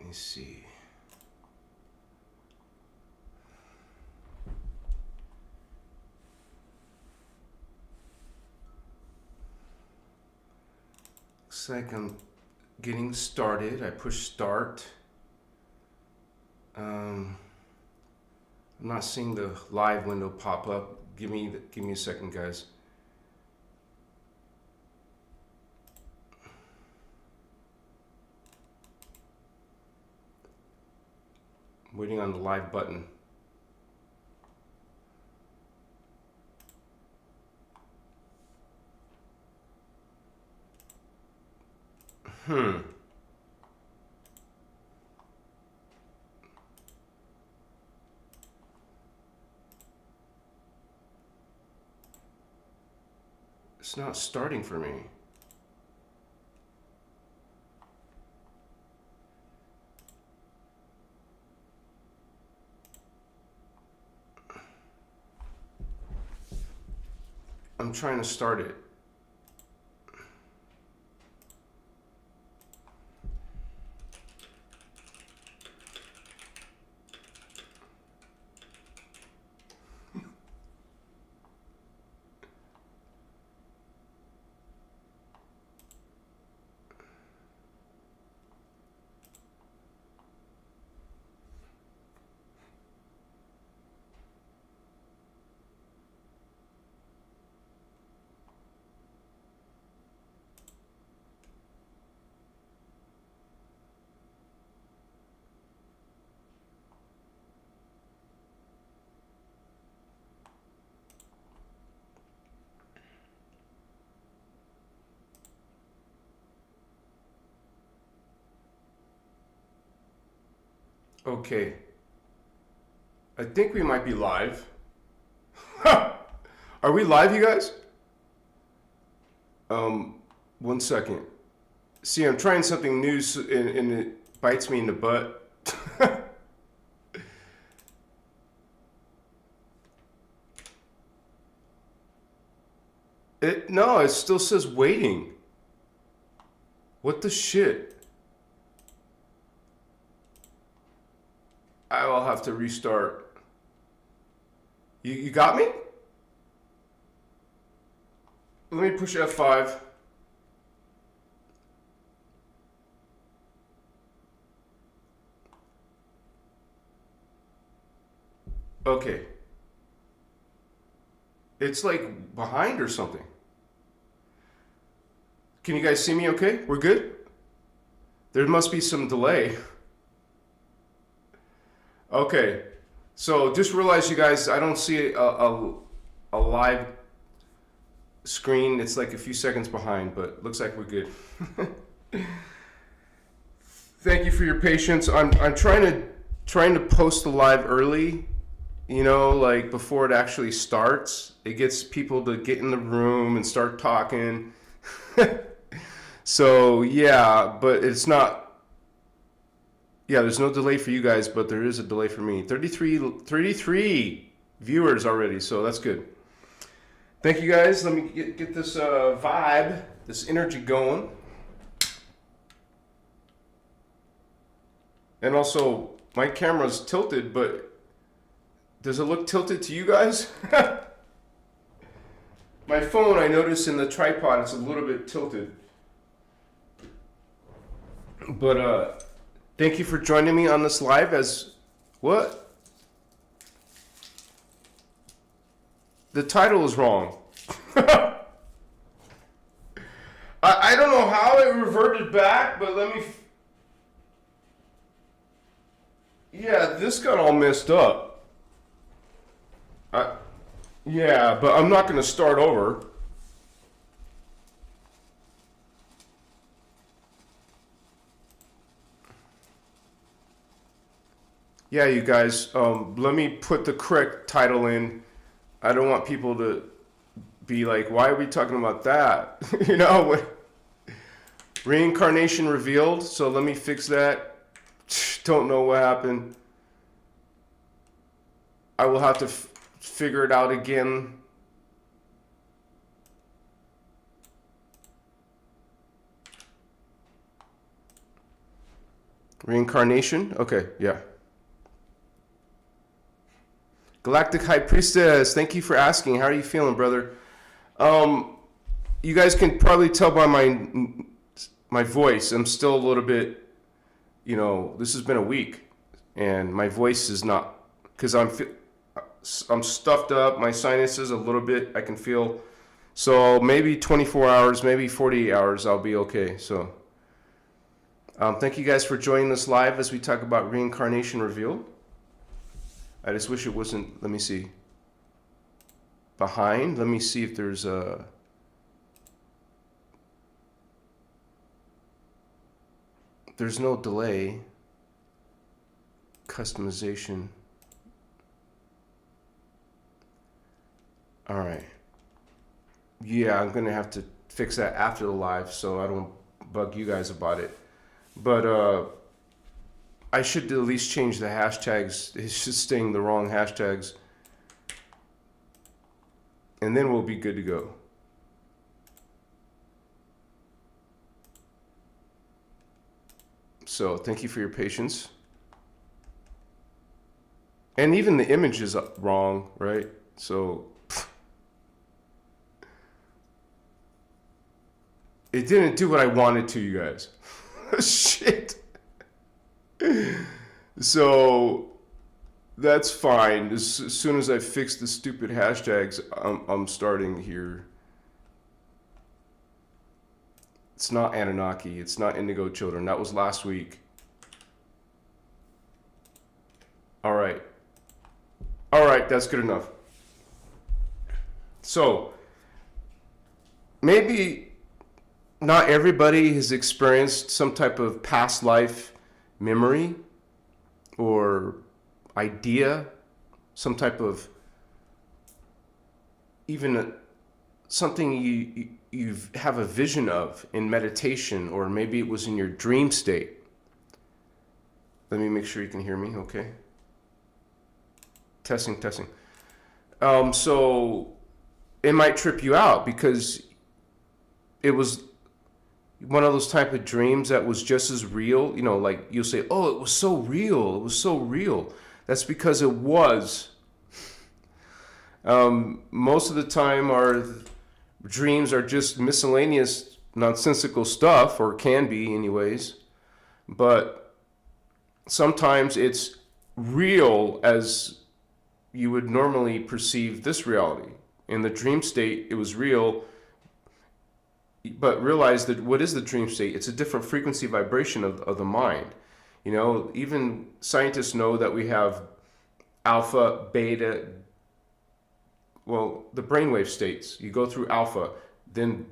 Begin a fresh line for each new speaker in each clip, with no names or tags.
me see. Looks like I'm getting started. I push start. I'm not seeing the live window pop up. Give me a second, guys. I'm waiting on the live button. It's not starting for me. I'm trying to start it. Okay. I think we might be live. Are we live, you guys? 1 second. See, I'm trying something new and it bites me in the butt. No, it still says waiting. What the shit? I will have to restart. You got me? Let me push F5. Okay. It's like behind or something. Can you guys see me okay? We're good? There must be some delay. Okay. So just realize, you guys, I don't see a live screen. It's like a few seconds behind, but looks like we're good. Thank you for your patience. I'm trying to post the live early, you know, like before it actually starts. It gets people to get in the room and start talking. So yeah, but it's not. Yeah, there's no delay for you guys, but there is a delay for me. 33 viewers already, so that's good. Thank you guys. Let me get this vibe, this energy going. And also, my camera's tilted, but does it look tilted to you guys? My phone, I noticed in the tripod, it's a little bit tilted. But thank you for joining me on this live as what? The title is wrong. I don't know how it reverted back, but let me. Yeah, this got all messed up. Yeah, but I'm not going to start over. Yeah, you guys, let me put the correct title in. I don't want people to be like, why are we talking about that? You know, what? Reincarnation revealed. So let me fix that. Don't know what happened. I will have to figure it out again. Reincarnation? Okay, yeah. Galactic High Priestess, thank you for asking. How are you feeling, brother? You guys can probably tell by my voice. I'm still a little bit, this has been a week, and my voice is not, because I'm stuffed up. My sinuses a little bit, I can feel. So maybe 24 hours, maybe 48 hours, I'll be okay. So thank you guys for joining us live as we talk about Reincarnation Revealed. I just wish it wasn't, let me see, behind. Let me see if there's there's no delay. Customization. All right. Yeah, I'm going to have to fix that after the live so I don't bug you guys about it. But I should at least change the hashtags. It's just staying the wrong hashtags. And then we'll be good to go. So thank you for your patience. And even the image is wrong, right? So it didn't do what I wanted to, you guys. Shit. So that's fine. As soon as I fix the stupid hashtags, I'm starting here. It's not Anunnaki. It's not Indigo Children. That was last week. All right. All right, that's good enough. So maybe not everybody has experienced some type of past life memory or idea, some type of even something you have a vision of in meditation, or maybe it was in your dream state. Let me make sure you can hear me, okay? Testing. So it might trip you out because it was one of those type of dreams that was just as real, like you'll say, oh, it was so real. It was so real. That's because it was. Most of the time our dreams are just miscellaneous, nonsensical stuff, or can be anyways. But sometimes it's real as you would normally perceive this reality. In the dream state, it was real. But realize that what is the dream state? It's a different frequency vibration of the mind. Even scientists know that we have alpha, beta, the brainwave states. You go through alpha, then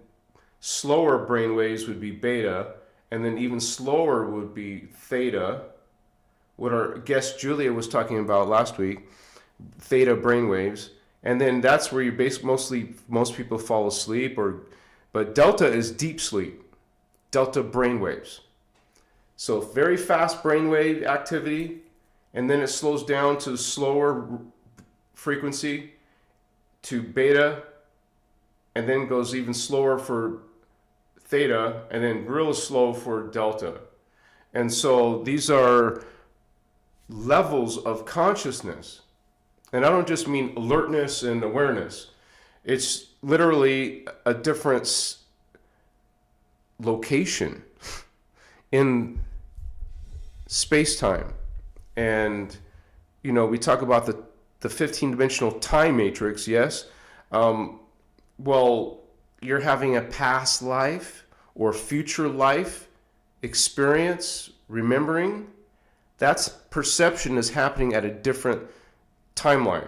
slower brainwaves would be beta, and then even slower would be theta. What our guest Julia was talking about last week, theta brainwaves. And then that's where most people fall asleep, but delta is deep sleep, delta brainwaves. So very fast brainwave activity, and then it slows down to slower frequency to beta, and then goes even slower for theta, and then real slow for delta. And so these are levels of consciousness. And I don't just mean alertness and awareness. It's literally a different location in space-time. And, we talk about the 15-dimensional time matrix, yes? Well, you're having a past life or future life experience, remembering. That's perception is happening at a different timeline.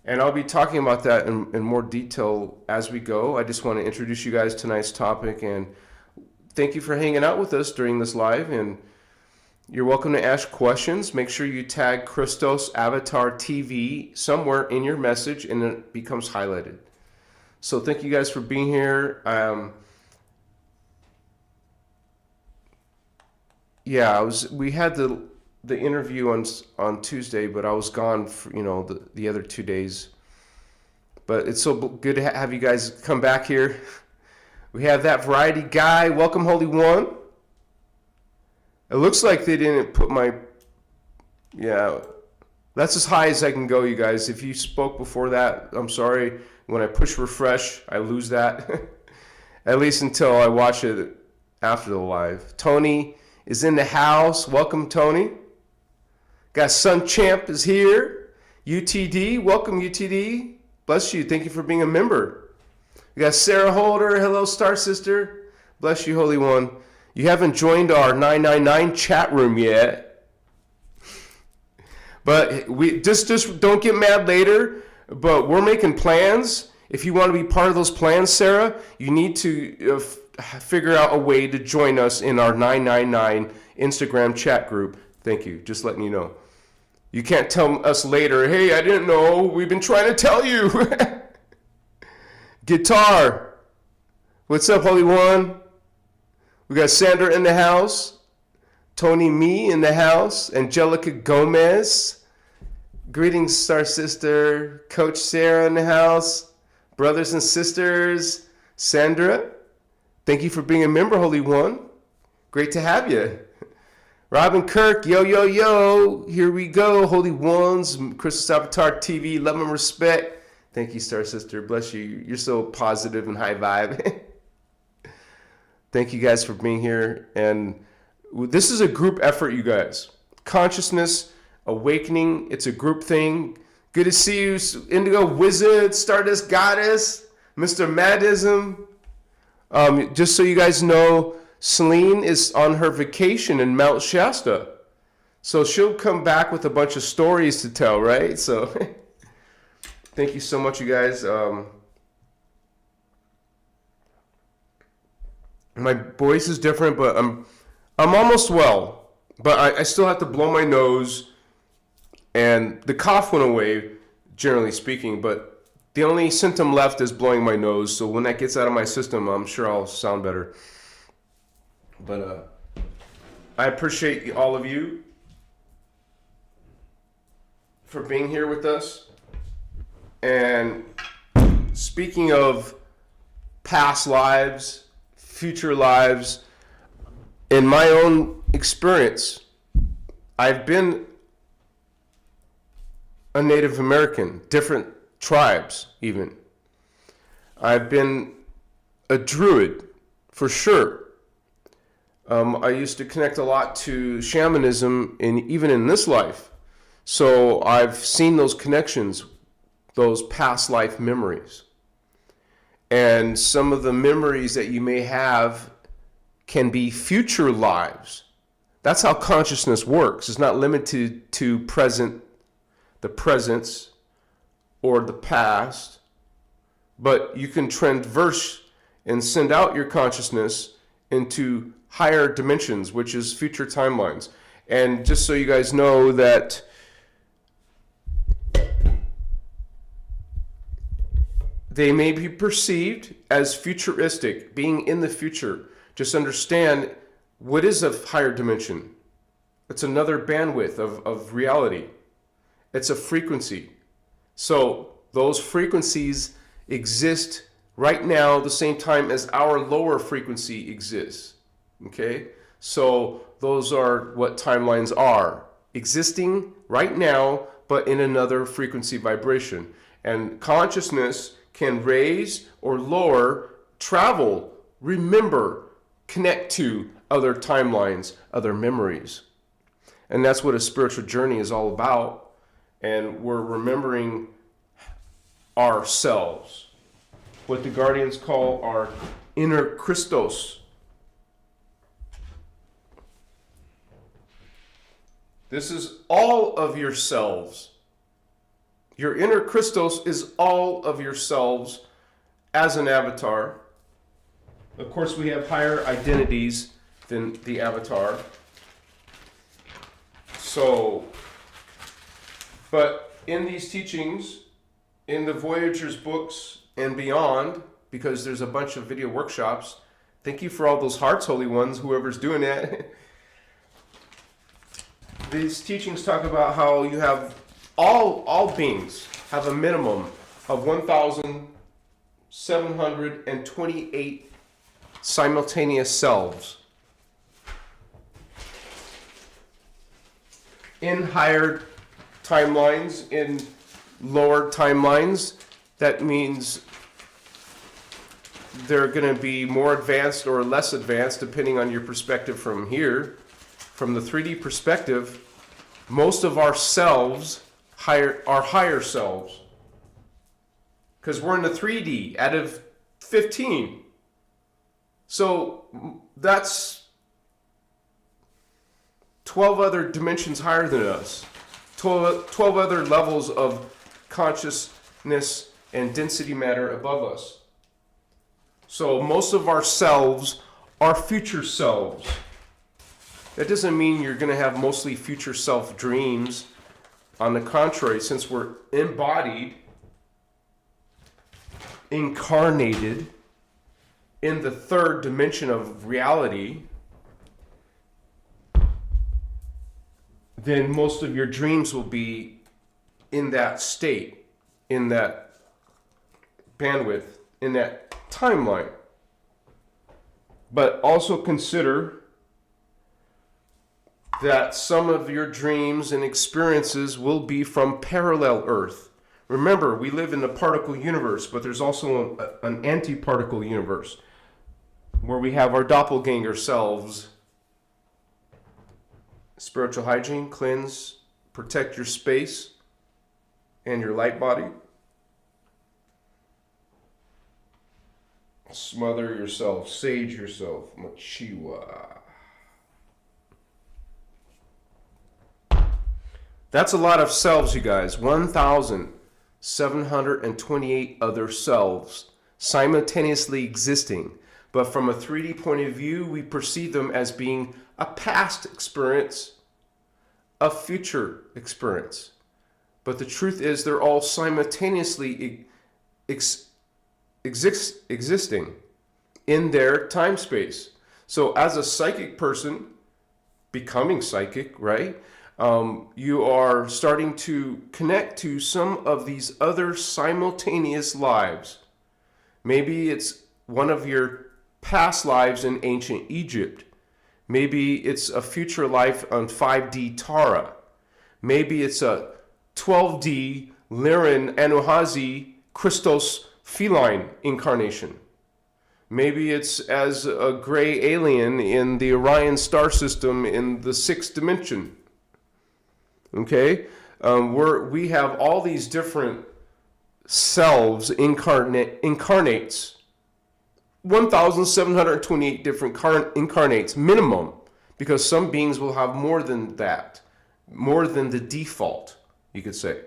And I'll be talking about that in more detail as we go. I just want to introduce you guys to tonight's topic, and thank you for hanging out with us during this live. And you're welcome to ask questions. Make sure you tag Christos Avatar TV somewhere in your message, and it becomes highlighted. So thank you guys for being here. We had the interview on Tuesday, but I was gone for the other 2 days. But it's so good to have you guys come back here. We have that variety guy. Welcome, Holy One. It looks like they didn't put my... Yeah, that's as high as I can go, you guys. If you spoke before that, I'm sorry. When I push refresh, I lose that. At least until I watch it after the live. Tony is in the house. Welcome, Tony. Got Sun Champ is here. UTD, welcome, UTD. Bless you. Thank you for being a member. We got Sarah Holder. Hello, Star Sister. Bless you, Holy One. You haven't joined our 999 chat room yet. But we just don't get mad later. But we're making plans. If you want to be part of those plans, Sarah, you need to figure out a way to join us in our 999 Instagram chat group. Thank you. Just letting you know. You can't tell us later, hey, I didn't know. We've been trying to tell you. Guitar. What's up, Holy One? We got Sandra in the house. Tony Me in the house. Angelica Gomez. Greetings, Star Sister. Coach Sarah in the house. Brothers and sisters. Sandra. Thank you for being a member, Holy One. Great to have you. Robin Kirk, yo, yo, yo. Here we go, Holy Ones. Christos Avatar TV, love and respect. Thank you, Star Sister. Bless you. You're so positive and high vibe. Thank you guys for being here. And this is a group effort, you guys. Consciousness, awakening. It's a group thing. Good to see you, Indigo Wizard, Stardust Goddess, Mr. Madism. Just so you guys know, Celine is on her vacation in Mount Shasta. So she'll come back with a bunch of stories to tell, right? So thank you so much, you guys. My voice is different, but I'm almost well. But I still have to blow my nose. And the cough went away, generally speaking. But the only symptom left is blowing my nose. So when that gets out of my system, I'm sure I'll sound better. But I appreciate all of you for being here with us. And speaking of past lives, future lives, in my own experience, I've been a Native American, different tribes even. I've been a Druid, for sure. I used to connect a lot to shamanism even in this life. So I've seen those connections, those past life memories. And some of the memories that you may have can be future lives. That's how consciousness works. It's not limited to the presence, or the past. But you can transverse and send out your consciousness into higher dimensions, which is future timelines. And just so you guys know that they may be perceived as futuristic, being in the future. Just understand, what is a higher dimension? It's another bandwidth of reality. It's a frequency. So those frequencies exist right now the same time as our lower frequency exists. Okay? So those are what timelines are. Existing right now, but in another frequency vibration. And consciousness can raise or lower, travel, remember, connect to other timelines, other memories. And that's what a spiritual journey is all about. And we're remembering ourselves, what the Guardians call our innerchristos. This is all of yourselves. Your innerchristos is all of yourselves as an avatar. Of course, we have higher identities than the avatar. So, but in these teachings, in the Voyager's books and beyond, because there's a bunch of video workshops, thank you for all those hearts, Holy Ones, whoever's doing that. These teachings talk about how you have all beings have a minimum of 1,728 simultaneous selves. in higher timelines, in lower timelines. That means they're going to be more advanced or less advanced depending on your perspective from here. From the 3D perspective, most of our selves are higher selves. Because we're in the 3D out of 15. So that's 12 other dimensions higher than us. 12 other levels of consciousness and density matter above us. So most of our selves are future selves. That doesn't mean you're going to have mostly future self dreams. On the contrary, since we're embodied, incarnated in the third dimension of reality, then most of your dreams will be in that state, in that bandwidth, in that timeline. But also consider that some of your dreams and experiences will be from parallel Earth. Remember, we live in the particle universe, but there's also an anti-particle universe where we have our doppelganger selves. Spiritual hygiene, cleanse, protect your space and your light body. Smother yourself, sage yourself, machiwa. That's a lot of selves, you guys. 1,728 other selves simultaneously existing. But from a 3D point of view, we perceive them as being a past experience, a future experience. But the truth is they're all simultaneously existing in their time space. So as a psychic person, becoming psychic, right? You are starting to connect to some of these other simultaneous lives. Maybe it's one of your past lives in ancient Egypt. Maybe it's a future life on 5D Tara. Maybe it's a 12D Liran Anuhazi Christos feline incarnation. Maybe it's as a gray alien in the Orion star system in the 6th dimension. Okay? We have all these different selves, incarnates. 1,728 different incarnates minimum, because some beings will have more than that, more than the default, you could say.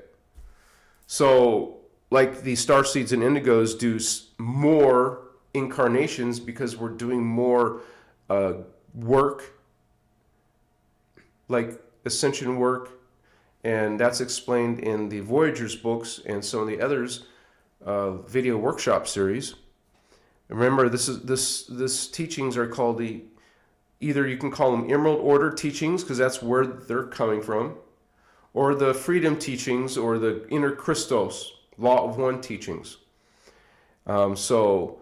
So, like the starseeds and indigos do more incarnations because we're doing more work, like ascension work, and that's explained in the Voyagers books and some of the others video workshop series. Remember, this teachings are called either you can call them Emerald Order teachings, because that's where they're coming from, or the Freedom teachings, or the innerchristos, Law of One teachings. So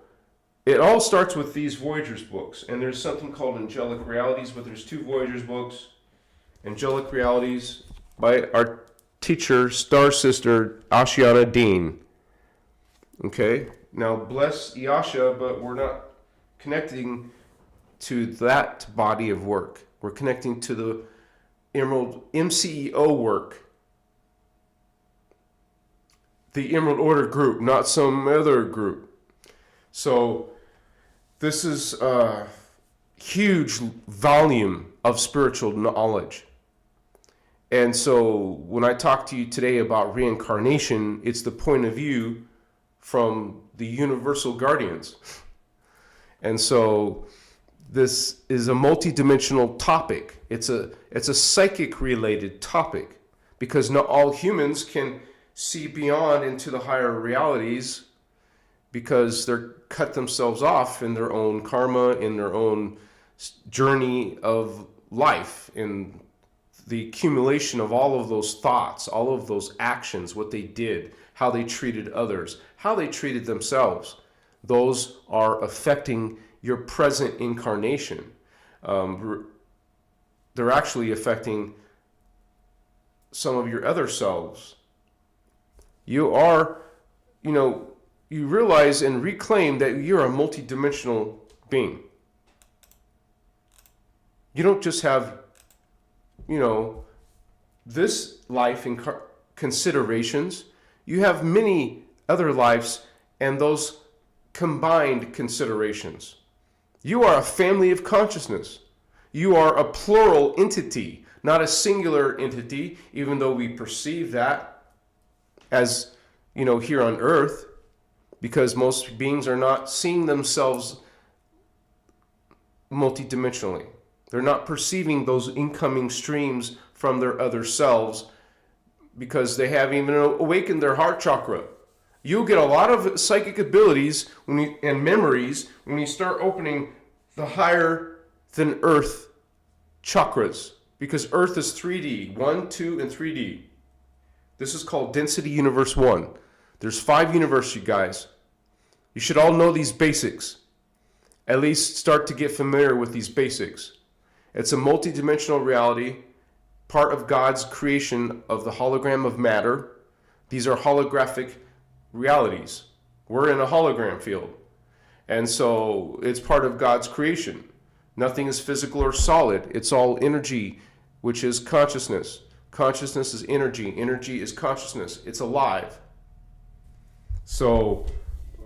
it all starts with these Voyagers books, and there's something called Angelic Realities, but there's 2 Voyagers books. Angelic Realities by our teacher, Star Sister Ashiana Dean. Okay? Now, bless Yasha, but we're not connecting to that body of work. We're connecting to the Emerald MCEO work. The Emerald Order group, not some other group. So, this is a huge volume of spiritual knowledge. And so, when I talk to you today about reincarnation, it's the point of view from the universal guardians. And so this is a multidimensional topic. It's a psychic related topic, because not all humans can see beyond into the higher realities, because they're cut themselves off in their own karma, in their own journey of life, in the accumulation of all of those thoughts, all of those actions, what they did, how they treated others, how they treated themselves. Those are affecting your present incarnation. They're actually affecting some of your other selves. You are, you realize and reclaim that you're a multidimensional being. You don't just have, this life in considerations. You have many other lives and those combined considerations. You are a family of consciousness. You are a plural entity, not a singular entity, even though we perceive that as, here on earth, because most beings are not seeing themselves multidimensionally. They're not perceiving those incoming streams from their other selves because they haven't even awakened their heart chakra. You'll get a lot of psychic abilities and memories when you start opening the higher than earth chakras, because earth is 3D, 1, 2, and 3D. This is called Density Universe 1. There's 5 universes, you guys. You should all know these basics. At least start to get familiar with these basics. It's a multidimensional reality, part of God's creation of the hologram of matter. These are holographic realities. We're in a hologram field. And so it's part of God's creation. Nothing is physical or solid. It's all energy, which is consciousness. Consciousness is energy. Energy is consciousness. It's alive. So,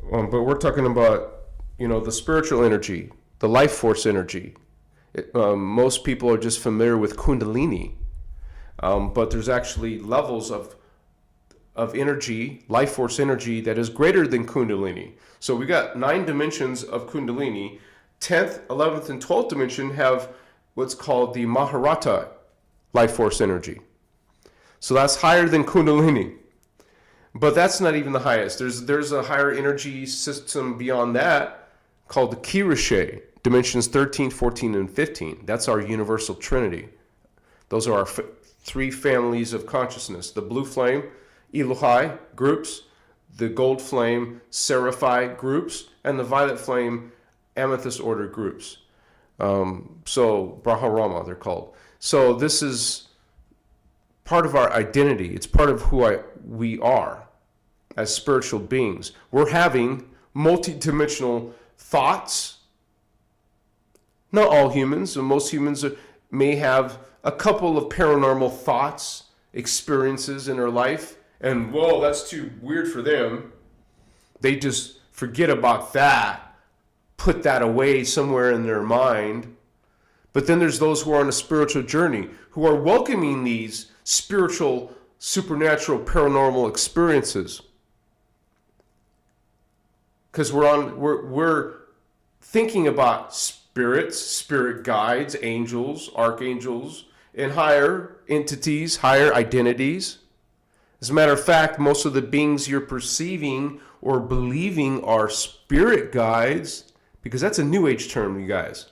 but we're talking about, the spiritual energy, the life force energy. Most people are just familiar with Kundalini. But there's actually levels of energy, life force energy, that is greater than Kundalini. So we got 9 dimensions of Kundalini. 10th, 11th, and 12th dimension have what's called the Maharic life force energy. So that's higher than Kundalini. But that's not even the highest. There's a higher energy system beyond that called the Kirishe, dimensions 13, 14, and 15. That's our universal trinity. Those are our 3 families of consciousness. The blue flame, Elohai groups, the gold flame, Seraphi groups, and the violet flame, Amethyst order groups. So Brahmarama, they're called. So this is part of our identity. It's part of who we are as spiritual beings. We're having multidimensional thoughts. Not all humans, most humans may have a couple of paranormal thoughts, experiences in their life, and whoa, that's too weird for them. They just forget about that, put that away somewhere in their mind. But then there's those who are on a spiritual journey, who are welcoming these spiritual, supernatural, paranormal experiences. Because we're thinking about spirits, spirit guides, angels, archangels, and higher entities, higher identities. As a matter of fact, most of the beings you're perceiving or believing are spirit guides, because that's a New Age term, you guys.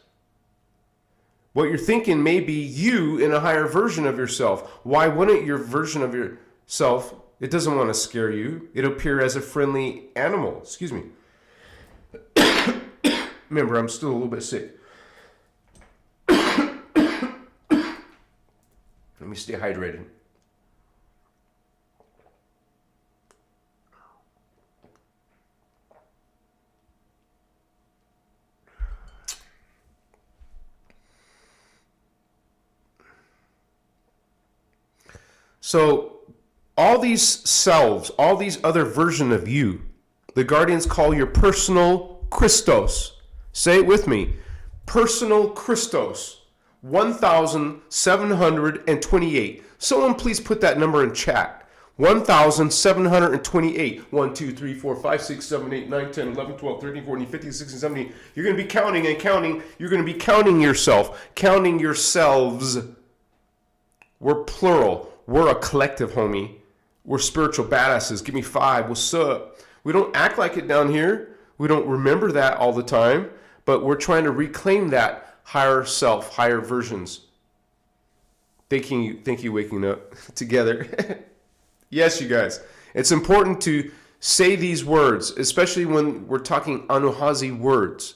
What you're thinking may be you in a higher version of yourself. Why wouldn't your version of yourself, it doesn't want to scare you, it'll appear as a friendly animal. Excuse me. Remember, I'm still a little bit sick. Let me stay hydrated. So all these selves, all these other versions of you, the guardians call your personal Christos. Say it with me. Personal Christos. 1,728. Someone please put that number in chat. 1,728. 1, 2, 3, 4, 5, 6, 7, 8, 9, 10, 11, 12, 13, 14, 15, 16, 17. You're going to be counting and counting. You're going to be counting yourself. Counting yourselves. We're plural. We're a collective, homie. We're spiritual badasses. Give me 5. What's up? We don't act like it down here. We don't remember that all the time. But we're trying to reclaim that higher self, higher versions. Thank you waking up together. Yes, you guys. It's important to say these words, especially when we're talking Anuhazi words.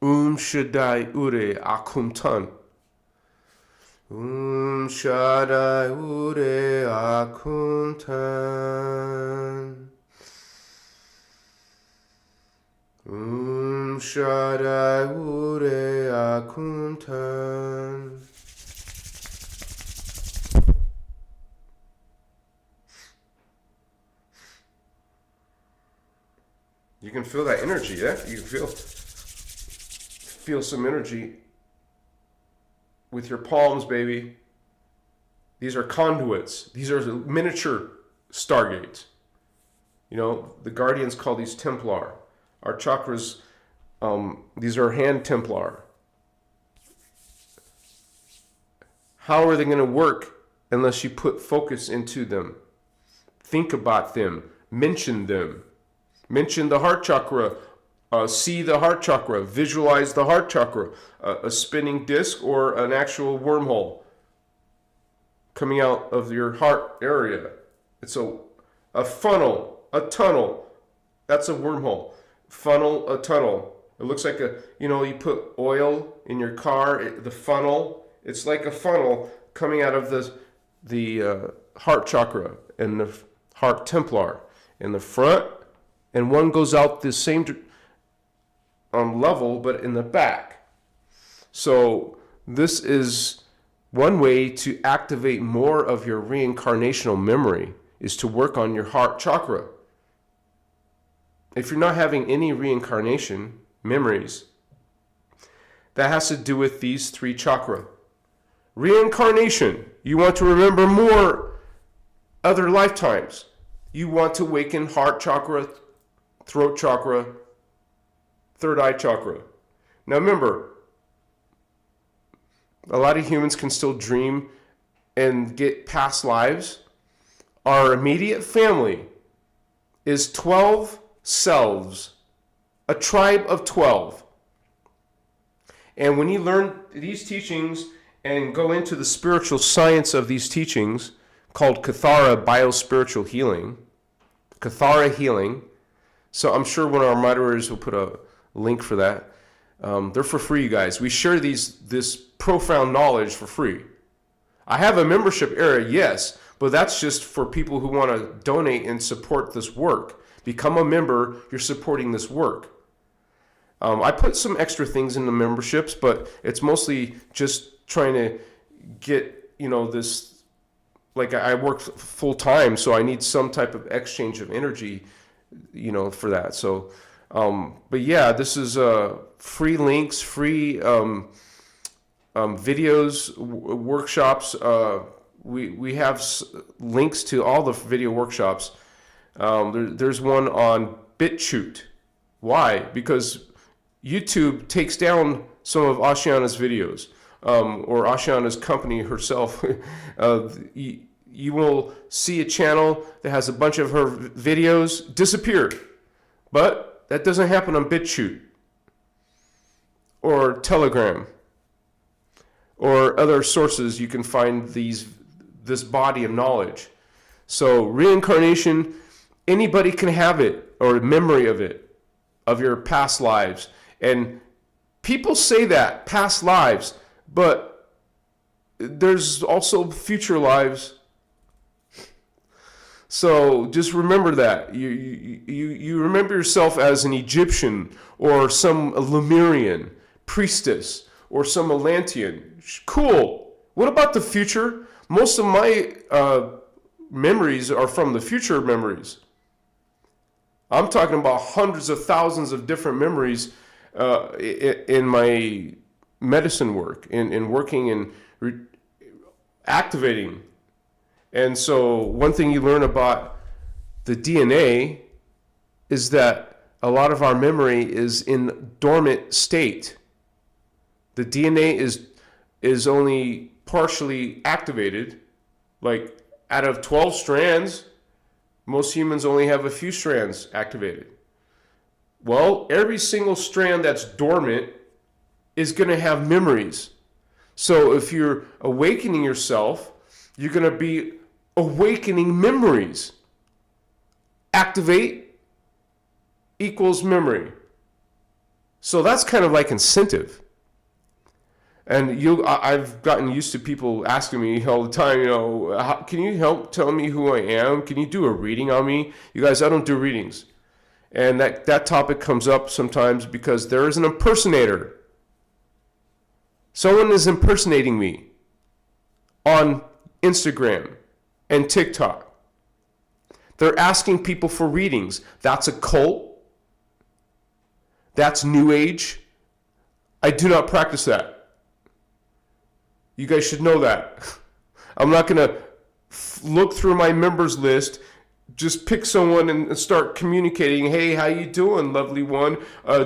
Shaddai Ure Akum Tan. Shaddai Ure Akuntan. Shaddai Ure Akuntan. You can feel that energy, yeah? You can feel some energy with your palms, baby. These are conduits. These are miniature stargates. You know, the Guardians call these Templar. Our chakras, these are hand Templar. How are they going to work unless you put focus into them? Think about them. Mention them. Mention the heart chakra. See the heart chakra. Visualize the heart chakra. A spinning disc or an actual wormhole coming out of your heart area. It's a funnel, a tunnel. That's a wormhole. Funnel, a tunnel. It looks like you put oil in your car, the funnel. It's like a funnel coming out of the heart chakra and the heart Templar in the front, and one goes out the same level, but in the back. So this is one way to activate more of your reincarnational memory, is to work on your heart chakra. If you're not having any reincarnation memories, that has to do with these 3 chakra. Reincarnation, you want to remember more other lifetimes. You want to awaken heart chakra, throat chakra, third eye chakra. Now remember, a lot of humans can still dream and get past lives. Our immediate family is 12 selves, a tribe of 12. And when you learn these teachings and go into the spiritual science of these teachings, called Kathara Biospiritual Healing, Kathara Healing. So I'm sure one of our moderators will put a link for that. They're for free, you guys. We share this profound knowledge for free. I have a membership area, yes, but that's just for people who want to donate and support this work. Become a member, you're supporting this work. I put some extra things in the memberships, but it's mostly just trying to get, this. Like, I work full time, so I need some type of exchange of energy, for that. So, but yeah, this is free links, free videos, workshops. We have links to all the video workshops. There's one on BitChute. Why? Because YouTube takes down some of Ashiana's videos. Or Ashiana's company herself. You will see a channel that has a bunch of her videos disappear. But that doesn't happen on BitChute or Telegram or other sources you can find this body of knowledge. So reincarnation, anybody can have it, or memory of it, of your past lives. And people say that, past lives, but there's also future lives. So just remember that. You remember yourself as an Egyptian or some Lemurian priestess or some Atlantean. Cool. What about the future? Most of my memories are from the future memories. I'm talking about hundreds of thousands of different memories in my medicine work, in working and activating. And so one thing you learn about the DNA is that a lot of our memory is in dormant state. The DNA is only partially activated. Like, out of 12 strands, most humans only have a few strands activated. Well, every single strand that's dormant is going to have memories. So if you're awakening yourself, you're going to be awakening memories. Activate equals memory. So that's kind of like incentive. And I've gotten used to people asking me all the time, can you help tell me who I am? Can you do a reading on me? You guys, I don't do readings. And that topic comes up sometimes because there is an impersonator. Someone is impersonating me on Instagram and TikTok. They're asking people for readings. That's a cult. That's New Age. I do not practice that. You guys should know that. I'm not going to look through my members list, just pick someone and start communicating. Hey, how you doing, lovely one?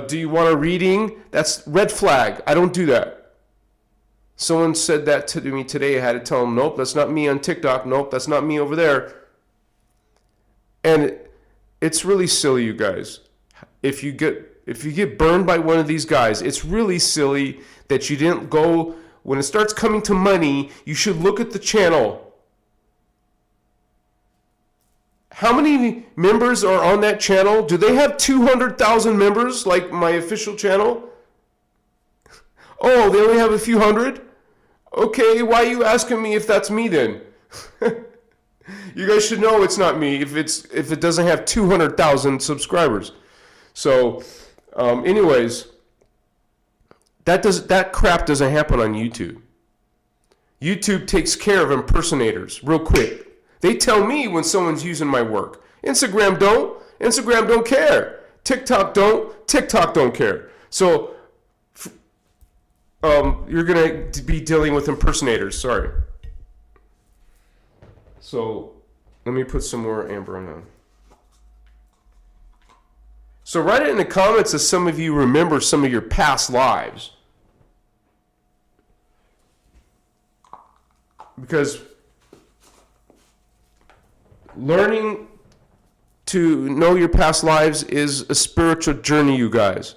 Do you want a reading? That's red flag. I don't do that. Someone said that to me today. I had to tell them, nope, that's not me on TikTok. Nope, that's not me over there. And it's really silly, you guys. If you get burned by one of these guys, it's really silly that you didn't go. When it starts coming to money, you should look at the channel. How many members are on that channel? Do they have 200,000 members like my official channel? Oh, they only have a few hundred? Okay, why are you asking me if that's me then? You guys should know it's not me if it doesn't have 200,000 subscribers. So, anyways, that crap doesn't happen on YouTube. YouTube takes care of impersonators real quick. They tell me when someone's using my work. Instagram don't. Instagram don't care. TikTok don't. TikTok don't care. So, you're going to be dealing with impersonators. Sorry. So, let me put some more amber on. So, write it in the comments if some of you remember some of your past lives. Because learning to know your past lives is a spiritual journey, you guys.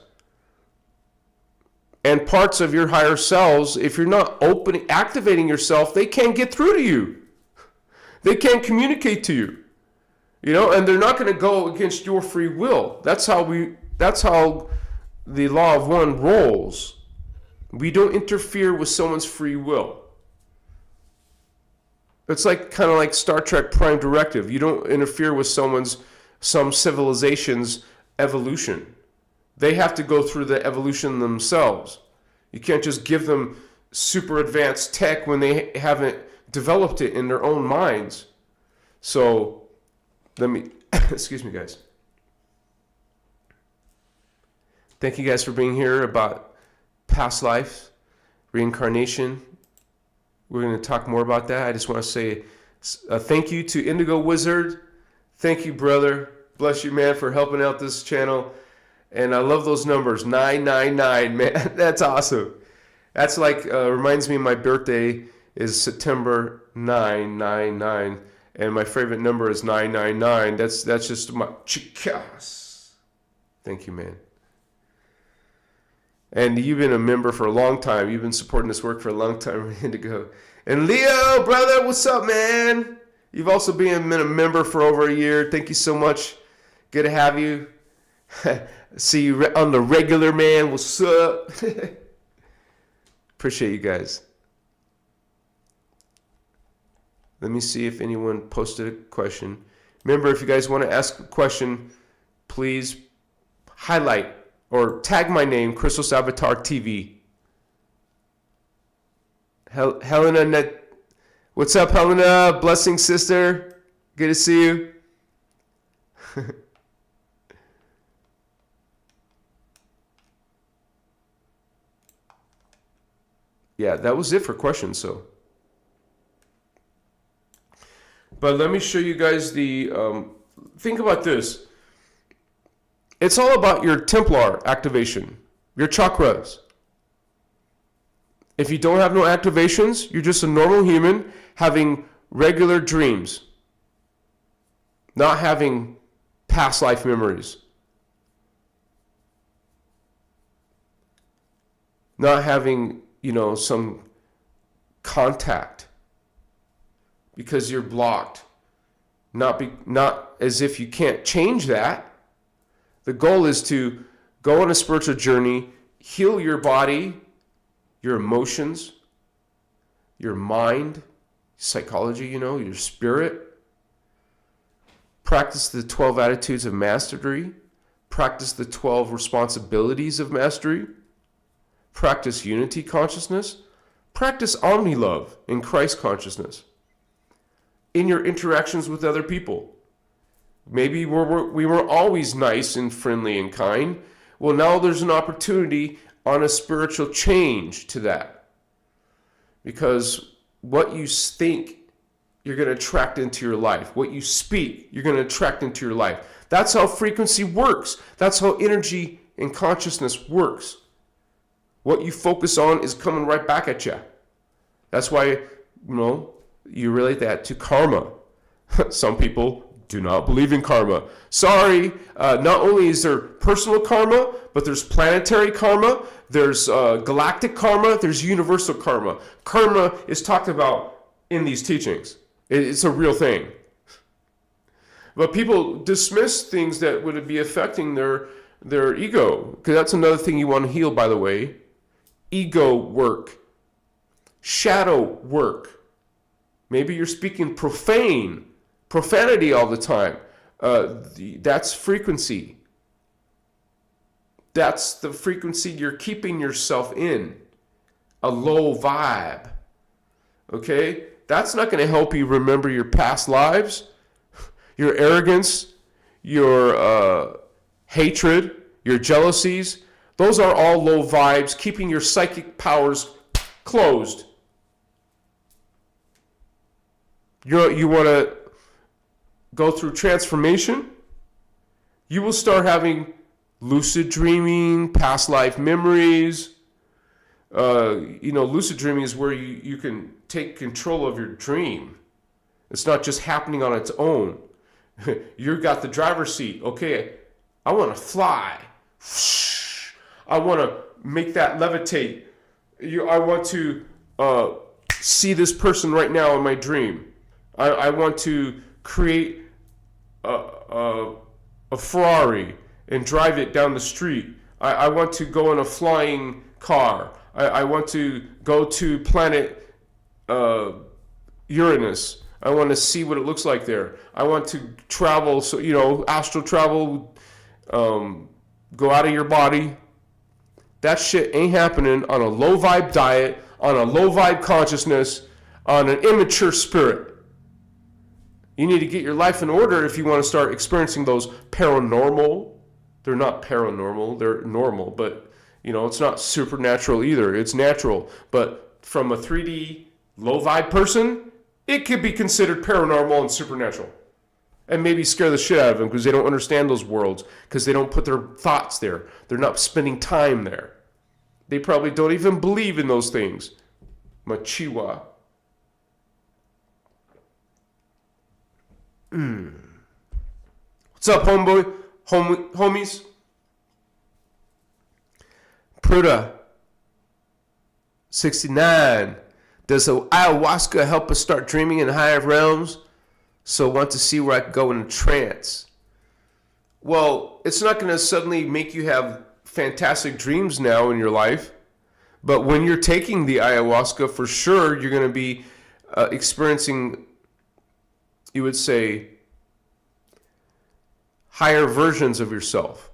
And parts of your higher selves, if you're not activating yourself, they can't get through to you. They can't communicate to you. And they're not going to go against your free will. That's how the law of one rolls. We don't interfere with someone's free will. It's kind of like Star Trek Prime Directive. You don't interfere with some civilization's evolution. They have to go through the evolution themselves. You can't just give them super advanced tech when they haven't developed it in their own minds. So, excuse me, guys. Thank you guys for being here about past life, reincarnation. We're going to talk more about that. I just want to say thank you to Indigo Wizard. Thank you, brother. Bless you, man, for helping out this channel. And I love those numbers, 999, man. That's awesome. That's reminds me of my birthday is September 999. And my favorite number is 999. That's just my chakras. Thank you, man. And you've been a member for a long time. You've been supporting this work for a long time, Indigo. And Leo, brother, what's up, man? You've also been a member for over a year. Thank you so much. Good to have you. See you on the regular, man. What's up? Appreciate you guys. Let me see if anyone posted a question. Remember, if you guys want to ask a question, please highlight or tag my name, Christos Avatar TV. Helena, what's up, Helena? Blessing, sister. Good to see you. Yeah, that was it for questions, so. But let me show you guys think about this. It's all about your Templar activation, your chakras. If you don't have no activations, you're just a normal human having regular dreams, not having past life memories, not having, some contact because you're blocked. Not as if you can't change that. The goal is to go on a spiritual journey, heal your body, your emotions, your mind, psychology, your spirit. Practice the 12 attitudes of mastery. Practice the 12 responsibilities of mastery. Practice unity consciousness. Practice omni-love in Christ consciousness. In your interactions with other people. Maybe we were always nice and friendly and kind. Well, now there's an opportunity on a spiritual change to that. Because what you think, you're going to attract into your life. What you speak, you're going to attract into your life. That's how frequency works. That's how energy and consciousness works. What you focus on is coming right back at you. That's why, you relate that to karma. Some people do not believe in karma. Sorry, not only is there personal karma, but there's planetary karma, there's galactic karma, there's universal karma. Karma is talked about in these teachings. It's a real thing. But people dismiss things that would be affecting their ego, because that's another thing you want to heal, by the way. Ego work, shadow work. Maybe you're speaking profanity all the time. That's frequency. That's the frequency you're keeping yourself in. A low vibe. Okay? That's not going to help you remember your past lives, your arrogance, your hatred, your jealousies. Those are all low vibes, keeping your psychic powers closed. You want to go through transformation? You will start having lucid dreaming, past life memories. Lucid dreaming is where you can take control of your dream. It's not just happening on its own. You've got the driver's seat. Okay, I want to fly. I want to make that levitate. I want to see this person right now in my dream. I want to create a Ferrari and drive it down the street. I want to go in a flying car. I want to go to planet Uranus. I want to see what it looks like there. I want to travel, astral travel, go out of your body. That shit ain't happening on a low vibe diet, on a low vibe consciousness, on an immature spirit. You need to get your life in order if you want to start experiencing those paranormal. They're not paranormal, they're normal, but it's not supernatural either. It's natural. But from a 3D low vibe person, it could be considered paranormal and supernatural. And maybe scare the shit out of them because they don't understand those worlds, because they don't put their thoughts there. They're not spending time there. They probably don't even believe in those things. Machiwa. What's up, homies? Pruda 69. Does ayahuasca help us start dreaming in higher realms? So want to see where I can go in a trance. Well, it's not going to suddenly make you have fantastic dreams now in your life. But when you're taking the ayahuasca, for sure, you're going to be experiencing, you would say, higher versions of yourself.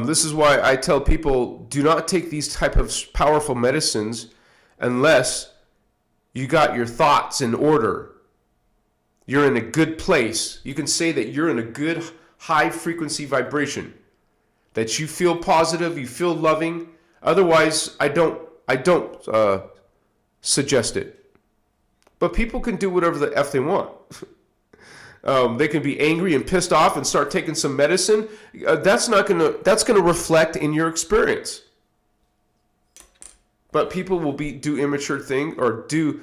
This is why I tell people, do not take these type of powerful medicines unless you got your thoughts in order. You're in a good place. You can say that you're in a good high frequency vibration, that you feel positive, you feel loving. Otherwise, I don't suggest it. But people can do whatever the F they want. They can be angry and pissed off and start taking some medicine. That's gonna reflect in your experience. But people will do immature things or do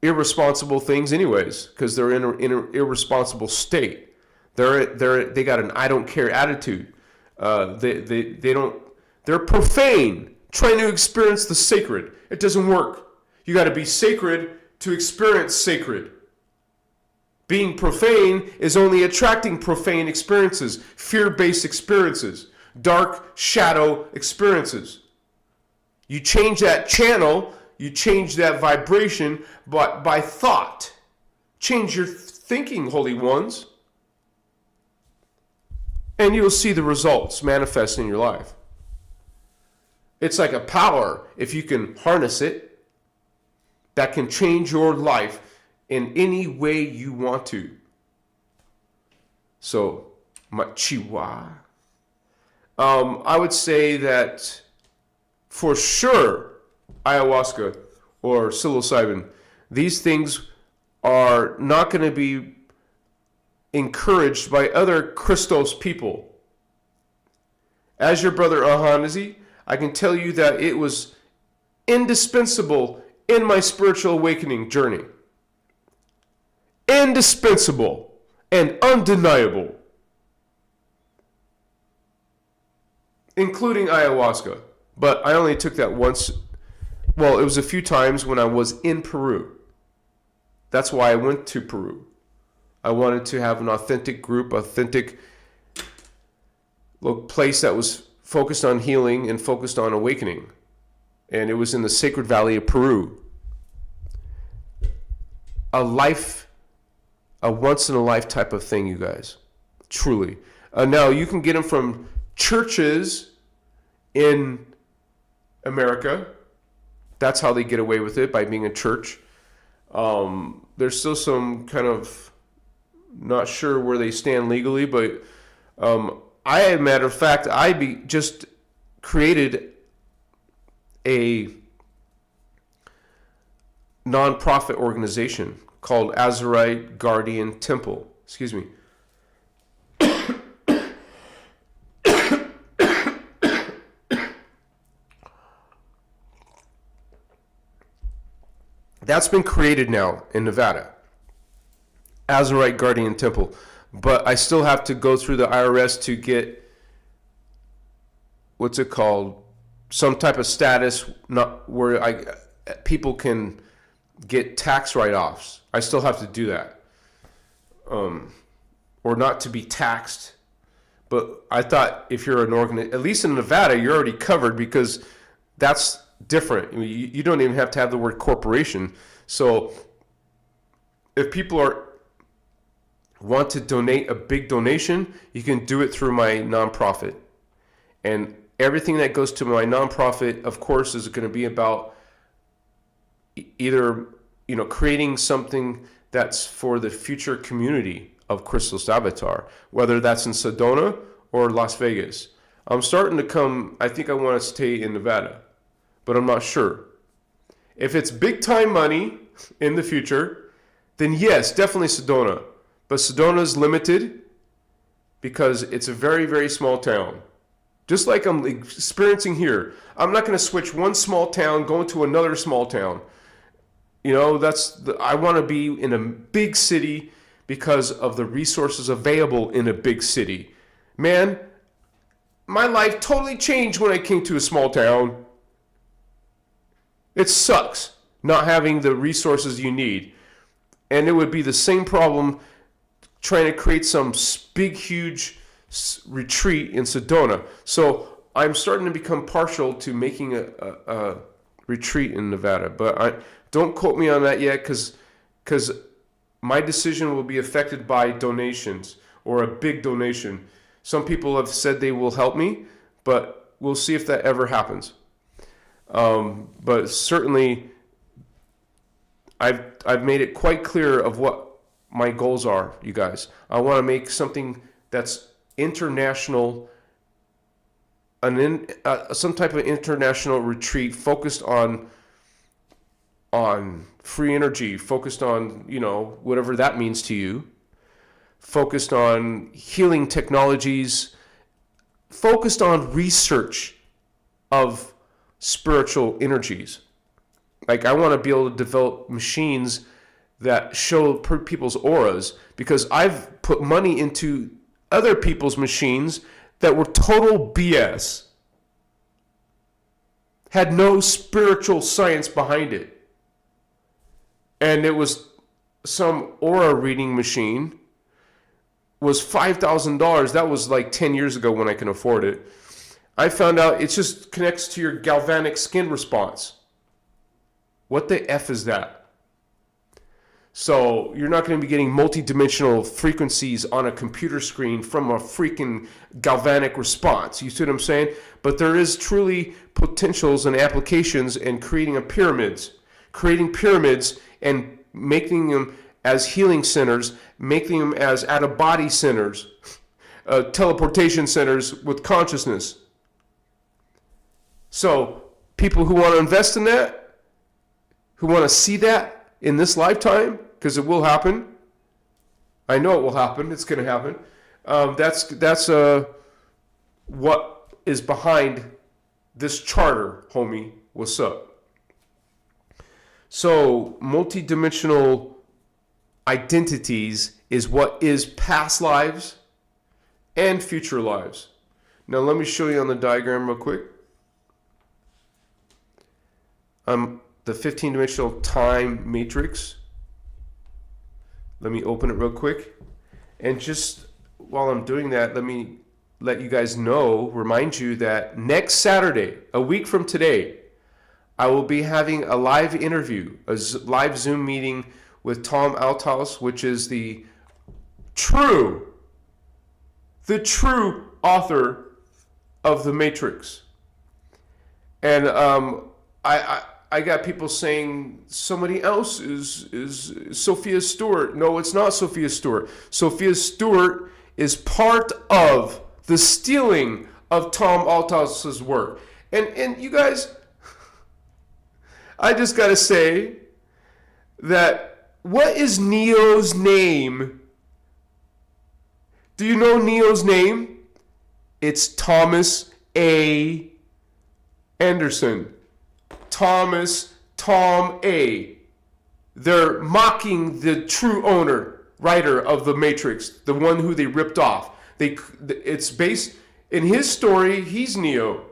irresponsible things anyways, because they're in an irresponsible state. They got an I don't care attitude. They're profane, trying to experience the sacred. It doesn't work. You got to be sacred to experience sacred. Being profane is only attracting profane experiences, fear-based experiences. dark shadow experiences. You change that channel, you change that vibration by thought. Change your thinking, holy ones, and you'll see the results manifest in your life. It's like a power, if you can harness it, that can change your life in any way you want to. So, machiwa. I would say that for sure, ayahuasca or psilocybin, these things are not going to be encouraged by other Christos people. As your brother Ahanazi, I can tell you that it was indispensable in my spiritual awakening journey. Indispensable and undeniable. Including ayahuasca. But I only took that once. Well, it was a few times when I was in Peru. That's why I went to Peru. I wanted to have an authentic group, authentic place that was focused on healing and focused on awakening. And it was in the Sacred Valley of Peru. A once-in-a-life type of thing, you guys. Truly. Now, you can get them from churches in America. That's how they get away with it, by being a church. There's still some kind of not sure where they stand legally, but as a matter of fact, just created a non-profit organization called Azurite Guardian Temple. Excuse me. That's been created now in Nevada. Azurite Guardian Temple. But I still have to go through the IRS to get, what's it called? Some type of status, not where people can get tax write-offs. I still have to do that. Or not to be taxed. But I thought if you're at least in Nevada, you're already covered, because that's different. I mean, you don't even have to have the word corporation. So if people want to donate a big donation, you can do it through my nonprofit. And everything that goes to my nonprofit, of course, is going to be about either, creating something that's for the future community of Christos Avatar, whether that's in Sedona or Las Vegas. I'm starting to I think I want to stay in Nevada, but I'm not sure. If it's big time money in the future, then yes, definitely Sedona. But Sedona is limited because it's a very, very small town. Just like I'm experiencing here. I'm not going to switch one small town, going to another small town. I want to be in a big city because of the resources available in a big city. Man, my life totally changed when I came to a small town. It sucks not having the resources you need. And it would be the same problem trying to create some big, huge retreat in Sedona. So I'm starting to become partial to making a retreat in Nevada. But don't quote me on that yet, because my decision will be affected by donations or a big donation. Some people have said they will help me, but we'll see if that ever happens. But certainly, I've made it quite clear of what my goals are, you guys. I want to make something that's international, some type of international retreat focused on free energy, focused on, whatever that means to you, focused on healing technologies, focused on research of spiritual energies. Like, I want to be able to develop machines that show people's auras, because I've put money into other people's machines that were total BS. Had no spiritual science behind it. And it was some aura reading machine, was $5,000. That was like 10 years ago when I can afford it. I found out it just connects to your galvanic skin response. What the F is that? So you're not going to be getting multidimensional frequencies on a computer screen from a freaking galvanic response. You see what I'm saying? But there is truly potentials and applications in creating pyramids and making them as healing centers, making them as out-of-body centers, teleportation centers with consciousness. So people who want to invest in that, who want to see that in this lifetime, because it will happen. I know it will happen. It's going to happen. That's what is behind this charter, homie. What's up? So multidimensional identities is what is past lives and future lives. Now let me show you on the diagram real quick. The 15-dimensional time matrix. Let me open it real quick. And just while I'm doing that, let me let you guys know, remind you that next Saturday, a week from today, I will be having a live interview, a live Zoom meeting with Tom Althaus, which is the true author of The Matrix. And I got people saying somebody else is Sophia Stewart. No, it's not Sophia Stewart. Sophia Stewart is part of the stealing of Tom Althaus's work. And you guys, I just got to say that what is Neo's name? Do you know Neo's name? It's Thomas A. Anderson. Tom A. They're mocking the true writer of The Matrix, the one who they ripped off. It's based in his story. He's Neo,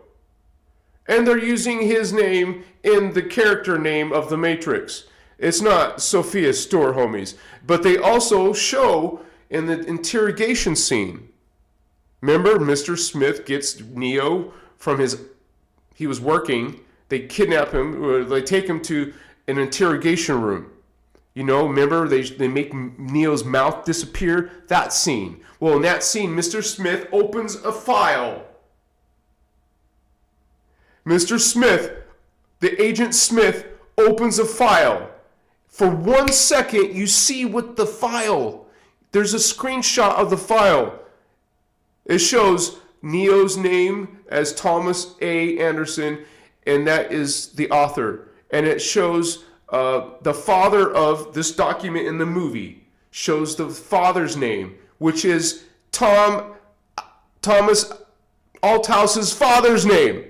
and they're using his name in the character name of The Matrix. It's not Sophia Stewart, homies. But they also show in the interrogation scene. Remember, Mr. Smith gets Neo from he was working. They kidnap him, or they take him to an interrogation room. You know, remember, they make Neo's mouth disappear? That scene. Well, in that scene, Mr. Smith opens a file. Mr. Smith, the Agent Smith, opens a file. For 1 second, you see what the file. There's a screenshot of the file. It shows Neo's name as Thomas A. Anderson, and that is the author. And it shows the father of this document in the movie, shows the father's name, which is Thomas Althaus's father's name.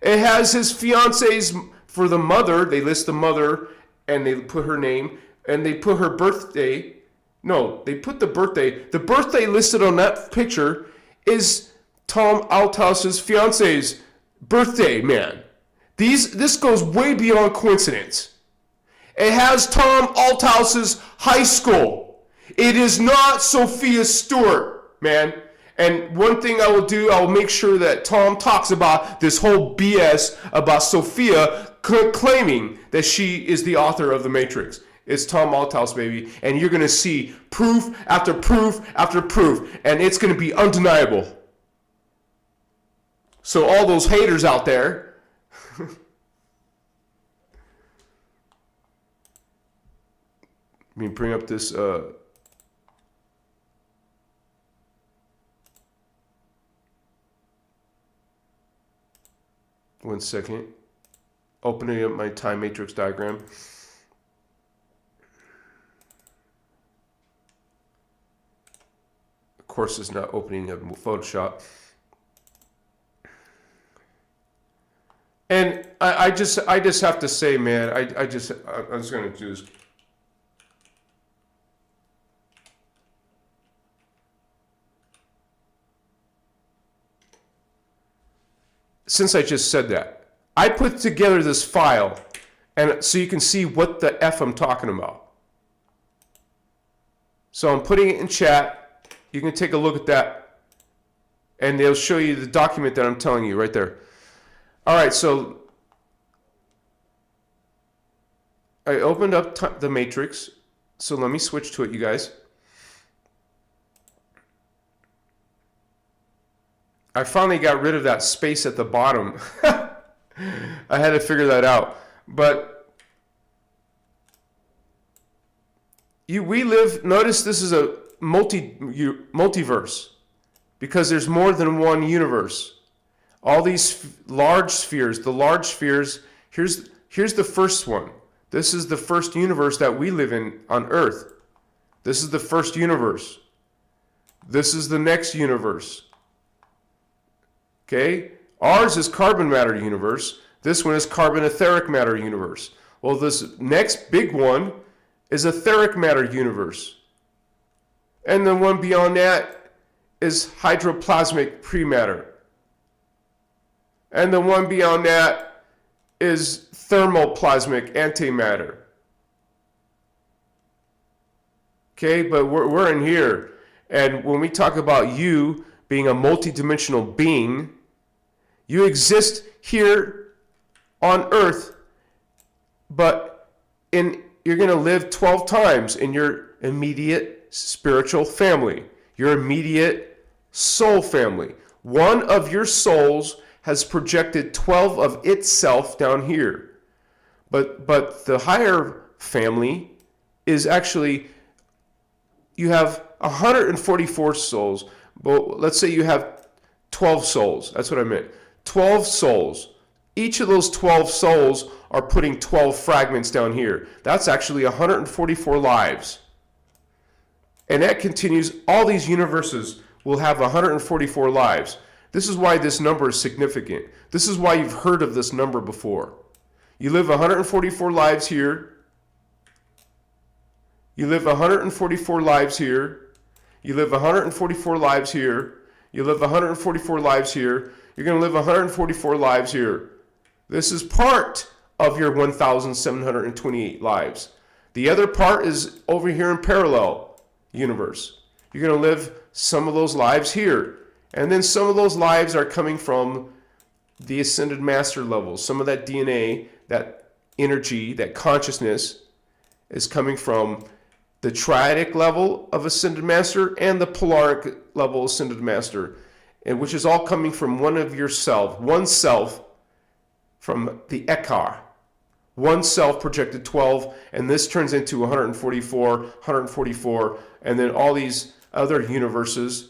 It has his fiance's, for the mother, they list the mother, and they put her name, and they put her birthday. No, they put the birthday. The birthday listed on that picture is Tom Althaus's fiance's birthday, man. This goes way beyond coincidence. It has Tom Althaus's high school. It is not Sophia Stewart, man. And one thing I will do, I will make sure that Tom talks about this whole BS about Sophia claiming that she is the author of The Matrix. It's Tom Althaus, baby. And you're going to see proof after proof after proof. And it's going to be undeniable. So all those haters out there, let me bring up this 1 second. Opening up my time matrix diagram. Of course, it's not opening up Photoshop. And I just have to say, man, I'm just going to do this. Since I just said that, I put together this file, and so you can see what the F I'm talking about. So I'm putting it in chat. You can take a look at that. And they'll show you the document that I'm telling you right there. All right, so I opened up the matrix. So let me switch to it, you guys. I finally got rid of that space at the bottom. I had to figure that out. But we live, notice this is a multiverse, because there's more than one universe. All these large spheres, here's the first one. This is the first universe that we live in on Earth. This is the first universe. This is the next universe. Okay? Ours is carbon matter universe. This one is carbon etheric matter universe. Well, this next big one is etheric matter universe. And the one beyond that is hydroplasmic prematter. And the one beyond that is thermoplasmic antimatter. Okay, but we're in here. And when we talk about you being a multidimensional being, you exist here on Earth, but you're going to live 12 times in your immediate spiritual family, your immediate soul family. One of your souls has projected 12 of itself down here. But the higher family is actually, you have 144 souls. But let's say you have 12 souls. That's what I meant. 12 souls. Each of those 12 souls are putting 12 fragments down here. That's actually 144 lives. And that continues. All these universes will have 144 lives. This is why this number is significant. This is why you've heard of this number before. You live 144 lives here. You live 144 lives here. You live 144 lives here. You live 144 lives here. You're going to live 144 lives here. This is part of your 1,728 lives. The other part is over here in parallel universe. You're going to live some of those lives here. And then some of those lives are coming from the ascended master levels. Some of that DNA, that energy, that consciousness is coming from the triadic level of ascended master and the polaric level ascended master, and which is all coming from one of yourself, one self from the Ekar. One self projected 12, and this turns into 144, and then all these other universes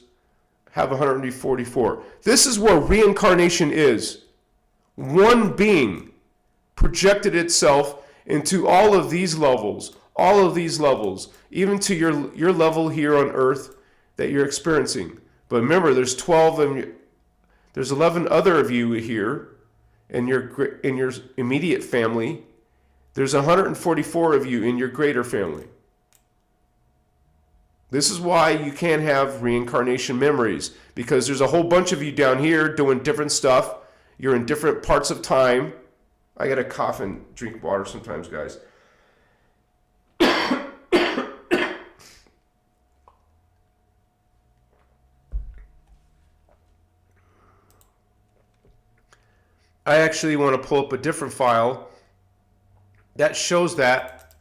have 144. This is where reincarnation is. One being projected itself into all of these levels, even to your level here on Earth that you're experiencing. But remember, there's 12 and there's 11 other of you here in your immediate family. There's 144 of you in your greater family. This is why you can't have reincarnation memories, because there's a whole bunch of you down here doing different stuff. You're in different parts of time. I gotta cough and drink water sometimes, guys. I actually want to pull up a different file that shows that.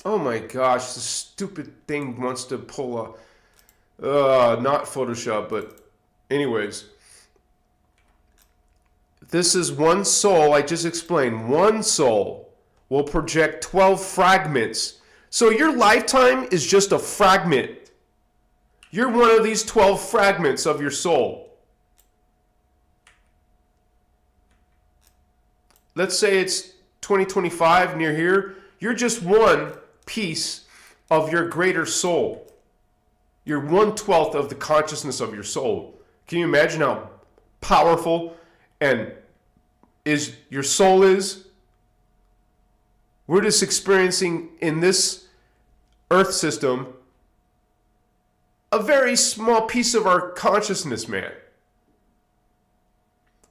Oh my gosh, this stupid thing wants to pull not Photoshop, but anyways. This is one soul, I just explained. One soul will project 12 fragments. So your lifetime is just a fragment. You're one of these 12 fragments of your soul. Let's say it's 2025 near here. You're just one piece of your greater soul. You're 1/12 of the consciousness of your soul. Can you imagine how powerful and your soul is? We're just experiencing in this Earth system a very small piece of our consciousness, man.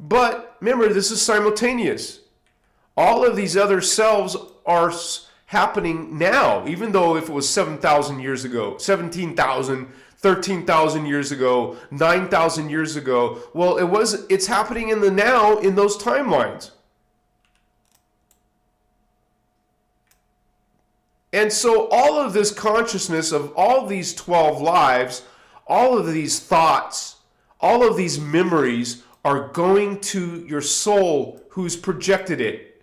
But remember, this is simultaneous. All of these other selves happening now, even though if it was 7,000 years ago, 17,000, 13,000 years ago, 9,000 years ago. Well, it's happening in the now in those timelines. And so all of this consciousness of all these 12 lives, all of these thoughts, all of these memories are going to your soul who's projected it.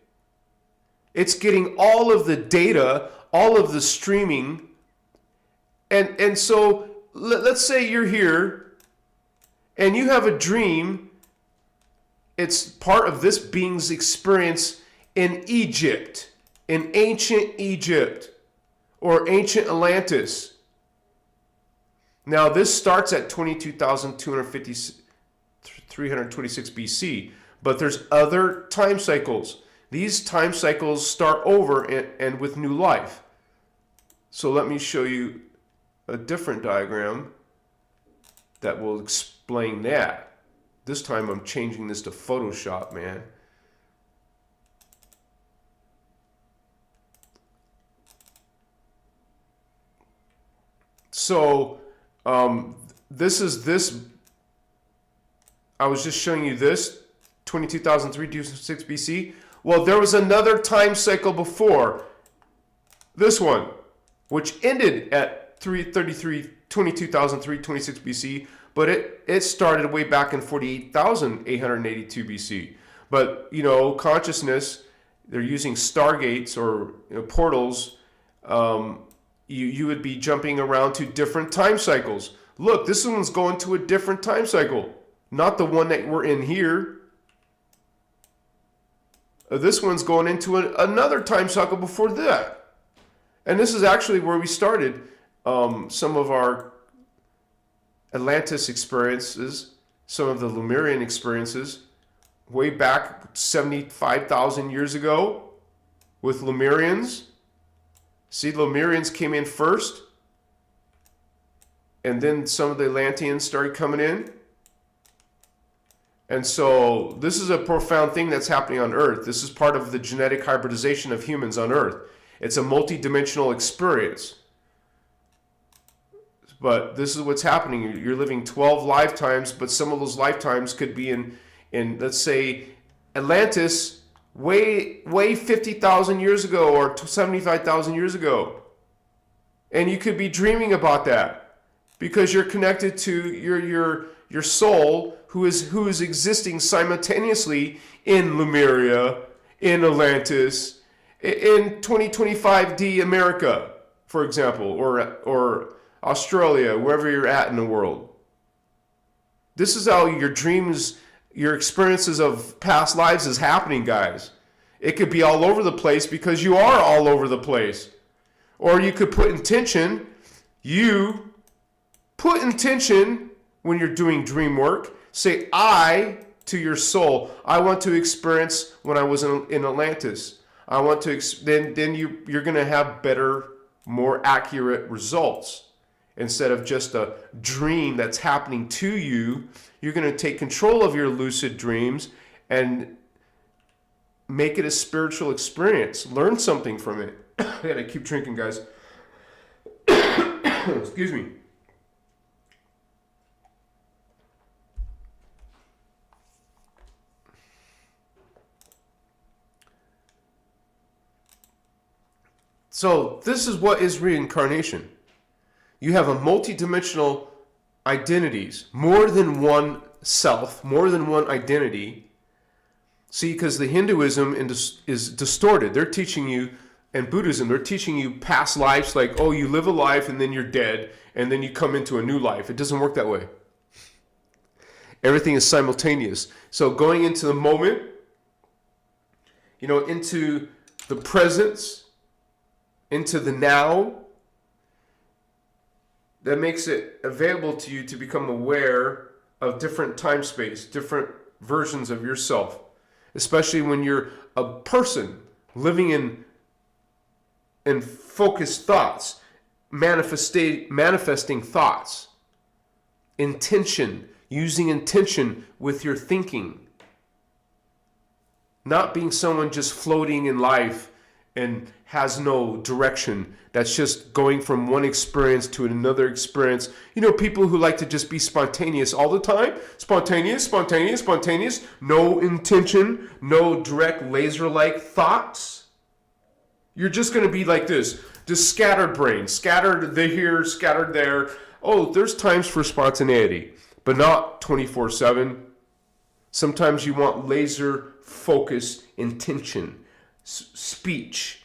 It's getting all of the data, all of the streaming. And so let's say you're here and you have a dream. It's part of this being's experience in Egypt, in ancient Egypt or ancient Atlantis. Now this starts at 22,326 BC, but there's other time cycles. These time cycles start over and with new life. So let me show you a different diagram that will explain that. This time I'm changing this to Photoshop, man. So this is this. I was just showing you this 22,326 BC. Well, there was another time cycle before this one, which ended at 22,326 BC, but it started way back in 48,882 BC. But, you know, consciousness, they're using stargates or portals. You would be jumping around to different time cycles. Look, this one's going to a different time cycle, not the one that we're in here. This one's going into another time cycle before that. And this is actually where we started some of our Atlantis experiences, some of the Lemurian experiences, way back 75,000 years ago with Lemurians. See, Lemurians came in first, and then some of the Atlanteans started coming in. And so this is a profound thing that's happening on Earth. This is part of the genetic hybridization of humans on Earth. It's a multidimensional experience. But this is what's happening. You're living 12 lifetimes, but some of those lifetimes could be in let's say, Atlantis way 50,000 years ago or 75,000 years ago. And you could be dreaming about that because you're connected to your soul who is existing simultaneously in Lemuria, in Atlantis, in 2025D America, for example, or Australia, wherever you're at in the world. This is how your dreams, your experiences of past lives is happening, guys. It could be all over the place because you are all over the place. Or you could put intention. You put intention when you're doing dream work. Say I to your soul. I want to experience when I was in Atlantis. I want to then you're going to have better, more accurate results. Instead of just a dream that's happening to you, you're going to take control of your lucid dreams and make it a spiritual experience. Learn something from it. I gotta keep drinking, guys. Excuse me. So this is what is reincarnation. You have a multidimensional identities, more than one self, more than one identity. See, because the Hinduism is distorted. They're teaching you, and Buddhism, they're teaching you past lives, like, oh, you live a life and then you're dead, and then you come into a new life. It doesn't work that way. Everything is simultaneous. So going into the moment, into the presence, into the now, that makes it available to you to become aware of different time space, different versions of yourself, especially when you're a person living in focused thoughts, manifesting thoughts, intention, using intention with your thinking, not being someone just floating in life and has no direction. That's just going from one experience to another experience. You know, people who like to just be spontaneous all the time. Spontaneous, spontaneous, spontaneous. No intention, no direct laser-like thoughts. You're just going to be like this. Just scattered brain. Scattered here, scattered there. Oh, there's times for spontaneity, but not 24/7. Sometimes you want laser-focused intention. Speech,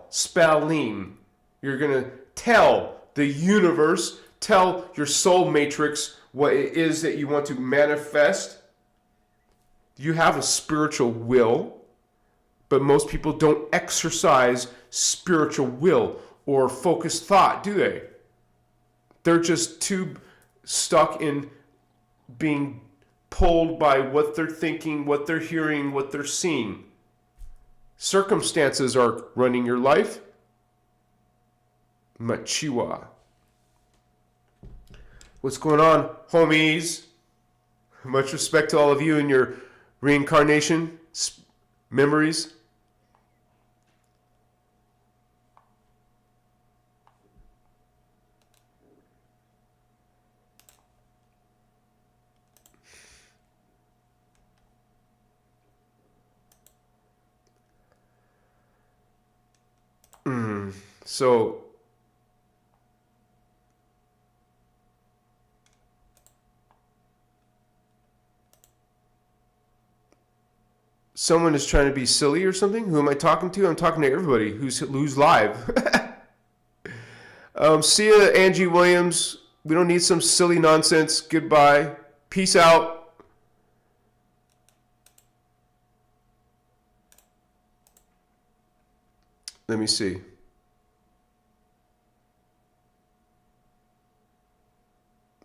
spelling. You're going to tell the universe, tell your soul matrix what it is that you want to manifest. You have a spiritual will, but most people don't exercise spiritual will or focused thought, do they? They're just too stuck in being pulled by what they're thinking, what they're hearing, what they're seeing. Circumstances are running your life. Machiwa. What's going on, homies? Much respect to all of you and your reincarnation memories. So someone is trying to be silly or something. Who am I talking to? I'm talking to everybody who's live. See ya, Angie Williams. We don't need some silly nonsense. Goodbye. Peace out. Let me see.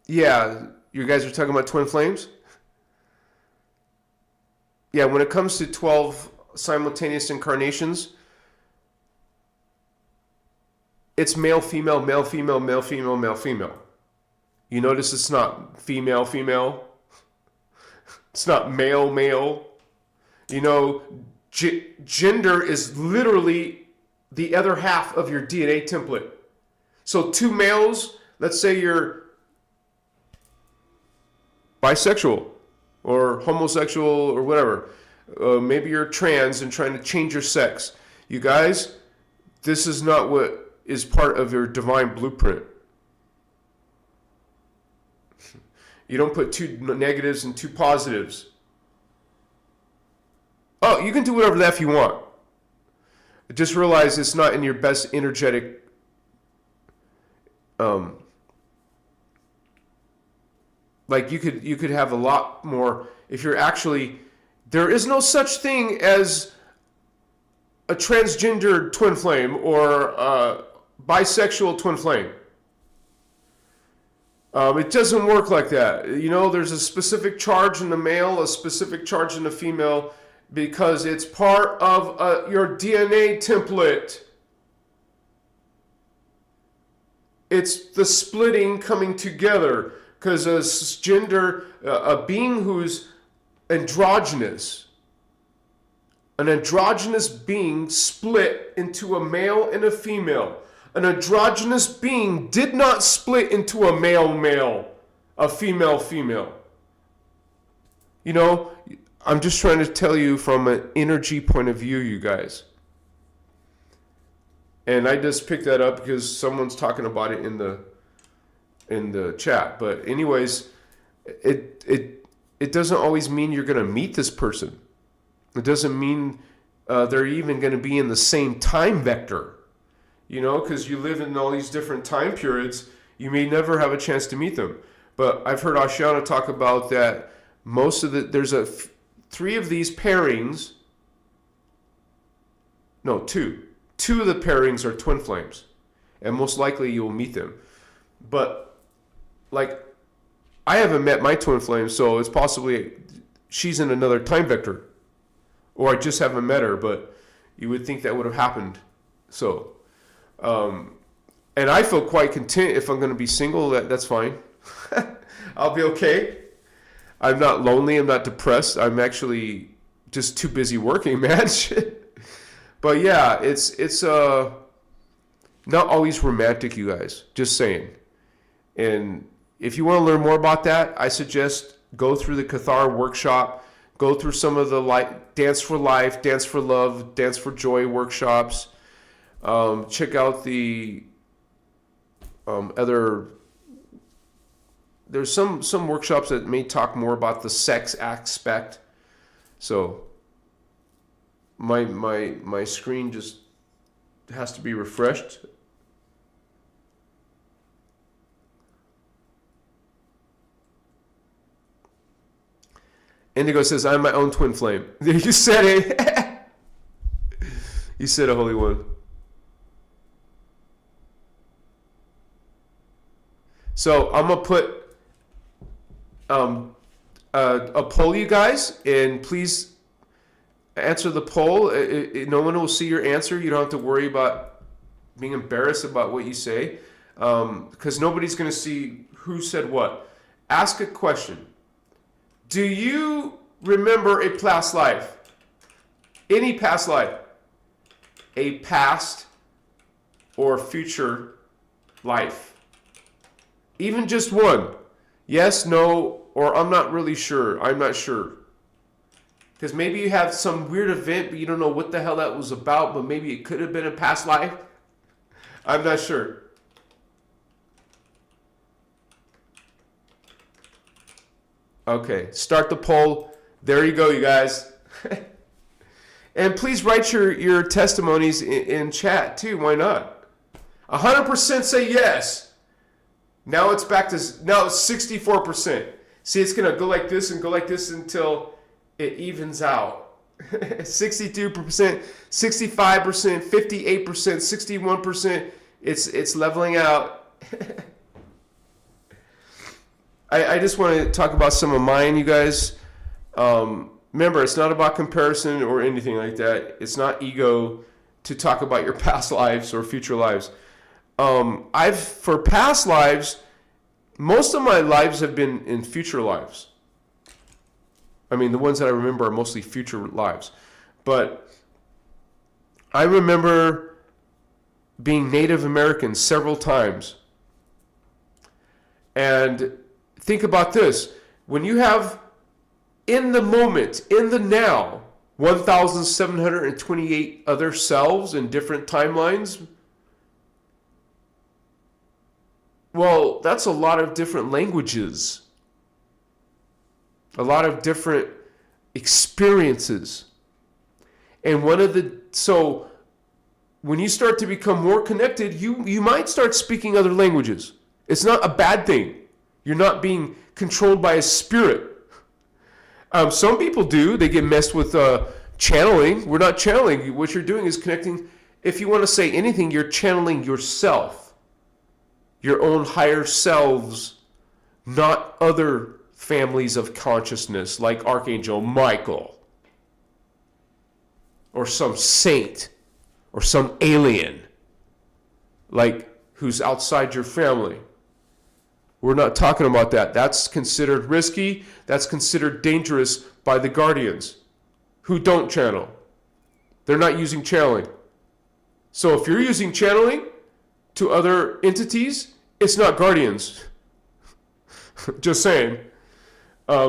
Yeah, you guys are talking about twin flames? Yeah, when it comes to 12 simultaneous incarnations, it's male, female, male, female, male, female, male, female. You notice it's not female, female. It's not male, male. You know, gender is literally the other half of your DNA template. So two males, let's say you're bisexual or homosexual or whatever. Maybe you're trans and trying to change your sex. You guys, this is not what is part of your divine blueprint. You don't put two negatives and two positives. Oh, you can do whatever the F you want. Just realize it's not in your best energetic like you could have a lot more if you're actually, there is no such thing as a transgendered twin flame or a bisexual twin flame. It doesn't work like that. You know, there's a specific charge in the male, a specific charge in the female, because it's part of your DNA template. It's the splitting coming together. Because a being who's androgynous, an androgynous being split into a male and a female. An androgynous being did not split into a male, a female. You know, I'm just trying to tell you from an energy point of view, you guys. And I just picked that up because someone's talking about it in the chat. But anyways, it doesn't always mean you're going to meet this person. It doesn't mean they're even going to be in the same time vector. You know, because you live in all these different time periods, you may never have a chance to meet them. But I've heard Ashana talk about that most of there's three of these pairings. No, two. Two of the pairings are twin flames. And most likely you will meet them. But like, I haven't met my twin flame, so it's possibly she's in another time vector. Or I just haven't met her, but you would think that would have happened. So, and I feel quite content if I'm going to be single, that's fine. I'll be okay. I'm not lonely, I'm not depressed. I'm actually just too busy working, man. But yeah, it's not always romantic, you guys. Just saying. And if you want to learn more about that, I suggest go through the Cathar workshop, go through some of the Dance for Life, Dance for Love, Dance for Joy workshops. Check out the other. There's some workshops that may talk more about the sex aspect. So my screen just has to be refreshed. Indigo says, I'm my own twin flame. You said it. You said a holy one. So I'm going to put a poll, you guys, and please answer the poll. No one will see your answer. You don't have to worry about being embarrassed about what you say, because nobody's going to see who said what. Ask a question. Do you remember a past life? Any past life? A past or future life? Even just one. Yes, no, or I'm not really sure. I'm not sure. Because maybe you have some weird event, but you don't know what the hell that was about, but maybe it could have been a past life. I'm not sure. Okay, start the poll. There you go, you guys. And please write your testimonies in chat too. Why not? 100% say yes. Now it's back to, now it's 64%. See, it's going to go like this and go like this until it evens out. 62%, 65%, 58%, 61%. It's leveling out. I just want to talk about some of mine, you guys. Remember, it's not about comparison or anything like that. It's not ego to talk about your past lives or future lives. For past lives, most of my lives have been in future lives. I mean, the ones that I remember are mostly future lives. But I remember being Native American several times. And think about this. When you have, in the moment, in the now, 1,728 other selves in different timelines, well, that's a lot of different languages. A lot of different experiences. And so when you start to become more connected, you might start speaking other languages. It's not a bad thing. You're not being controlled by a spirit. Some people do. They get messed with channeling. We're not channeling. What you're doing is connecting. If you want to say anything, you're channeling yourself. Your own higher selves, not other families of consciousness like Archangel Michael or some saint or some alien like who's outside your family. We're not talking about that. That's considered risky. That's considered dangerous by the guardians who don't channel. They're not using channeling. So if you're using channeling to other entities, it's not guardians. Just saying.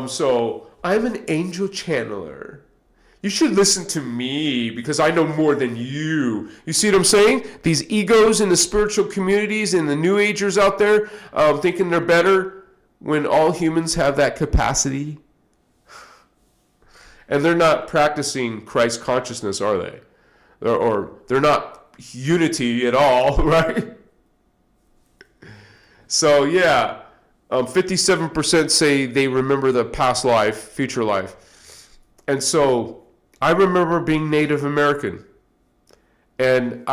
So I'm an angel channeler. You should listen to me because I know more than you. You see what I'm saying? These egos in the spiritual communities and the New Agers out there thinking they're better when all humans have that capacity. And they're not practicing Christ consciousness, are they? Or they're not unity at all, right? So yeah, 57% say they remember the past life, future life. And so I remember being Native American, and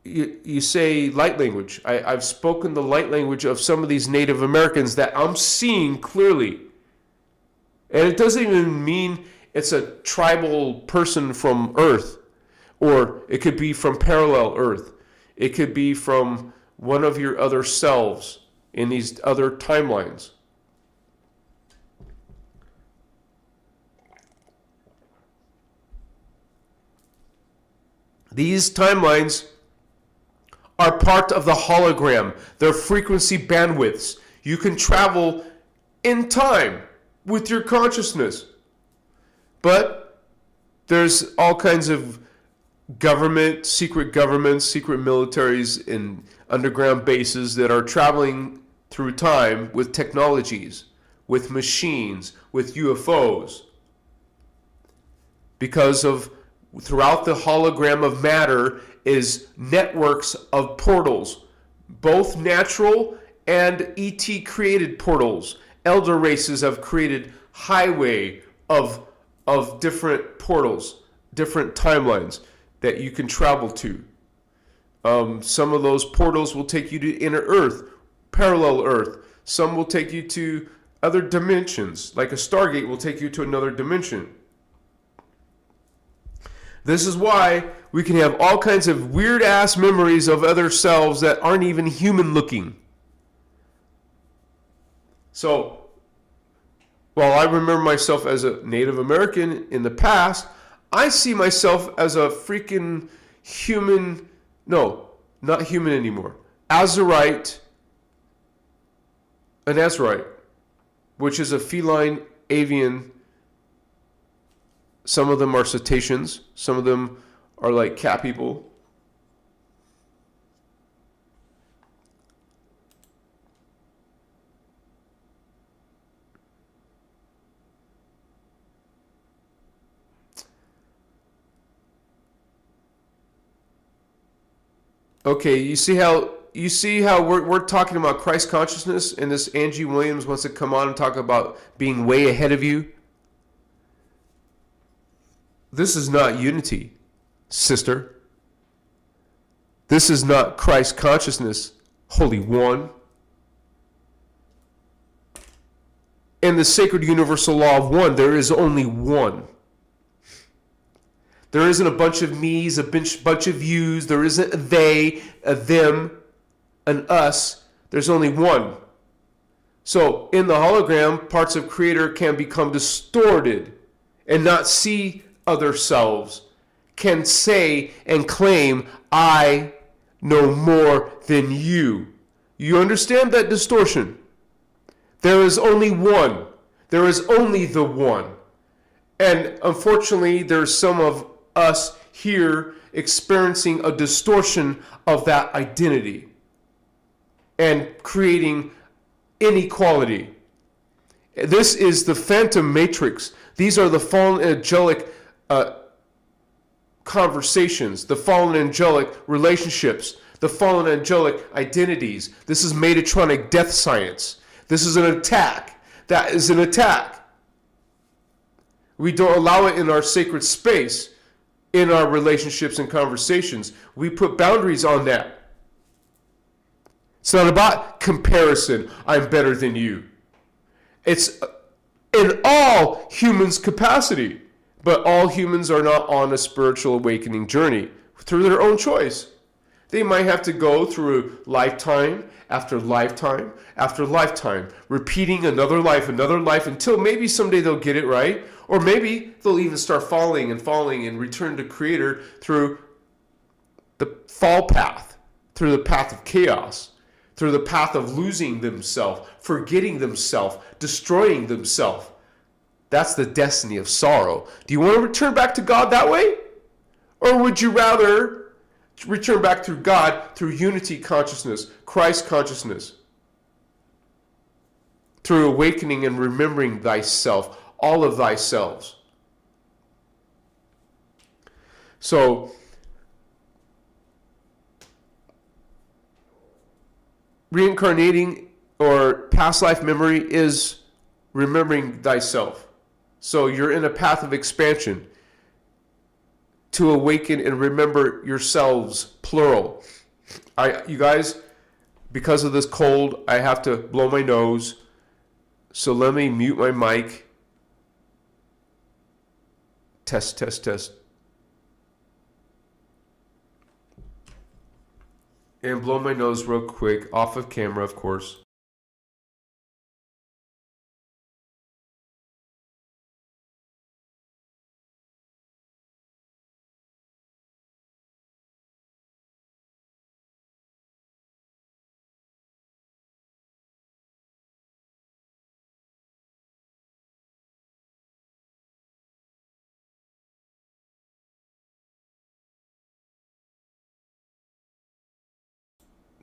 you say light language. I've spoken the light language of some of these Native Americans that I'm seeing clearly. And it doesn't even mean it's a tribal person from Earth, or it could be from parallel Earth. It could be from one of your other selves in these other timelines. These timelines are part of the hologram, their frequency bandwidths. You can travel in time with your consciousness. But there's all kinds of governments, secret militaries, and underground bases that are traveling through time with technologies, with machines, with UFOs. Because of throughout the hologram of matter is networks of portals, both natural and ET created portals. Elder races have created highway of different portals, different timelines that you can travel to. Some of those portals will take you to inner Earth, parallel Earth. Some will take you to other dimensions, like a Stargate will take you to another dimension. This is why we can have all kinds of weird-ass memories of other selves that aren't even human-looking. So, while I remember myself as a Native American in the past, I see myself as a freaking human, no, not human anymore, an Azurite, which is a feline avian. Some of them are cetaceans. Some of them are like cat people. Okay, you see how we're talking about Christ consciousness, and this Angie Williams wants to come on and talk about being way ahead of you? This is not unity, sister. This is not Christ consciousness, Holy One. In the sacred universal law of one, there is only one. There isn't a bunch of me's, a bunch of you's. There isn't a they, a them, an us. There's only one. So in the hologram, parts of Creator can become distorted and not see other selves, can say and claim, I know more than you. You understand that distortion? There is only one. There is only the one. And unfortunately, there's some of us here experiencing a distortion of that identity and creating inequality. This is the phantom matrix. These are the fallen angelic conversations, the fallen angelic relationships, the fallen angelic identities. This is Metatronic death science. This is an attack. That is an attack. We don't allow it in our sacred space, in our relationships and conversations. We put boundaries on that. It's not about comparison. I'm better than you. It's in all humans' capacity. But all humans are not on a spiritual awakening journey through their own choice. They might have to go through lifetime after lifetime after lifetime, repeating another life until maybe someday they'll get it right. Or maybe they'll even start falling and return to Creator through the fall path, through the path of chaos, through the path of losing themselves, forgetting themselves, destroying themselves. That's the destiny of sorrow. Do you want to return back to God that way? Or would you rather return back through God, through unity consciousness, Christ consciousness? Through awakening and remembering thyself, all of thyself. So, reincarnating or past life memory is remembering thyself. So you're in a path of expansion to awaken and remember yourselves, plural. You guys, because of this cold, I have to blow my nose. So let me mute my mic. Test, test, test. And blow my nose real quick, off of camera, of course.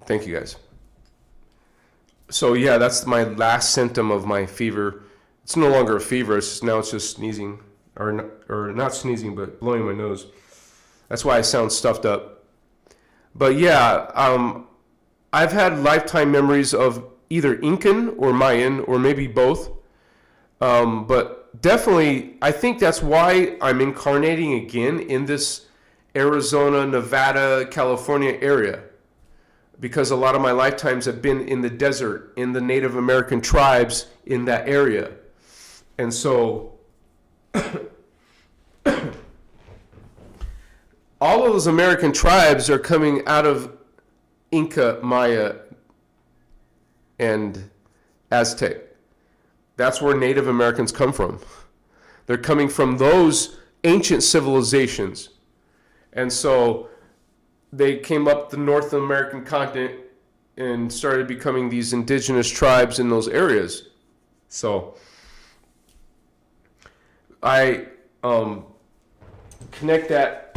Thank you guys. So yeah, that's my last symptom of my fever. It's no longer a fever. Now it's just sneezing, or not sneezing, but blowing my nose. That's why I sound stuffed up. But yeah, I've had lifetime memories of either Incan or Mayan, or maybe both. But definitely, I think that's why I'm incarnating again in this Arizona, Nevada, California area. Because a lot of my lifetimes have been in the desert, in the Native American tribes in that area. And so all of those American tribes are coming out of Inca, Maya, and Aztec. That's where Native Americans come from. They're coming from those ancient civilizations. And so they came up the North American continent and started becoming these indigenous tribes in those areas. So I connect that,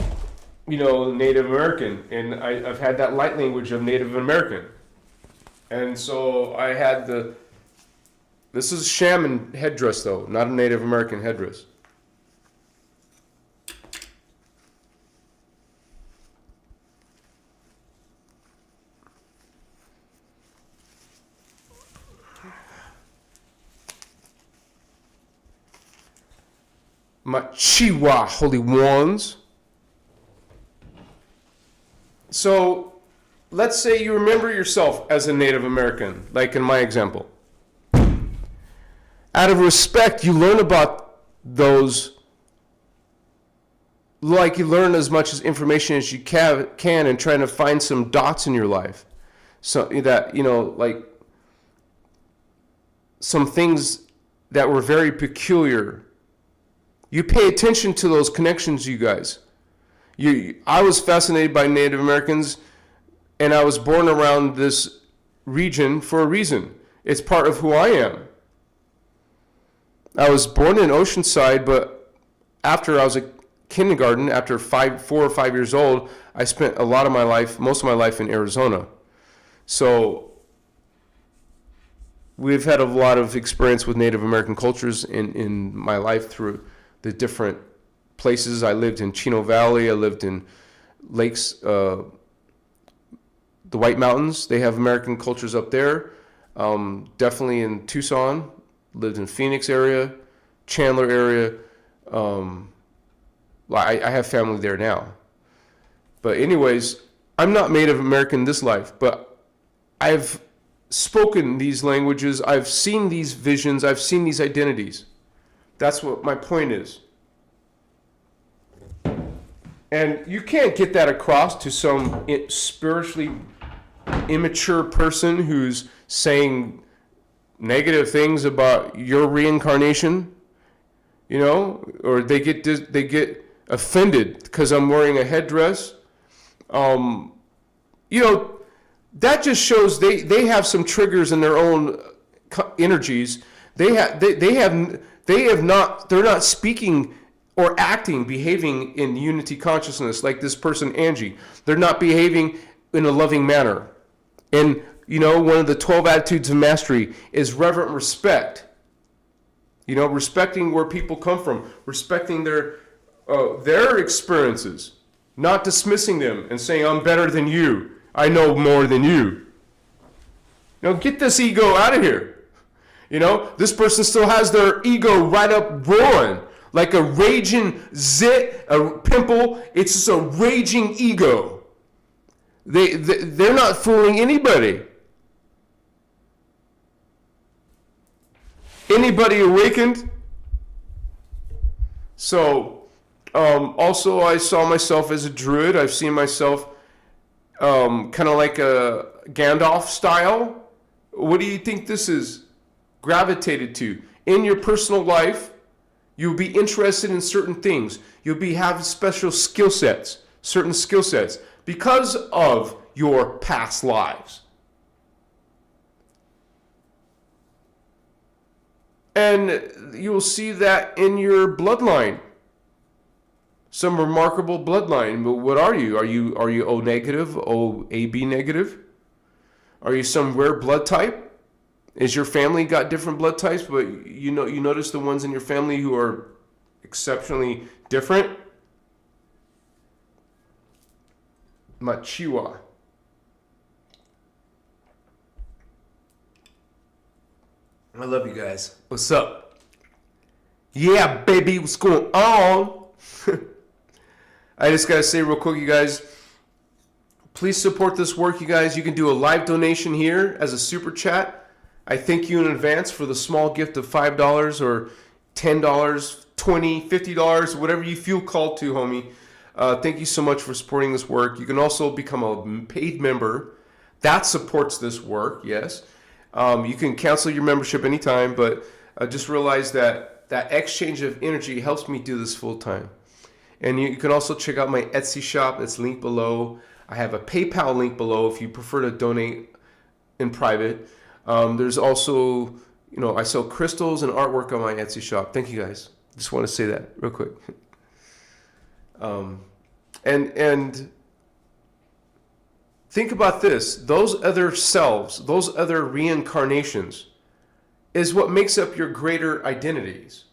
Native American, and I've had that light language of Native American. And so I had this is a shaman headdress though, not a Native American headdress. My Chihuahua holy wands. So let's say you remember yourself as a Native American, like in my example. Out of respect, you learn about those, like you learn as much as information as you can and trying to find some dots in your life. So that, like some things that were very peculiar. You pay attention to those connections, you guys. I was fascinated by Native Americans, and I was born around this region for a reason. It's part of who I am. I was born in Oceanside, but after I was a kindergarten, after 4 or 5 years old, I spent a lot of my life, most of my life in Arizona. So we've had a lot of experience with Native American cultures in my life through the different places. I lived in Chino Valley. I lived in lakes, the White Mountains. They have American cultures up there. Definitely in Tucson. Lived in Phoenix area, Chandler area. I have family there now. But anyways, I'm not Native American this life, but I've spoken these languages. I've seen these visions. I've seen these identities. That's what my point is. And you can't get that across to some spiritually immature person who's saying negative things about your reincarnation, or they get offended because I'm wearing a headdress. That just shows they have some triggers in their own energies. They're not speaking or acting, behaving in unity consciousness like this person, Angie. They're not behaving in a loving manner. And, one of the 12 attitudes of mastery is reverent respect. Respecting where people come from, respecting their experiences, not dismissing them and saying, I'm better than you. I know more than you. Get this ego out of here. This person still has their ego right up roaring like a raging zit, a pimple. It's just a raging ego. They're not fooling anybody. Anybody awakened? So, also I saw myself as a druid. I've seen myself kind of like a Gandalf style. What do you think this is gravitated to? In your personal life, you'll be interested in certain things. You'll have special skill sets, certain skill sets, because of your past lives. And you will see that in your bloodline. Some remarkable bloodline. But what are you? Are you O negative, O AB negative? Are you some rare blood type? Is your family got different blood types, but you notice the ones in your family who are exceptionally different? Machiwa. I love you guys. What's up? Yeah, baby, what's going on? I just gotta say real quick, you guys, please support this work, you guys. You can do a live donation here as a super chat. I thank you in advance for the small gift of $5 or $10, $20, $50, whatever you feel called to, homie. Thank you so much for supporting this work. You can also become a paid member. That supports this work, yes. You can cancel your membership anytime, but just realize that that exchange of energy helps me do this full time. And you can also check out my Etsy shop. It's linked below. I have a PayPal link below if you prefer to donate in private. There's also, I sell crystals and artwork on my Etsy shop. Thank you guys. Just want to say that real quick. And think about this. Those other selves, those other reincarnations is what makes up your greater identities.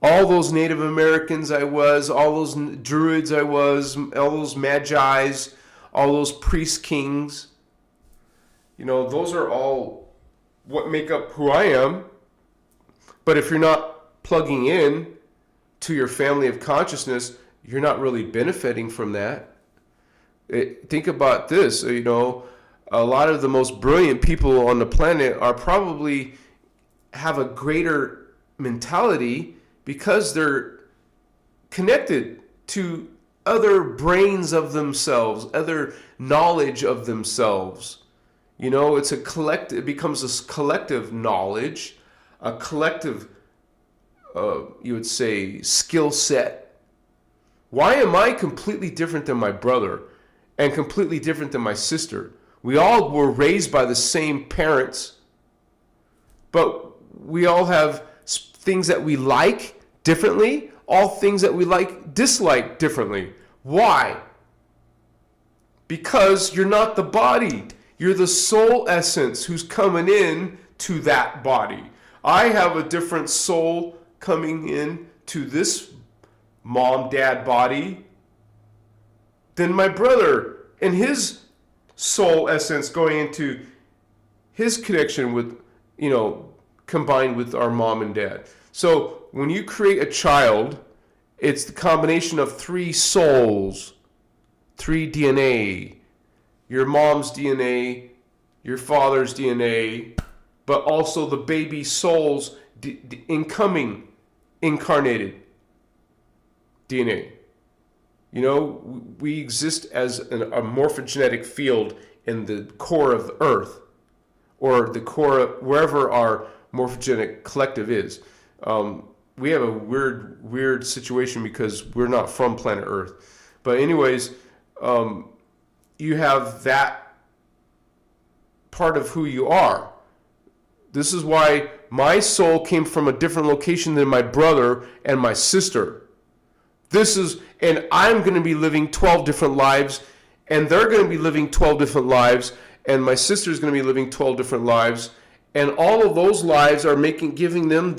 All those Native Americans I was, all those druids I was, all those magi's, all those priest kings, those are all what make up who I am. But if you're not plugging in to your family of consciousness, you're not really benefiting from that. Think about this, a lot of the most brilliant people on the planet are probably have a greater mentality because they're connected to other brains of themselves, other knowledge of themselves. It's a collective, it becomes a collective knowledge, a collective, you would say, skill set. Why am I completely different than my brother and completely different than my sister? We all were raised by the same parents, but we all have things that we like differently, all things that we dislike differently. Why? Because you're not the body. You're the soul essence who's coming in to that body. I have a different soul coming in to this mom-dad body than my brother and his soul essence going into his connection with, combined with our mom and dad. So when you create a child, it's the combination of 3 souls, 3 DNA, your mom's DNA, your father's DNA, but also the baby soul's incarnated DNA. We exist as a morphogenetic field in the core of the earth, or the core of wherever our morphogenic collective is. We have a weird situation because we're not from planet Earth. But anyways, you have that part of who you are. This is why my soul came from a different location than my brother and my sister. And I'm going to be living 12 different lives, and they're going to be living 12 different lives, and my sister's going to be living 12 different lives, and all of those lives are giving them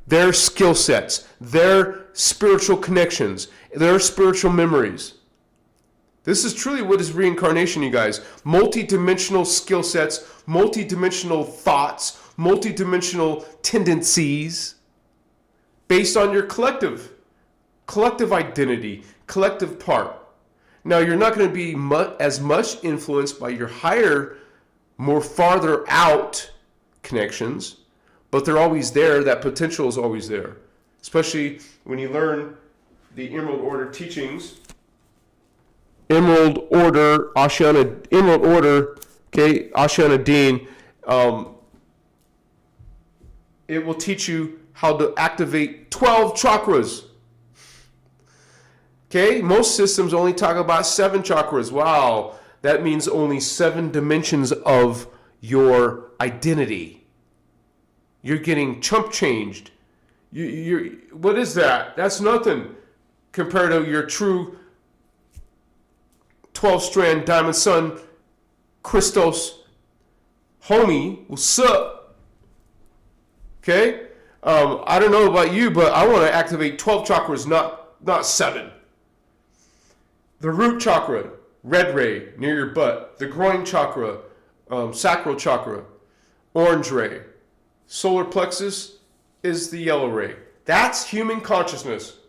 their skill sets, their spiritual connections, their spiritual memories. This is truly what is reincarnation, you guys. Multidimensional skill sets, multidimensional thoughts, multidimensional tendencies based on your collective identity, collective part. Now, you're not going to be as much influenced by your higher, more farther out connections, but they're always there. That potential is always there, especially when you learn the Emerald Order teachings. Emerald Order, okay, Ashiana Dean. It will teach you how to activate 12 chakras. Okay, most systems only talk about 7 chakras. Wow, that means only 7 dimensions of your identity. You're getting chump changed. What is that? That's nothing compared to your true 12-strand diamond sun Christos, homie, what's up? Okay? I don't know about you, but I want to activate 12 chakras, not 7. The root chakra, red ray, near your butt. The groin chakra, sacral chakra, orange ray. Solar plexus is the yellow ray. That's human consciousness.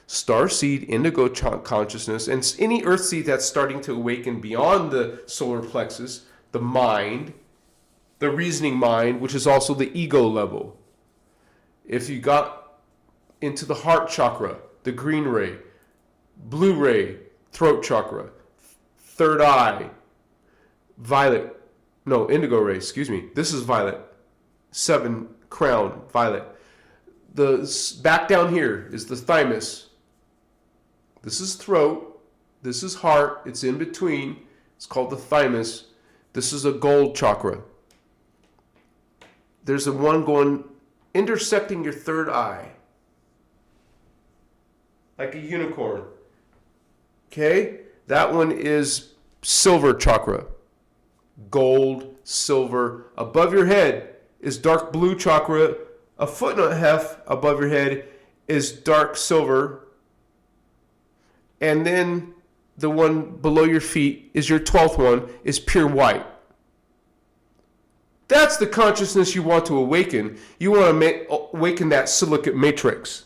Starseed, indigo consciousness, and any earth seed that's starting to awaken beyond the solar plexus, the mind, the reasoning mind, which is also the ego level. If you got into the heart chakra, the green ray, blue ray, throat chakra, third eye, indigo ray, excuse me. This is violet. 7, crown, violet. The back down here is the thymus. This is throat. This is heart. It's in between. It's called the thymus. This is a gold chakra. There's a one going intersecting your third eye. Like a unicorn. Okay? That one is silver chakra. Gold, silver. Above your head is dark blue chakra. A foot and a half above your head is dark silver. And then the one below your feet is your 12th one, is pure white. That's the consciousness you want to awaken. You want to awaken that silicate matrix.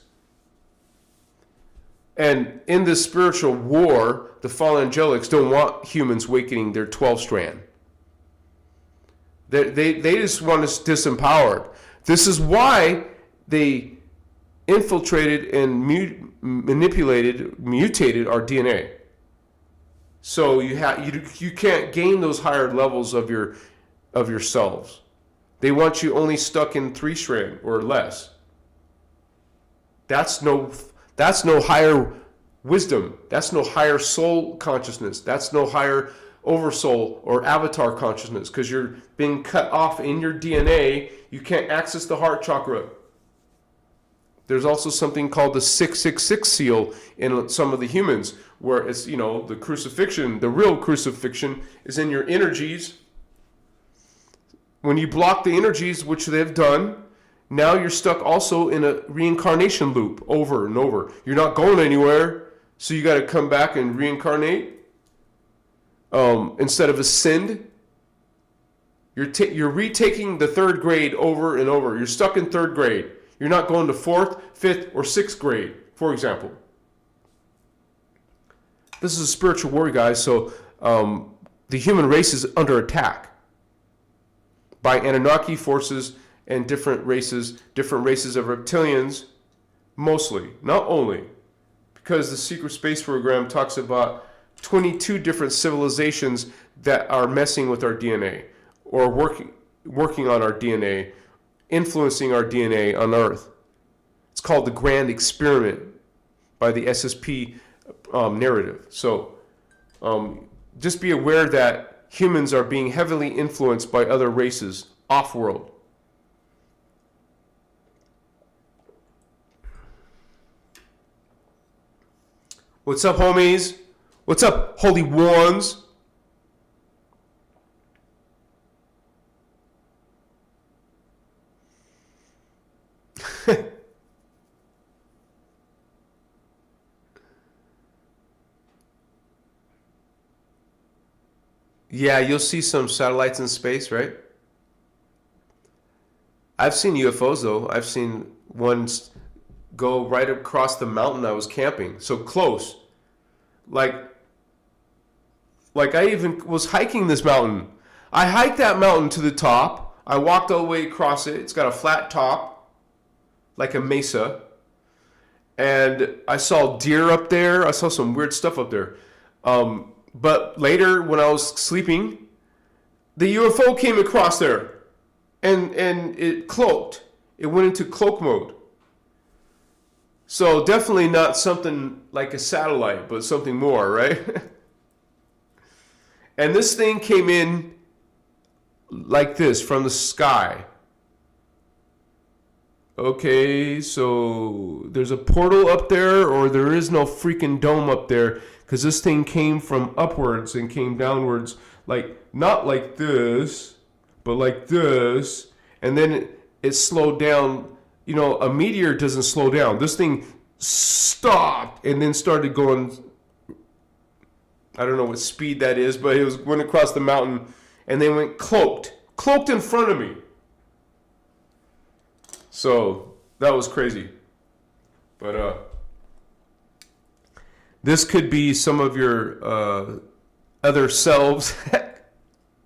And in this spiritual war, the fallen angelics don't want humans awakening their 12 strand. They just want us disempowered. This is why they infiltrated and mutated our DNA. So you can't gain those higher levels of yourselves. They want you only stuck in 3 strand or less. That's no higher wisdom. That's no higher soul consciousness. That's no higher oversoul or avatar consciousness, because you're being cut off in your DNA. You can't access the heart chakra. There's also something called the 666 seal in some of the humans, where it's, the crucifixion, the real crucifixion is in your energies. When you block the energies, which they've done, now you're stuck also in a reincarnation loop over and over. You're not going anywhere, so you got to come back and reincarnate. Instead of ascend, you're retaking the 3rd grade over and over. You're stuck in 3rd grade. You're not going to 4th, 5th, or 6th grade, for example. This is a spiritual war, guys. So the human race is under attack by Anunnaki forces and different races of reptilians, mostly, not only, because the secret space program talks about 22 different civilizations that are messing with our DNA or working on our DNA, influencing our DNA on Earth. It's called the Grand Experiment by the SSP narrative. So just be aware that humans are being heavily influenced by other races off-world. What's up, homies? What's up, holy ones? Yeah, you'll see some satellites in space, right? I've seen UFOs, though. I've seen ones go right across the mountain I was camping. So close. Like I even was hiking this mountain. I hiked that mountain to the top. I walked all the way across it. It's got a flat top, like a mesa. And I saw deer up there. I saw some weird stuff up there. But later, when I was sleeping, the UFO came across there. And it cloaked. It went into cloak mode. So definitely not something like a satellite, but something more, right? And this thing came in like this from the sky. Okay, so there's a portal up there, or there is no freaking dome up there, because this thing came from upwards and came downwards, like not like this, but like this, and then it slowed down. You know, a meteor doesn't slow down. This thing stopped and then started going. I don't know what speed that is, but it went across the mountain and then went cloaked in front of me. So that was crazy. But this could be some of your other selves.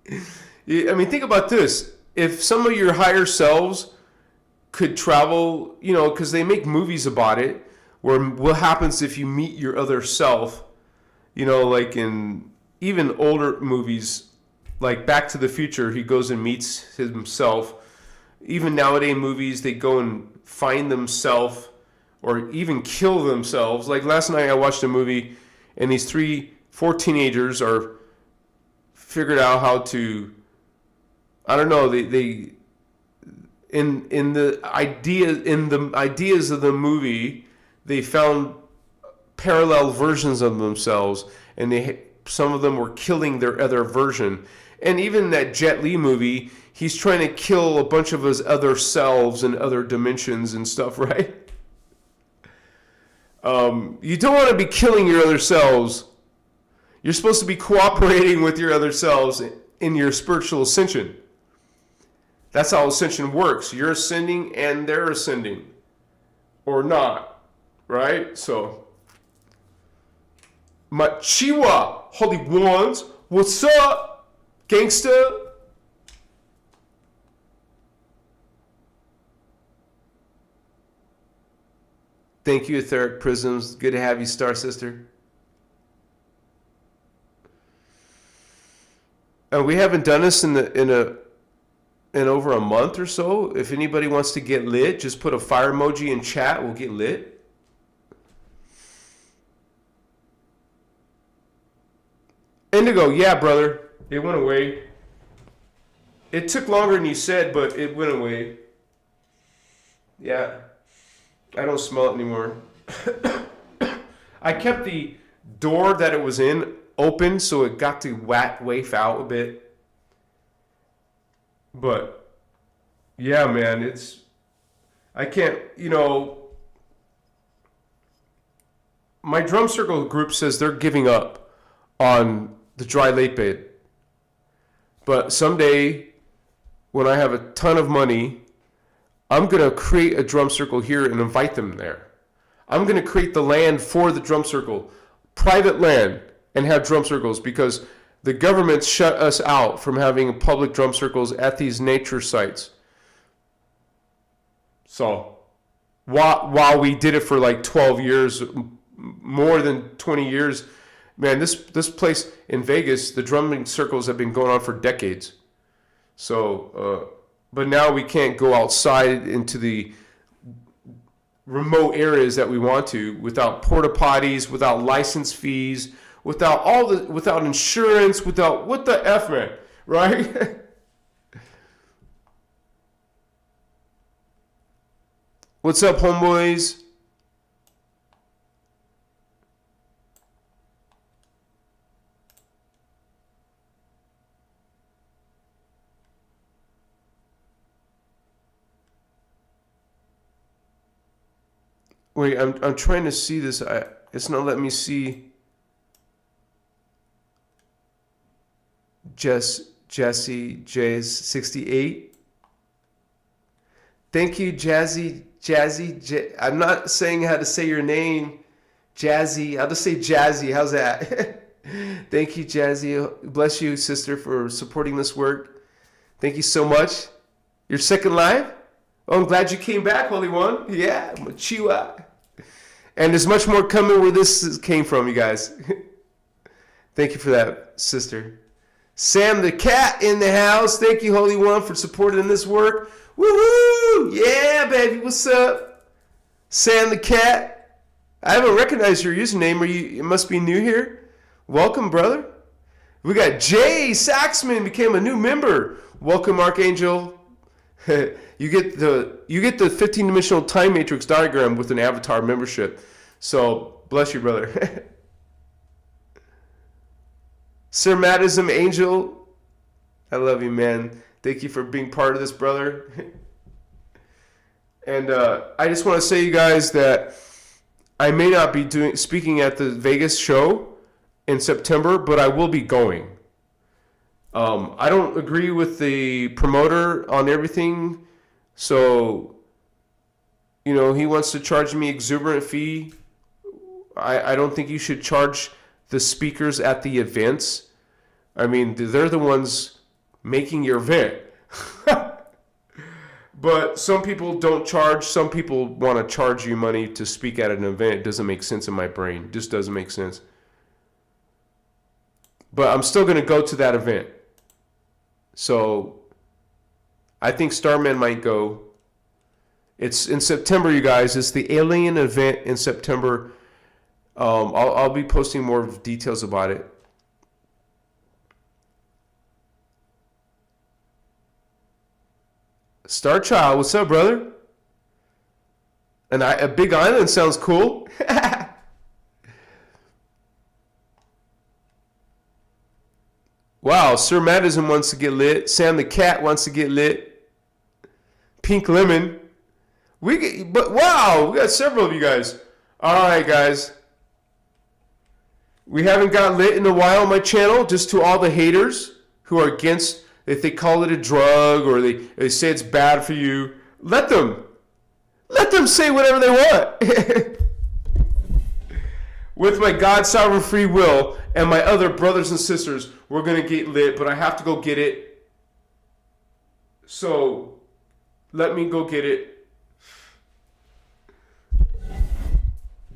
I mean, think about this. If some of your higher selves could travel, you know, because they make movies about it, where what happens if you meet your other self, you know, like in even older movies, like Back to the Future, he goes and meets himself. Even nowadays movies, they go and find themselves or even kill themselves. Like last night I watched a movie and these 4 teenagers are figured out how to, I don't know, they in the ideas of the movie, they found parallel versions of themselves, and some of them were killing their other version. And even that Jet Li movie, he's trying to kill a bunch of his other selves and other dimensions and stuff, right? You don't want to be killing your other selves. You're supposed to be cooperating with your other selves in your spiritual ascension. That's how ascension works. You're ascending and they're ascending. Or not. Right? So, my Chiwa, holy ones, what's up, gangsta? Thank you, Etheric Prisms. Good to have you, Star Sister. We haven't done this in over a month or so. If anybody wants to get lit, just put a fire emoji in chat. We'll get lit. Indigo, yeah, brother. It went away. It took longer than you said, but it went away. Yeah. I don't smell it anymore. I kept the door that it was in open so it got to waft out a bit. But, yeah, man, I can't, you know, my drum circle group says they're giving up on the dry lake bed. But someday, when I have a ton of money, I'm going to create a drum circle here and invite them there. I'm going to create the land for the drum circle, private land, and have drum circles, because the government shut us out from having public drum circles at these nature sites. So while we did it for like 12 years, more than 20 years, man, this place in Vegas, the drumming circles have been going on for decades. So, but now we can't go outside into the remote areas that we want to without porta potties, without license fees, without insurance, without what the F, man, right? What's up, homeboys? Wait, I'm trying to see this. It's not letting me see. Jesse J's 68. Thank you, Jazzy. I'm not saying how to say your name, Jazzy. I'll just say Jazzy. How's that? Thank you, Jazzy. Bless you, sister, for supporting this work. Thank you so much. Your second live? Oh, I'm glad you came back, Holy One. Yeah, Chiwa. And there's much more coming where this came from, you guys. Thank you for that, sister. Sam the Cat in the house. Thank you, Holy One, for supporting this work. Woohoo! Yeah, baby. What's up? Sam the Cat. I haven't recognized your username. You must be new here. Welcome, brother. We got Jay Saxman became a new member. Welcome, Archangel. You get the 15-dimensional time matrix diagram with an avatar membership. So, bless you, brother. Sir Madism Angel, I love you, man. Thank you for being part of this, brother. And I just want to say, you guys, that I may not be speaking at the Vegas show in September, but I will be going. I don't agree with the promoter on everything, so he wants to charge me exuberant fee. I don't think you should charge the speakers at the events. I mean, they're the ones making your event. But some people don't charge. Some people want to charge you money to speak at an event. It doesn't make sense in my brain. It just doesn't make sense. But I'm still going to go to that event. So I think Starman might go. It's in September, you guys. It's the alien event in September. I'll be posting more details about it. Star Child, what's up, brother? And a big island sounds cool. Wow, Sir Madison wants to get lit. Sam the Cat wants to get lit. Pink Lemon. Wow, we got several of you guys. All right, guys. We haven't got lit in a while on my channel. Just to all the haters who are against, if they call it a drug or they say it's bad for you, let them say whatever they want. With my God sovereign free will and my other brothers and sisters, we're going to get lit, but I have to go get it. So let me go get it.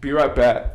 Be right back.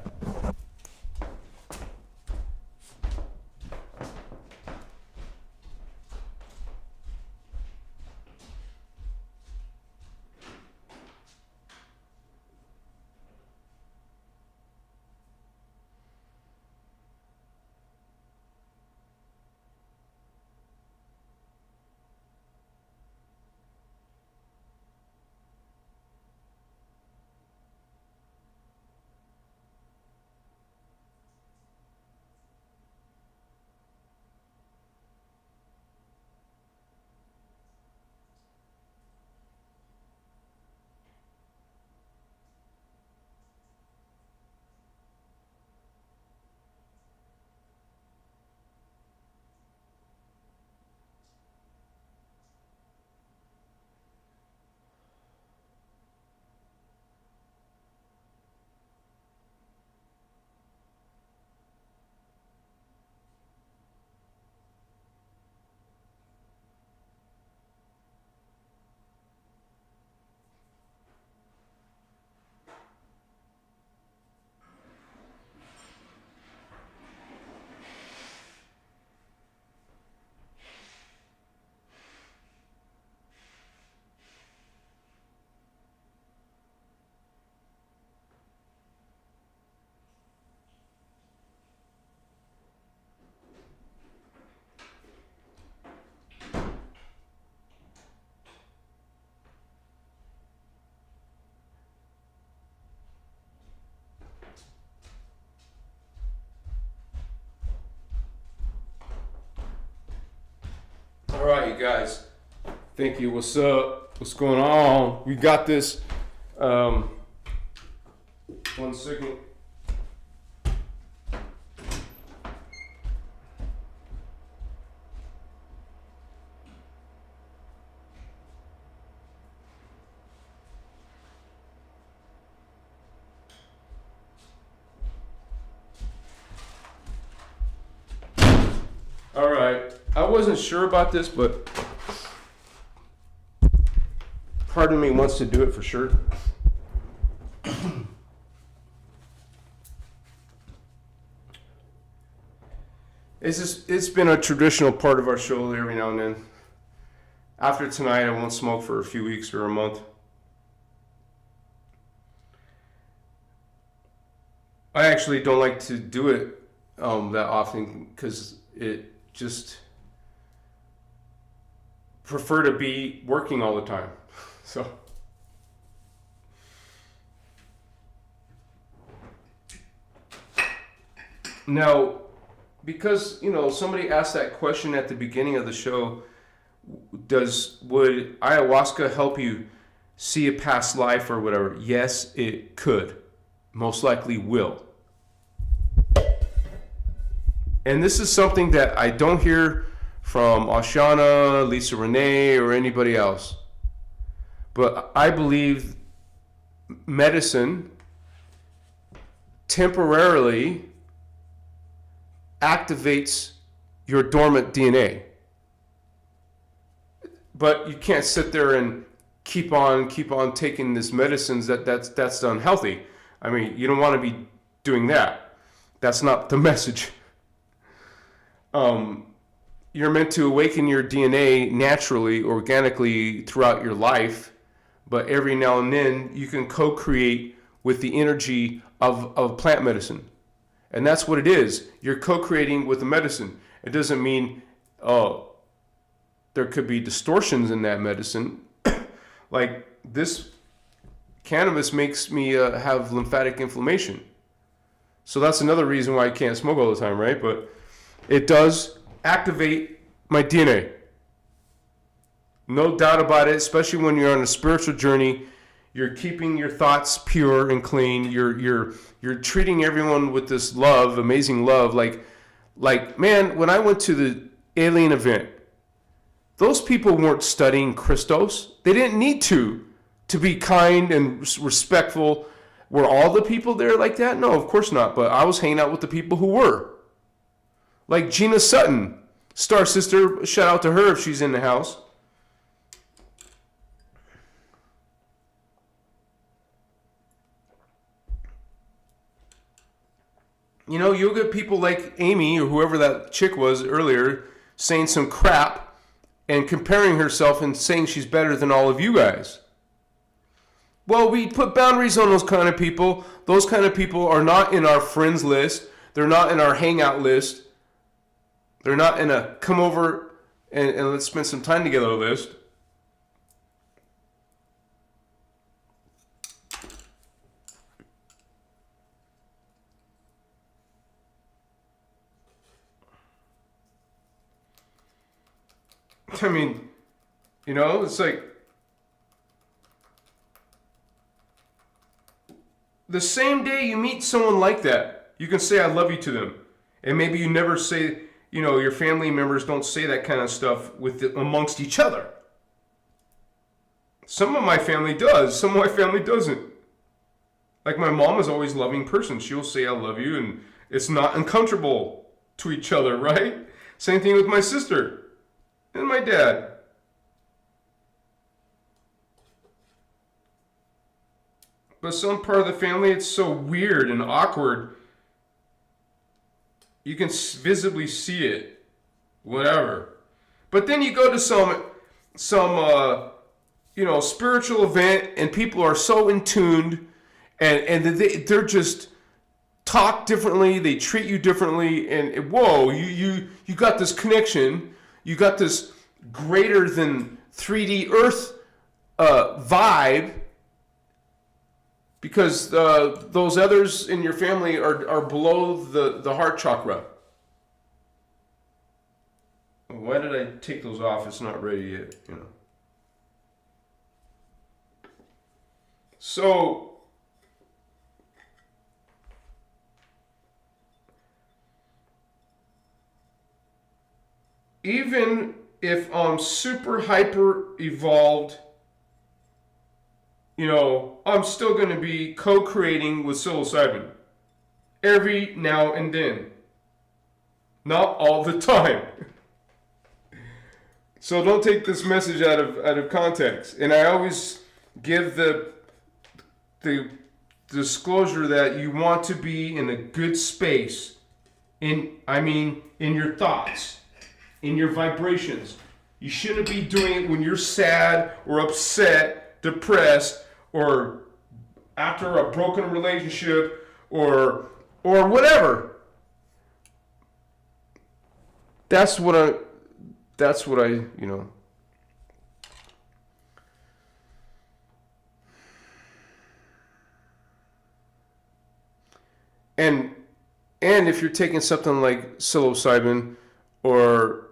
All right, you guys. Thank you. What's up? What's going on? We got this. 1 second. All right. I wasn't sure about this, but part of me wants to do it for sure. It's been a traditional part of our show every now and then. After tonight, I won't smoke for a few weeks or a month. I actually don't like to do it that often because it just prefer to be working all the time. So now, because, you know, somebody asked that question at the beginning of the show, would ayahuasca help you see a past life or whatever? Yes, it could. Most likely will. And this is something that I don't hear from Ashana, Lisa Renee, or anybody else. But I believe medicine temporarily activates your dormant DNA. But you can't sit there and keep on taking this medicines that's unhealthy. I mean, you don't want to be doing that. That's not the message. You're meant to awaken your DNA naturally, organically throughout your life, but every now and then you can co-create with the energy of plant medicine. And that's what it is. You're co-creating with the medicine. It doesn't mean, there could be distortions in that medicine. Like this cannabis makes me have lymphatic inflammation. So that's another reason why I can't smoke all the time, right? But it does activate my DNA. No doubt about it, especially when you're on a spiritual journey. You're keeping your thoughts pure and clean. You're treating everyone with this love, amazing love. Like man, when I went to the alien event, those people weren't studying Christos. They didn't need to be kind and respectful. Were all the people there like that? No, of course not. But I was hanging out with the people who were. Like Gina Sutton, Star Sister, shout out to her if she's in the house. You know, you'll get people like Amy or whoever that chick was earlier saying some crap and comparing herself and saying she's better than all of you guys. Well, we put boundaries on those kind of people. Those kind of people are not in our friends list. They're not in our hangout list. They're not in a come over and let's spend some time together list. I mean, you know, it's like the same day you meet someone like that, you can say I love you to them. And maybe you never say, you know, your family members don't say that kind of stuff amongst each other. Some of my family does, some of my family doesn't. Like my mom is always a loving person. She'll say I love you and it's not uncomfortable to each other, right? Same thing with my sister and my dad. But some part of the family, it's so weird and awkward. You can visibly see it, whatever. But then you go to some spiritual event and people are so in tuned and they're just talk differently, they treat you differently, and whoa, you got this connection, you got this greater than 3D Earth vibe, because those others in your family are below the heart chakra. Why did I take those off? It's not ready yet, you know. So even if I'm super hyper evolved, you know, I'm still going to be co-creating with psilocybin every now and then. Not all the time. So don't take this message out of context. And I always give the disclosure that you want to be in a good space. In your thoughts, in your vibrations. You shouldn't be doing it when you're sad or upset, depressed, or after a broken relationship, or whatever. That's what I, you know. And And if you're taking something like psilocybin, or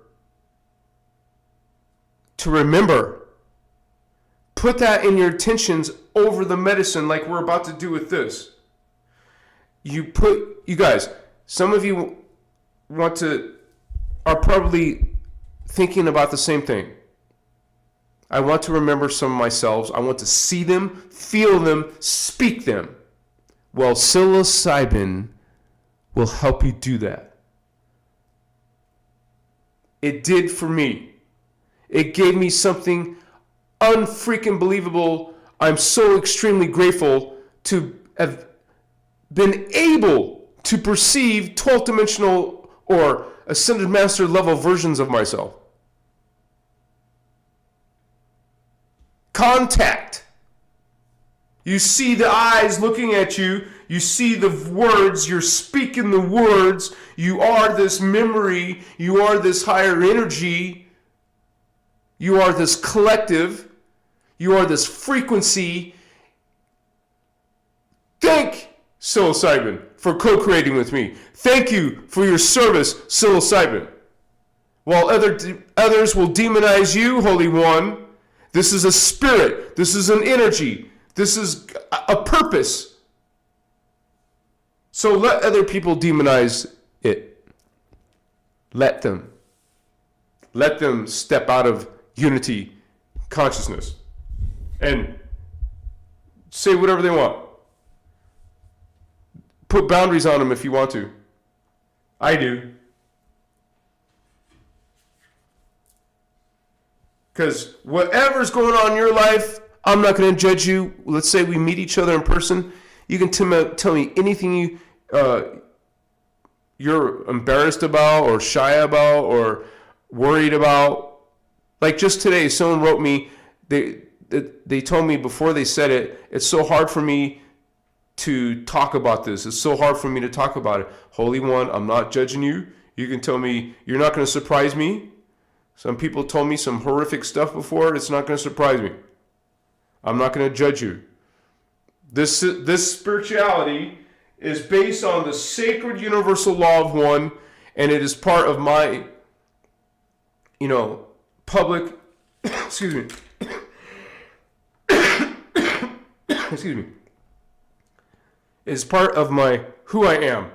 to remember, put that in your intentions over the medicine, like we're about to do with this. You guys, some of you are probably thinking about the same thing. I want to remember some of myself. I want to see them, feel them, speak them. Well, psilocybin will help you do that. It did for me. It gave me something unfreaking believable. I'm so extremely grateful to have been able to perceive 12th dimensional or ascended master level versions of myself. Contact. You see the eyes looking at you. You see the words. You're speaking the words. You are this memory. You are this higher energy. You are this collective. You are this frequency. Thank psilocybin for co-creating with me. Thank you for your service, psilocybin. While others will demonize you, Holy One, this is a spirit. This is an energy. This is a purpose. So let other people demonize it. Let them. Let them step out of unity consciousness and say whatever they want. Put boundaries on them if you want to. I do. Because whatever's going on in your life, I'm not going to judge you. Let's say we meet each other in person. You can tell me anything you're embarrassed about or shy about or worried about. Like just today, someone wrote me, they told me before they said it, it's so hard for me to talk about this. It's so hard for me to talk about it. Holy One, I'm not judging you. You can tell me, you're not going to surprise me. Some people told me some horrific stuff before. It's not going to surprise me. I'm not going to judge you. This spirituality is based on the sacred universal law of one, and it is part of my, public, excuse me, excuse me, is part of my who I am.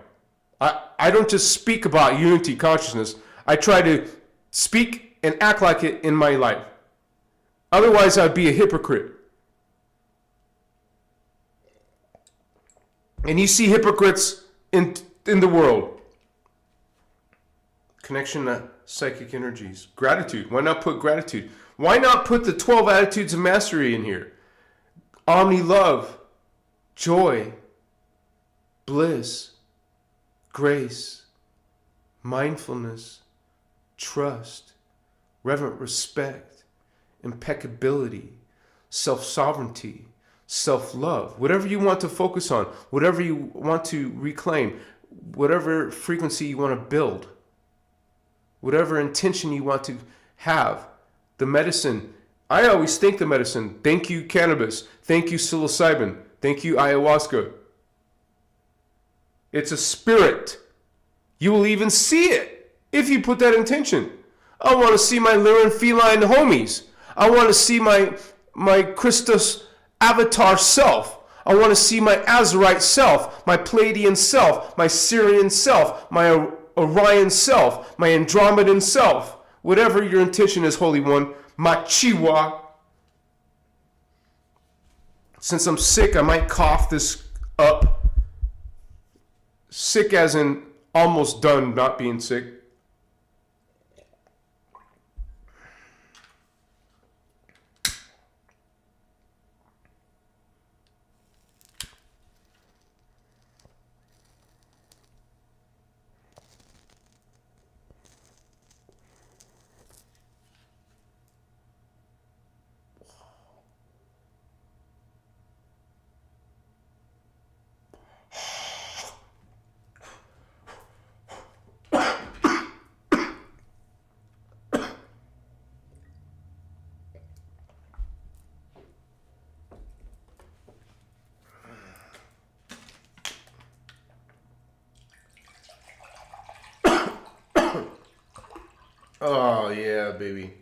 I don't just speak about unity consciousness. I try to speak and act like it in my life. Otherwise, I'd be a hypocrite. And you see hypocrites in the world. Connection to psychic energies. Gratitude. Why not put gratitude? Why not put the 12 attitudes of mastery in here? Omni love, joy, bliss, grace, mindfulness, trust, reverent respect, impeccability, self-sovereignty, self-love. Whatever you want to focus on, whatever you want to reclaim, whatever frequency you want to build, whatever intention you want to have, the medicine. I always thank the medicine. Thank you, cannabis. Thank you, psilocybin. Thank you, ayahuasca. It's a spirit. You will even see it if you put that intention. I want to see my Lyran feline homies. I want to see my Christos avatar self. I want to see my Azurite self, my Pleiadian self, my Syrian self, my Orion self, my Andromedan self. Whatever your intention is, Holy One, my Chiwa. Since I'm sick, I might cough this up. Sick as in almost done not being sick. Oh, yeah, baby.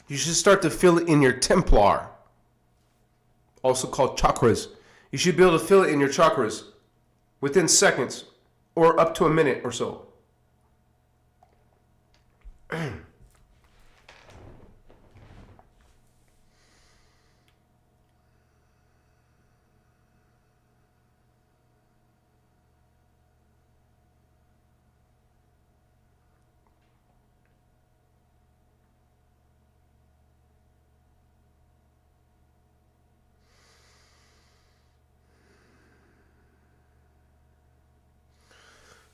You should start to feel it in your Templar, also called chakras. You should be able to feel it in your chakras within seconds or up to a minute or so.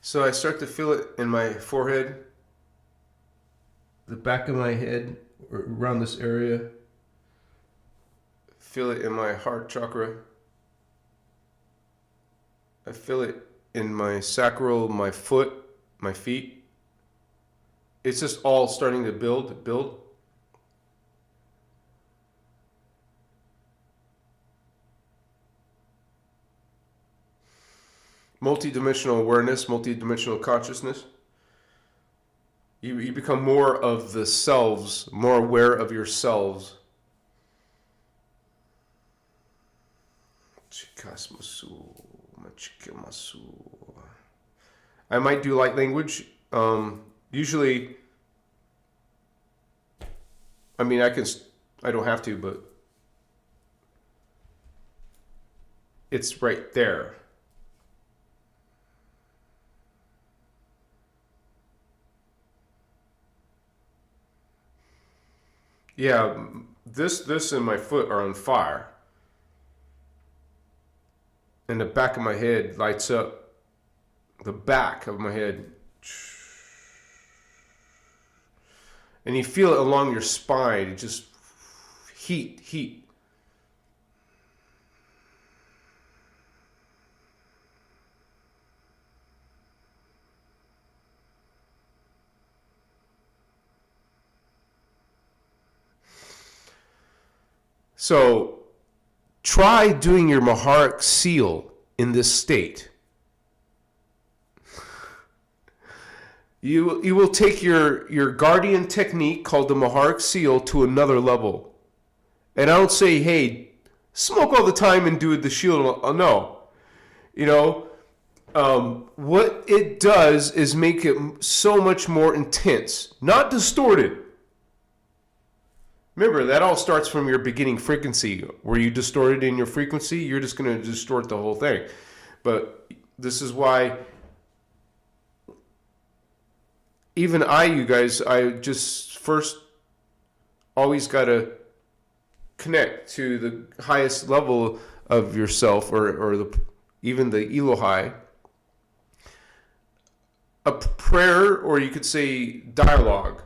So I start to feel it in my forehead, the back of my head, or around this area. Feel it in my heart chakra. I feel it in my sacral, my foot, my feet. It's just all starting to build. Multidimensional awareness, multidimensional consciousness. You become more of the selves, more aware of yourselves. I might do light language. Usually, I mean, I don't have to, but it's right there. Yeah, this and my foot are on fire. And the back of my head lights up. The back of my head. And you feel it along your spine. Just heat. So try doing your Maharic seal in this state. You will take your guardian technique called the Maharic seal to another level. And I don't say, hey, smoke all the time and do the shield. No. You know, what it does is make it so much more intense, not distorted. Remember, that all starts from your beginning frequency. Were you distorted in your frequency? You're just going to distort the whole thing. But this is why even you guys, I just first always got to connect to the highest level of yourself or even the Elohai. A prayer, or you could say dialogue.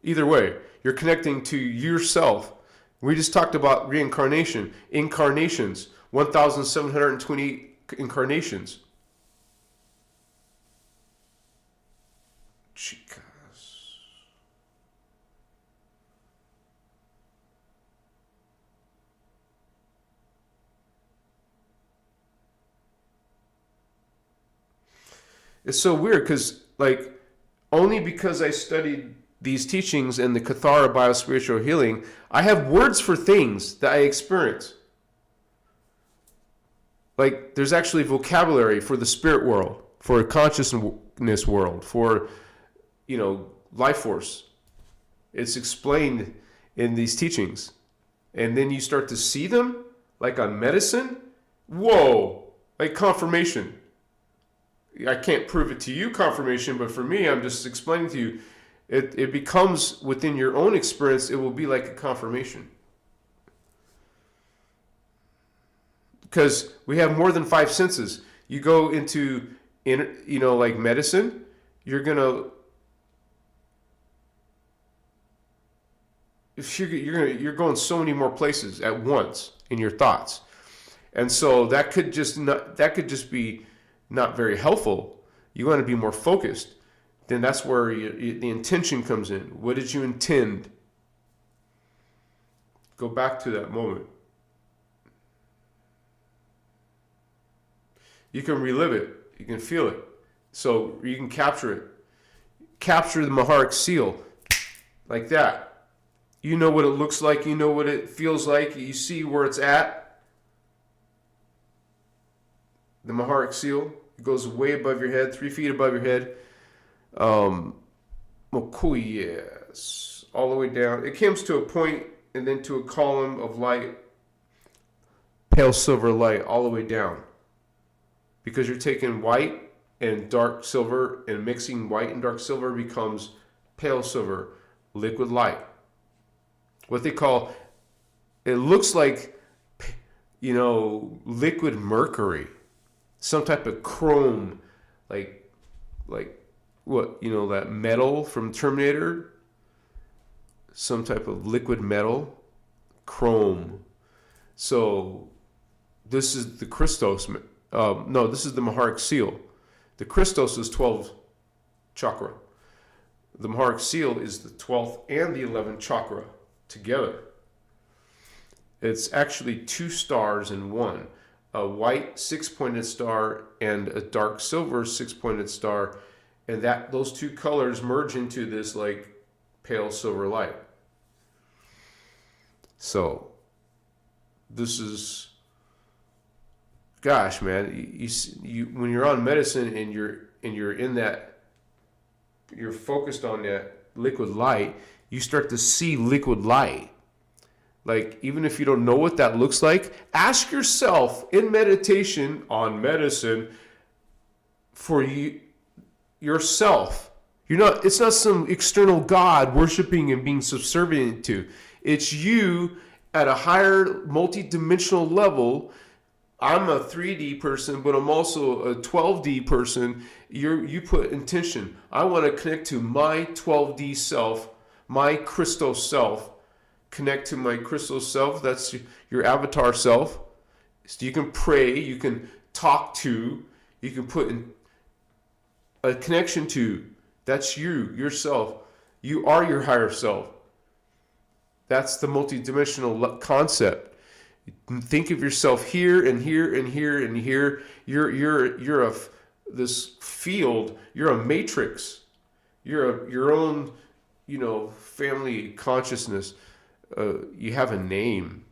Either way. You're connecting to yourself. We just talked about reincarnation, incarnations, 1,720 incarnations. Chicas. It's so weird because, like, only because I studied these teachings and the Kathara biospiritual healing, I have words for things that I experience. Like, there's actually vocabulary for the spirit world, for a consciousness world, for, life force. It's explained in these teachings. And then you start to see them, like on medicine. Whoa! Like confirmation. I can't prove it to you, confirmation, but for me, I'm just explaining to you. It becomes, within your own experience, it will be like a confirmation. Because we have more than 5 senses. You go into, like medicine, you're going to, you're going so many more places at once in your thoughts. And so that could just be not very helpful. You want to be more focused. Then that's where the intention comes in. What did you intend? Go back to that moment. You can relive it. You can feel it. So you can capture it. Capture the Maharic seal like that. You know what it looks like. You know what it feels like. You see where it's at. The Maharic seal. It goes way above your head, 3 feet above your head. Yes. All the way down. It comes to a point and then to a column of light. Pale silver light all the way down. Because you're taking white and dark silver and mixing white and dark silver becomes pale silver, liquid light. What they call, it looks like, liquid mercury, some type of chrome, like what, that metal from Terminator, some type of liquid metal, chrome. So this is the Christos. This is the Maharic seal. The Christos is 12th chakra. The Maharic seal is the 12th and the 11th chakra together. It's actually 2 stars in one. A white 6-pointed star and a dark silver 6-pointed star. And those 2 colors merge into this like pale silver light. So this is, gosh, man, you when you're on medicine and you're in that, you're focused on that liquid light, you start to see liquid light. Like, even if you don't know what that looks like, ask yourself in meditation on medicine for yourself. It's not some external God worshiping and being subservient to. It's you at a higher multidimensional level. I'm a 3D person, but I'm also a 12D person. You put intention. I want to connect to my 12D self, my Christos self. Connect to my Christos self. That's your avatar self. So you can pray, you can talk to, you can put in a connection to. That's you, yourself. You are your higher self. That's the multidimensional concept. Think of yourself here and here and here and here. You're this field. You're a matrix. You're your own, family consciousness. You have a name,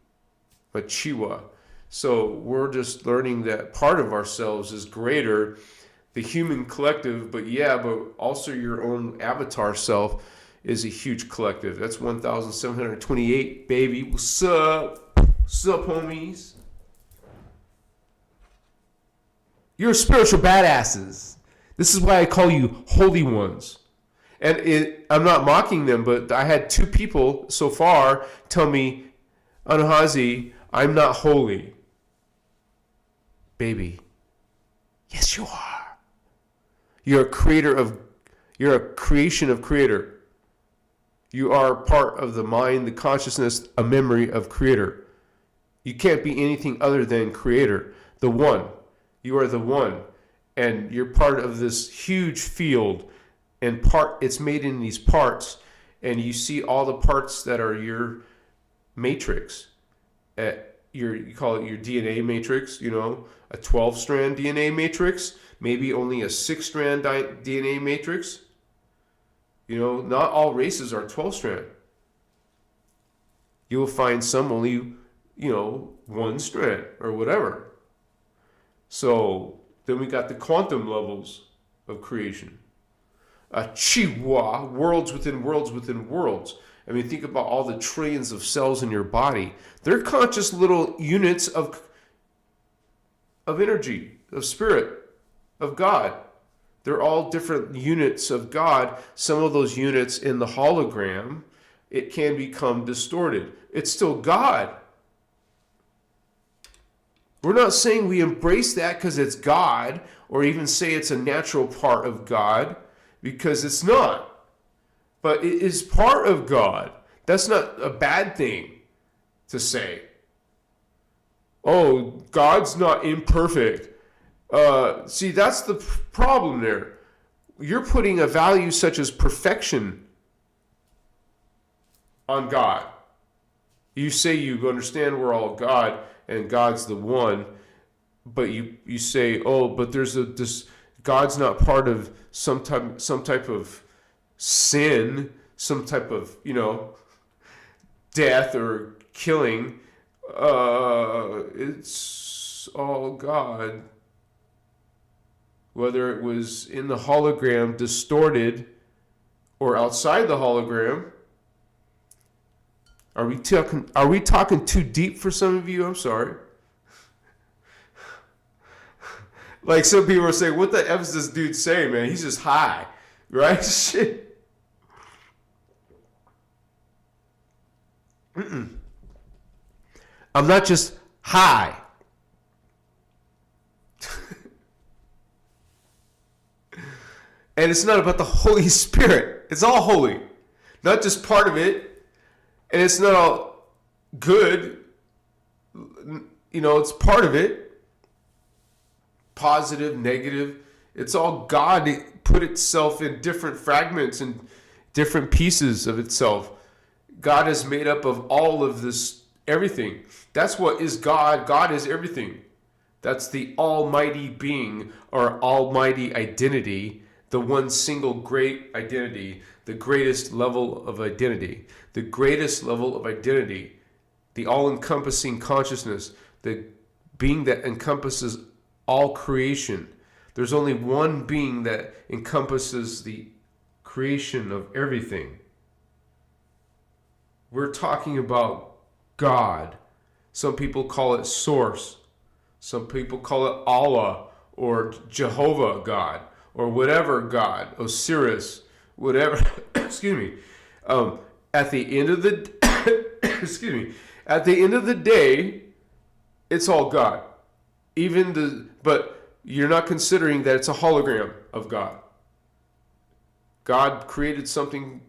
a Chiwa. So we're just learning that part of ourselves is greater, the human collective, but also your own avatar self is a huge collective. That's 1,728, baby. What's up? What's up, homies? You're spiritual badasses. This is why I call you holy ones. And I'm not mocking them, but I had 2 people so far tell me, Anahazi, I'm not holy. Baby, yes you are. You're a creation of Creator. You are part of the mind, the consciousness, a memory of Creator. You can't be anything other than Creator, the One. You are the One, and you're part of this huge field. And it's made in these parts, and you see all the parts that are your matrix. You call it your DNA matrix, a 12-strand DNA matrix, maybe only a 6-strand DNA matrix. Not all races are 12-strand. You will find some only, 1 strand or whatever. So then we got the quantum levels of creation. A Chiwa, worlds within worlds within worlds. I mean, think about all the trillions of cells in your body. They're conscious little units of energy, of spirit, of God. They're all different units of God. Some of those units in the hologram, it can become distorted. It's still God. We're not saying we embrace that because it's God, or even say it's a natural part of God, because it's not. But it is part of God. That's not a bad thing to say. Oh, God's not imperfect. See, that's the problem there. You're putting a value such as perfection on God. You say you understand we're all God and God's the one. but you say, oh, but there's this God's not part of some type of sin, some type of death or killing. It's all God. Whether it was in the hologram, distorted, or outside the hologram. Are we talking too deep for some of you? I'm sorry. Like some people are saying, what the F is this dude saying, man? He's just high, right? Shit. I'm not just high. And it's not about the Holy Spirit. It's all holy. Not just part of it. And it's not all good. It's part of it. Positive, negative. It's all God. It put itself in different fragments and different pieces of itself. God is made up of all of this, everything. That's what is God. God is everything. That's the almighty being or almighty identity, the one single great identity, the greatest level of identity, the greatest level of identity, the all-encompassing consciousness, the being that encompasses all creation. There's only one being that encompasses the creation of everything. We're talking about God. Some people call it Source. Some people call it Allah or Jehovah God or whatever God, Osiris, whatever. Excuse me. At the end of the excuse me. At the end of the day, it's all God. But you're not considering that it's a hologram of God. God created something.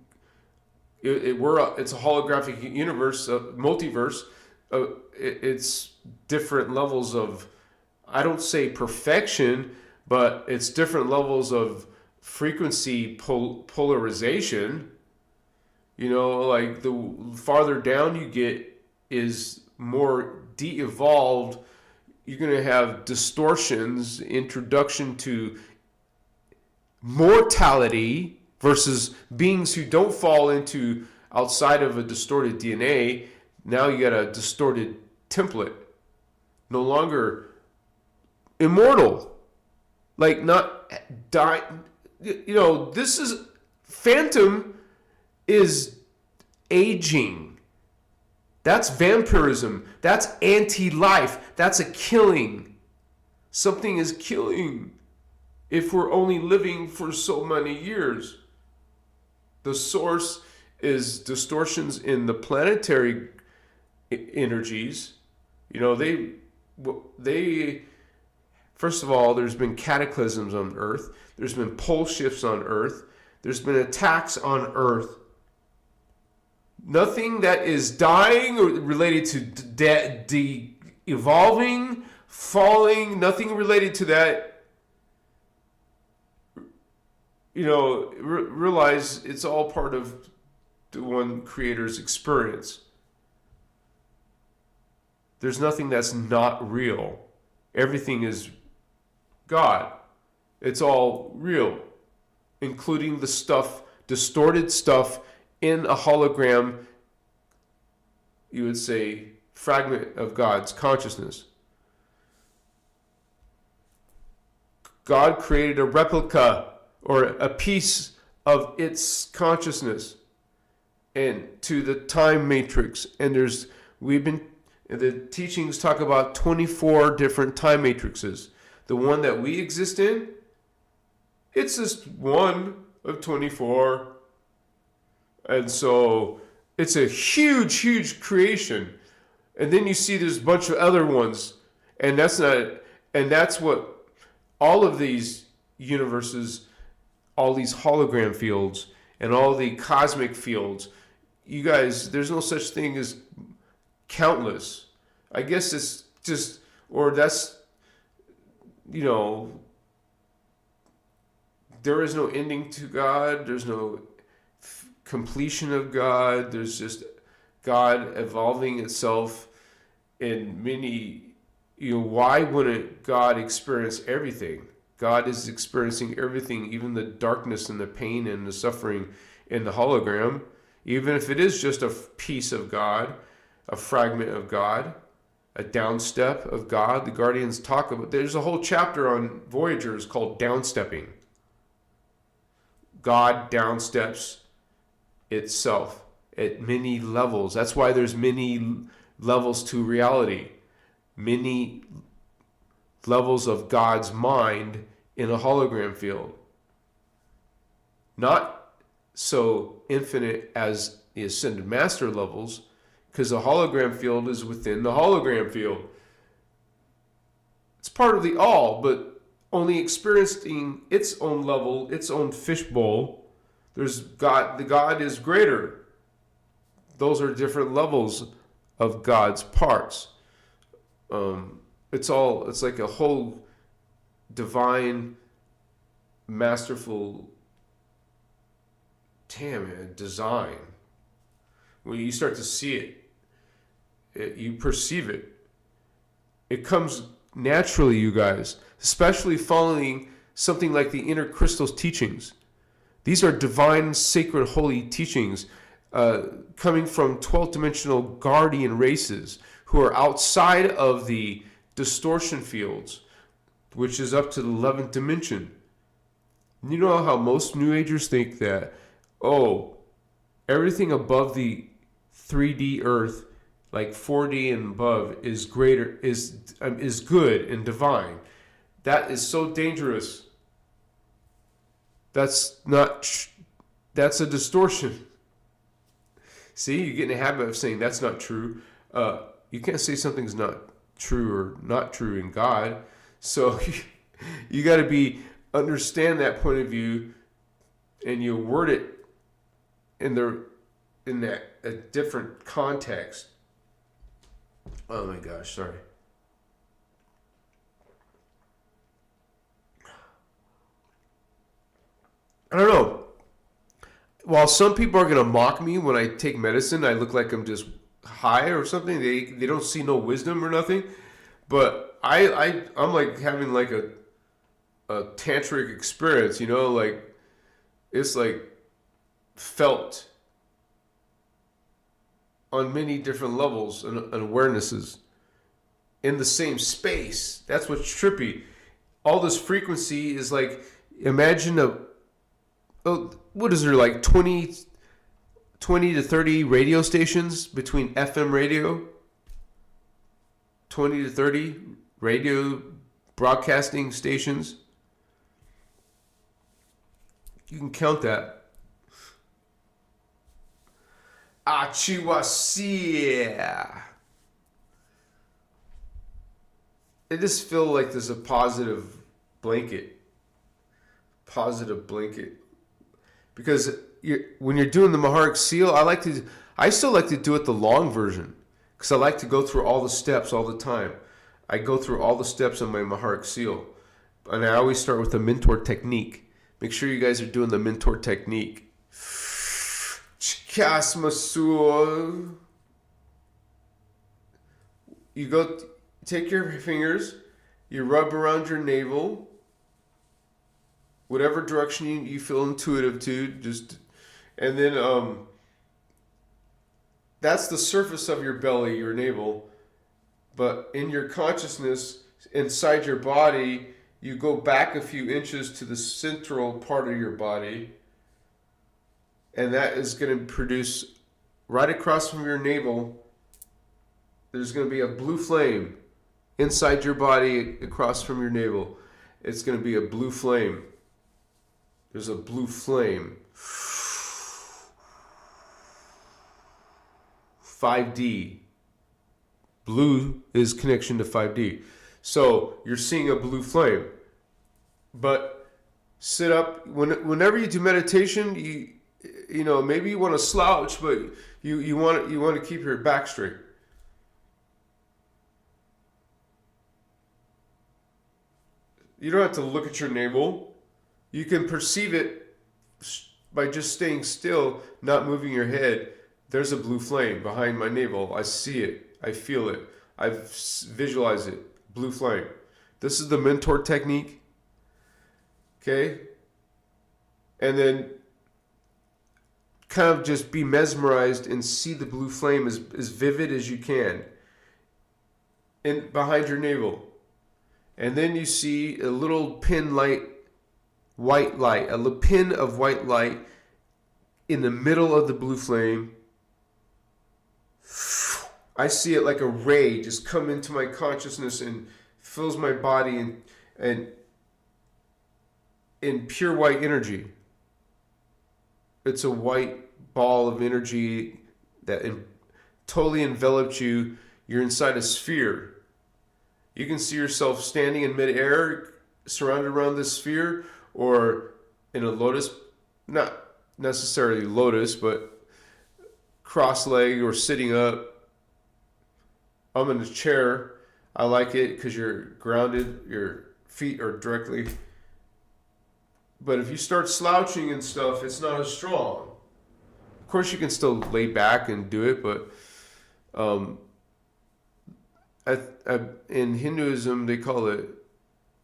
It's a holographic universe, a multiverse. It's different levels of, I don't say perfection, but it's different levels of frequency polarization. Like the farther down you get is more de-evolved. You're going to have distortions, introduction to mortality versus beings who don't fall into outside of a distorted DNA. Now you got a distorted template. No longer immortal. Like not die. This is phantom is aging. That's vampirism. That's anti-life. That's a killing. Something is killing if we're only living for so many years. The source is distortions in the planetary energies. They first of all, there's been cataclysms on Earth. There's been pole shifts on Earth. There's been attacks on Earth. Nothing that is dying or related to evolving, falling, nothing related to that. Realize it's all part of the one creator's experience. There's nothing that's not real. Everything is God. It's all real, including the stuff, distorted stuff in a hologram, you would say, fragment of God's consciousness. God created a replica or a piece of its consciousness and to the time matrix. And the teachings talk about 24 different time matrices. The one that we exist in, it's just one of 24. And so it's a huge, huge creation. And then you see there's a bunch of other ones. And that's what all of these universes, all these hologram fields, and all the cosmic fields, you guys, there's no such thing as countless. I guess it's just, or that's, there is no ending to God. There's no completion of God. There's just God evolving itself in many, why wouldn't God experience everything? God is experiencing everything, even the darkness and the pain and the suffering in the hologram, even if it is just a piece of God, a fragment of God, a downstep of God. The Guardians talk about, there's a whole chapter on Voyagers called downstepping. God downsteps itself at many levels. That's why there's many levels to reality, many levels of God's mind in a hologram field. Not so infinite as the Ascended Master levels, because the hologram field is within the hologram field. It's part of the all, but only experiencing its own level, its own fishbowl. There's God, the God is greater. Those are different levels of God's parts. It's like a whole divine, masterful design. When you start to see it, you perceive it. It comes naturally, you guys, especially following something like the innerchristos teachings. These are divine, sacred, holy teachings coming from 12th dimensional guardian races who are outside of the distortion fields, which is up to the 11th dimension. You know how most New Agers think that, everything above the 3D Earth, like 4D and above, is greater, is good and divine. That is so dangerous. That's a distortion. See, you get in a habit of saying that's not true. You can't say something's not true or not true in God. So you got to understand that point of view, and you word it in a different context. Oh my gosh, sorry. I don't know. While some people are gonna mock me when I take medicine, I look like I'm just high or something. They don't see no wisdom or nothing. But I'm like having like a tantric experience, like it's like felt on many different levels and awarenesses in the same space. That's what's trippy. All this frequency is like, imagine what is there, like 20 to 30 radio stations between FM radio, 20 to 30 radio broadcasting stations. You can count that. Achiwasia. I just feel like there's a positive blanket. Because when you're doing the Maharic seal, I still like to do it the long version, because I like to go through all the steps all the time. I go through all the steps on my Maharic seal, and I always start with the mentor technique. Make sure you guys are doing the mentor technique. You take your fingers, you rub around your navel, whatever direction you feel intuitive to, and then that's the surface of your belly, your navel. But in your consciousness, inside your body, you go back a few inches to the central part of your body, and that is going to produce, right across from your navel, there's going to be a blue flame inside your body across from your navel. It's going to be a blue flame. There's a blue flame. 5D. Blue is connection to 5D. So you're seeing a blue flame. But sit up. Whenever you do meditation, you know, maybe you want to slouch, but you want to keep your back straight. You don't have to look at your navel. You can perceive it by just staying still, not moving your head. There's a blue flame behind my navel. I see it. I feel it. I visualize it. blue flame. This is the mentor technique. Okay? And then kind of just be mesmerized and see the blue flame as vivid as you can behind your navel. And then you see a little pin light, white light, a little pin of white light in the middle of the blue flame. I see it like a ray just come into my consciousness and fills my body and in pure white energy. It's a white ball of energy that totally enveloped you. You're inside a sphere. You can see yourself standing in midair, surrounded around this sphere, or in a lotus, not necessarily lotus, but cross-legged or sitting up. I'm in a chair. I like it because you're grounded. Your feet are directly. But if you start slouching and stuff, it's not as strong. Of course, you can still lay back and do it, but in Hinduism, they call it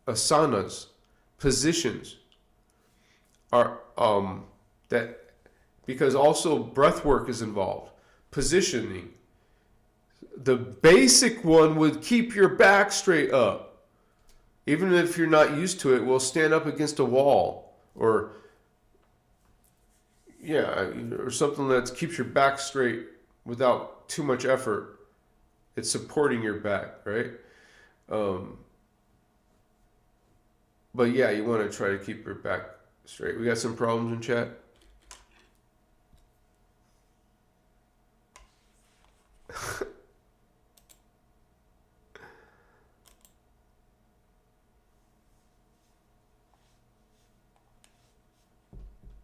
asanas, positions. Are that because also breath work is involved, positioning. The basic one would keep your back straight up. Even if you're not used to it, we'll stand up against a wall or something that keeps your back straight without too much effort. It's supporting your back, right? But yeah, you want to try to keep your back straight. We got some problems in chat.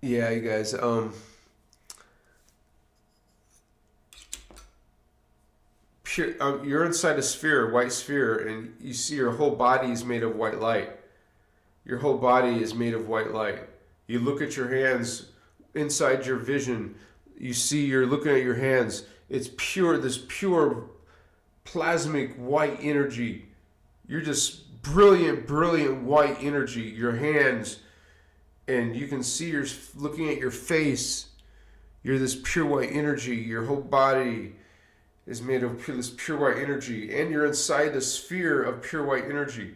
Yeah, you guys. You're inside a sphere, white sphere, and you see your whole body is made of white light. Your whole body is made of white light. You look at your hands inside your vision. You're looking at your hands. It's pure, this pure plasmic white energy. You're just brilliant, brilliant white energy. Your hands. And you can see you're looking at your face. You're this pure white energy. Your whole body is made of this pure white energy. And you're inside the sphere of pure white energy.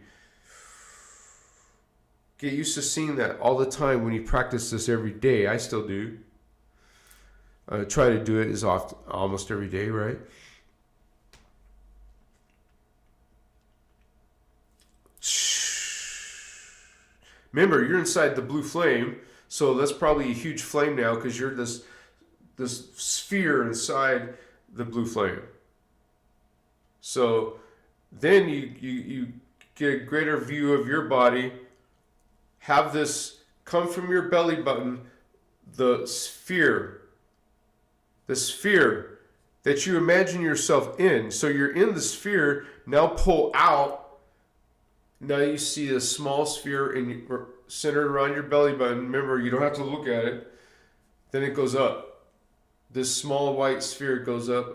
Get used to seeing that all the time when you practice this every day. I still do. I try to do it almost every day, right? Remember, you're inside the blue flame, so that's probably a huge flame now because you're this sphere inside the blue flame. So then you get a greater view of your body. Have this come from your belly button, the sphere that you imagine yourself in. So you're in the sphere, now pull out. Now you see a small sphere centered around your belly button. Remember, you don't have to look at it. Then it goes up. This small white sphere goes up,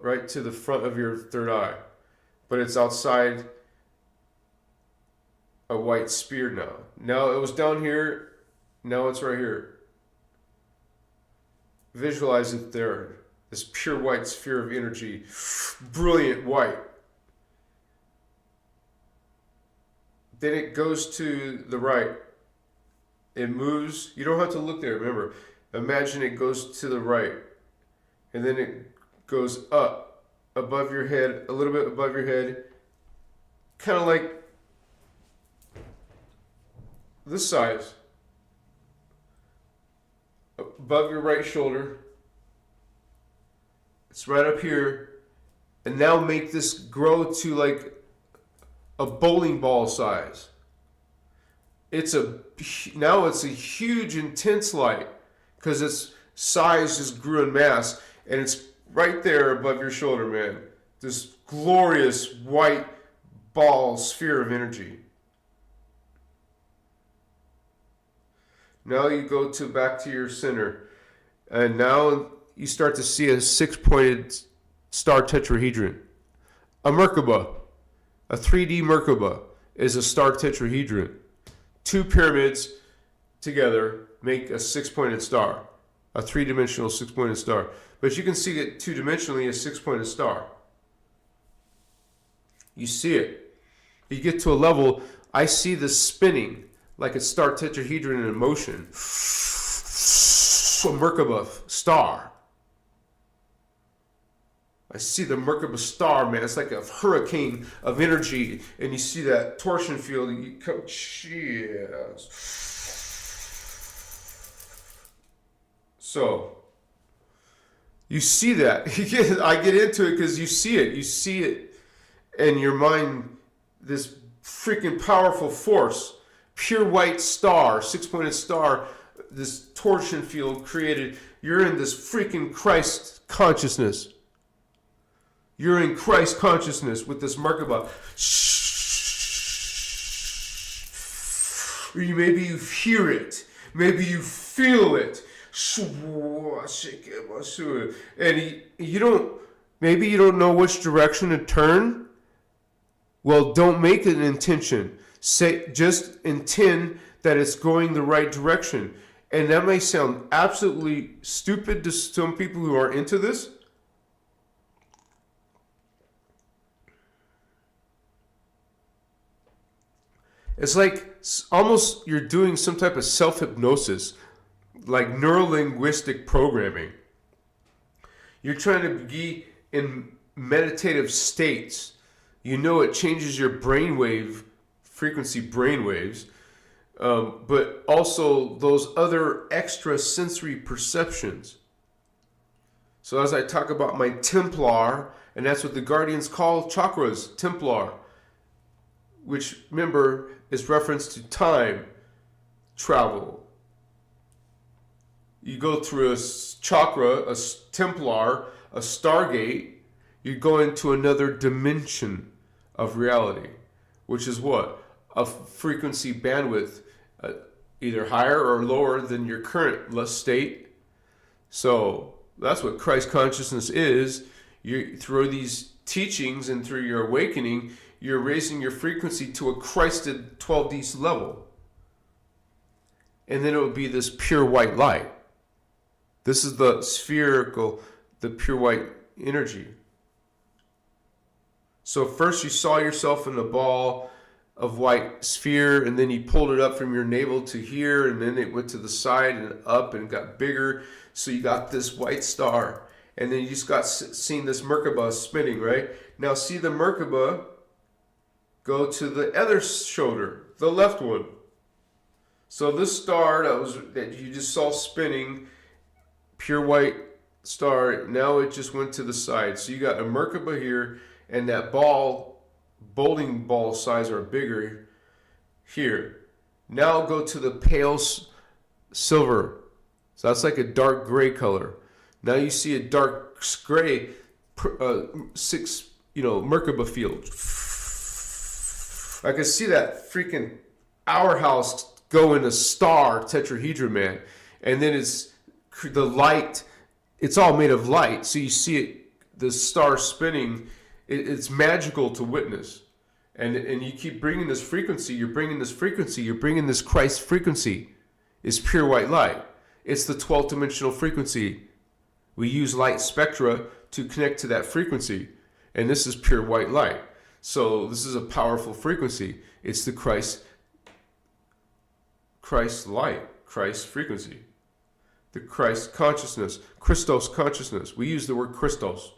right to the front of your third eye. But it's outside a white sphere now. Now it was down here. Now it's right here. Visualize it there. This pure white sphere of energy. Brilliant white. Then it goes to the right. It moves. You don't have to look there. Remember, imagine it goes to the right. And then it goes up above your head, a little bit above your head. Kind of like this size. Above your right shoulder. It's right up here. And now make this grow to like a bowling ball size. Now it's a huge intense light because its size just grew in mass, and it's right there above your shoulder, man. This glorious white ball sphere of energy. Now you go back to your center, and now you start to see a 6-pointed star tetrahedron, a Merkaba. A 3D Merkaba is a star tetrahedron. Two pyramids together make a six-pointed star, a three-dimensional six-pointed star. But you can see it two-dimensionally as six-pointed star. You see it. You get to a level, I see this spinning like a star tetrahedron in motion. A Merkaba star. I see the Merkaba star, man. It's like a hurricane of energy, and you see that torsion field. And you come, cheers. So, you see that. I get into it because you see it. You see it in your mind, this freaking powerful force. Pure white star, six-pointed star, this torsion field created. You're in this freaking Christ consciousness. You're in Christ consciousness with this Merkaba. Maybe you hear it. Maybe you feel it. And maybe you don't know which direction to turn. Well, don't make an intention. Just intend that it's going the right direction. And that may sound absolutely stupid to some people who are into this. It's like almost you're doing some type of self-hypnosis, like neuro-linguistic programming. You're trying to be in meditative states. You know it changes your brainwave, frequency brainwaves, but also those other extra sensory perceptions. So as I talk about my Templar, and that's what the Guardians call chakras, Templar, which, remember, is reference to time travel. You go through a chakra, a Templar, a Stargate, you go into another dimension of reality, which is what? A frequency bandwidth, either higher or lower than your current state. So that's what Christ consciousness is. You through these teachings and through your awakening, you're raising your frequency to a Christed 12D level. And then it would be this pure white light. This is the spherical, the pure white energy. So first you saw yourself in a ball of white sphere, and then you pulled it up from your navel to here, and then it went to the side and up and got bigger. So you got this white star. And then you just got seen this Merkaba spinning, right? Now see the Merkaba go to the other shoulder, the left one. So this star that you just saw spinning, pure white star, now it just went to the side. So you got a Merkaba here, and that bowling ball size or bigger here. Now go to the pale silver. So that's like a dark gray color. Now you see a dark gray Merkaba field. I can see that freaking hourhouse go in a star tetrahedron, man. And then it's the light. It's all made of light. So you see it, the star spinning. It's magical to witness. And you keep bringing this frequency. You're bringing this frequency. You're bringing this Christ frequency. It's pure white light. It's the 12th dimensional frequency. We use light spectra to connect to that frequency. And this is pure white light. So this is a powerful frequency. It's the Christ light, Christ frequency. The Christ consciousness, Christos consciousness. We use the word Christos.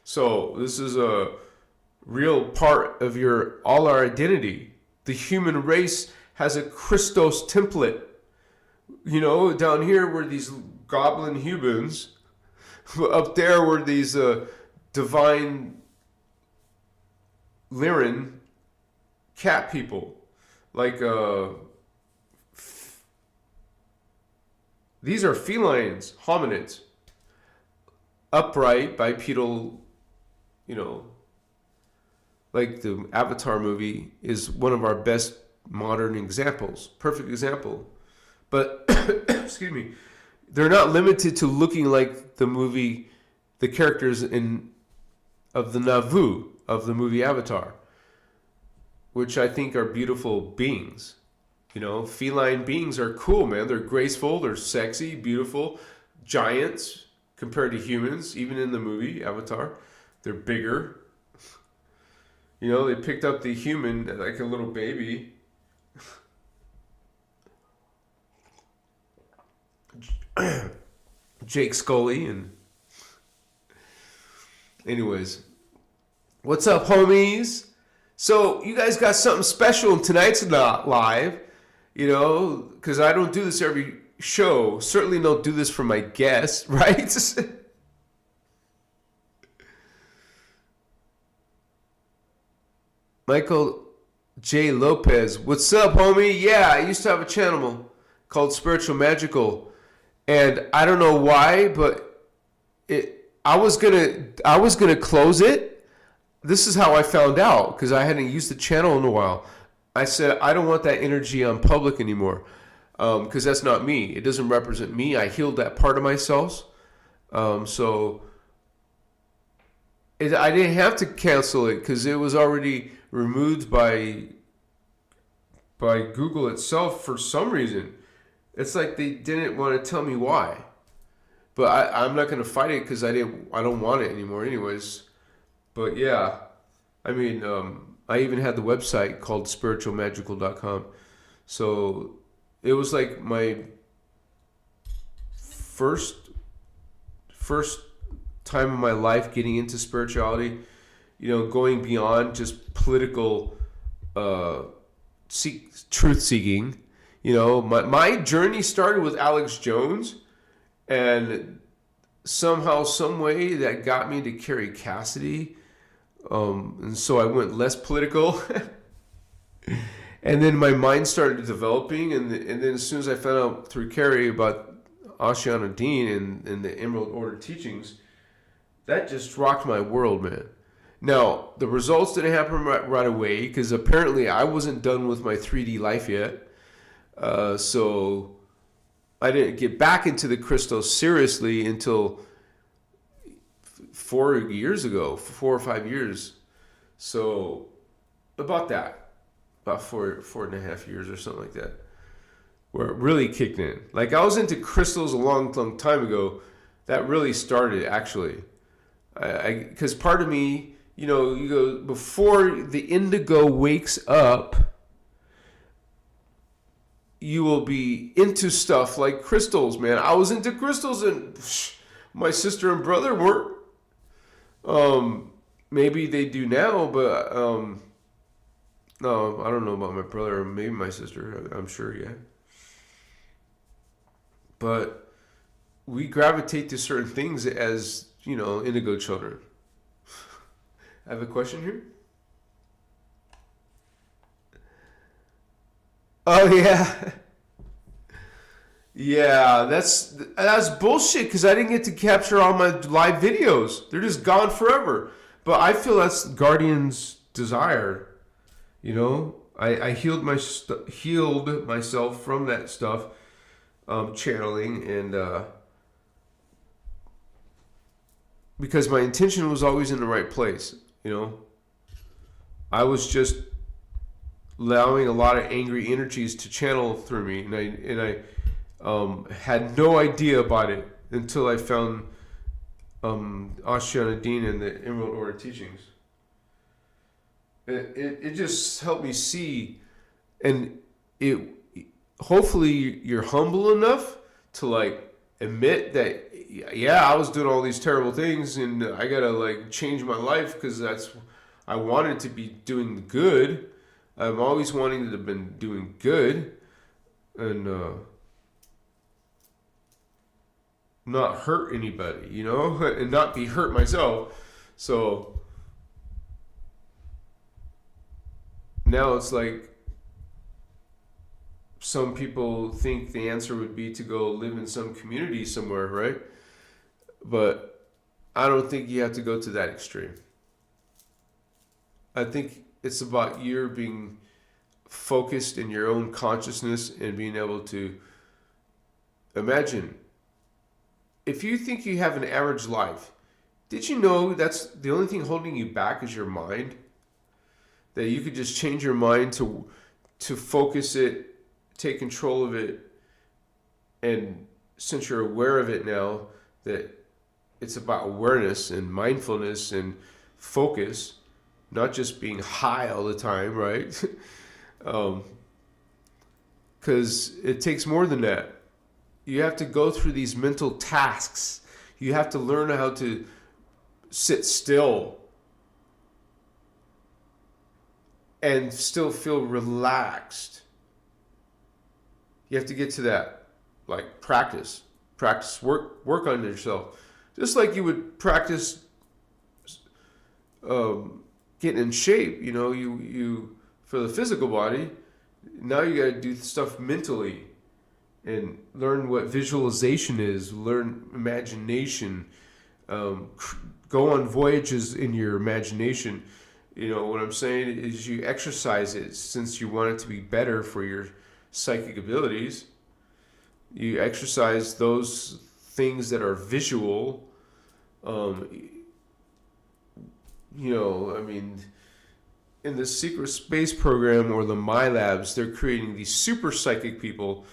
So this is a real part of all our identity. The human race has a Christos template. You know, down here were these goblin humans. Up there were these divine Lyran cat people. Like, these are felines, hominids. Upright, bipedal, like the Avatar movie is one of our best modern examples. Perfect example. But, excuse me, they're not limited to looking like the movie, the characters of the Nauvoo of the movie Avatar. which I think are beautiful beings. You know, feline beings are cool, man. They're graceful, they're sexy, beautiful, giants compared to humans, even in the movie Avatar. They're bigger. You know, they picked up the human like a little baby. Jake Scully and anyways. What's up, homies? So you guys got something special in tonight's live, you know, because I don't do this every show. Certainly don't do this for my guests, right? Michael J. Lopez, what's up, homie? Yeah, I used to have a channel called Spiritual Magical, and I don't know why, but I was gonna close it. This is how I found out, because I hadn't used the channel in a while. I said, I don't want that energy on public anymore, because that's not me. It doesn't represent me. I healed that part of myself. So I didn't have to cancel it, because it was already removed by Google itself for some reason. It's like they didn't want to tell me why. But I'm not going to fight it, because I don't want it anymore anyways. But yeah, I mean, I even had the website called spiritualmagical.com. So it was like my first time in my life getting into spirituality, you know, going beyond just political truth seeking. You know, my journey started with Alex Jones, and somehow, some way that got me to Carrie Cassidy. And so I went less political. And then my mind started developing, and then as soon as I found out through Carrie about Ashiana Dean and the Emerald Order teachings, that just rocked my world, man. Now, the results didn't happen right away, because apparently I wasn't done with my 3D life yet. So I didn't get back into the Christos seriously until 4 years ago, 4 or 5 years. So about four and a half years or something like that, where it really kicked in. Like, I was into crystals a long time ago. That really started, actually. Because part of me, you know, you go, before the indigo wakes up, you will be into stuff like crystals, man. I was into crystals, and my sister and brother weren't. Maybe they do now, but no, I don't know about my brother or maybe my sister. I'm sure, yeah. But we gravitate to certain things as, you know, indigo children. I have a question here. Oh yeah. Yeah, that's bullshit, because I didn't get to capture all my live videos. They're just gone forever. But I feel that's Guardian's desire. You know, I healed myself from that stuff, channeling, and because my intention was always in the right place. You know, I was just allowing a lot of angry energies to channel through me, and I had no idea about it until I found Ashiana Dean and the Emerald Order teachings. It just helped me see, and it hopefully you're humble enough to like admit that, yeah, I was doing all these terrible things, and I gotta like change my life, because I wanted to be doing good. I'm always wanting to have been doing good, and not hurt anybody, you know, and not be hurt myself. So now it's like some people think the answer would be to go live in some community somewhere, right? But I don't think you have to go to that extreme. I think it's about your being focused in your own consciousness and being able to imagine. If you think you have an average life, did you know that's the only thing holding you back is your mind? that you could just change your mind to focus it, take control of it, and since you're aware of it now, that it's about awareness and mindfulness and focus, not just being high all the time, right? Because it takes more than that. You have to go through these mental tasks. You have to learn how to sit still and still feel relaxed. You have to get to that, like practice, work on yourself. Just like you would practice getting in shape, you know, you for the physical body. Now you got to do stuff mentally and learn what visualization is, learn imagination, go on voyages in your imagination. You know, what I'm saying is you exercise it since you want it to be better for your psychic abilities. You exercise those things that are visual. You know, I mean, in the secret space program or the My Labs, they're creating these super psychic people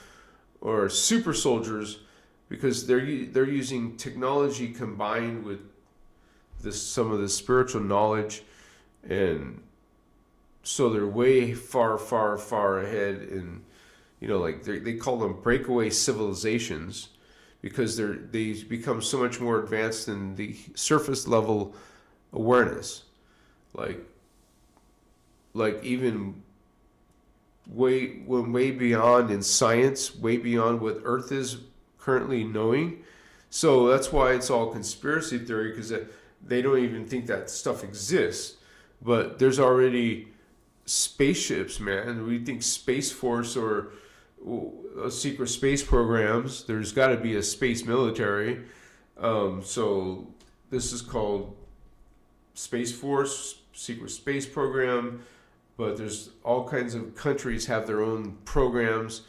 or super soldiers because they're using technology combined with some of the spiritual knowledge, and so they're way far ahead. And you know, like they call them breakaway civilizations because they become so much more advanced than the surface level awareness, like even way beyond in science, way beyond what Earth is currently knowing. So that's why it's all conspiracy theory, because they don't even think that stuff exists. But there's already spaceships, man. We think Space Force or secret space programs. There's got to be a space military. So this is called Space Force, secret space program. But there's all kinds of countries have their own programs.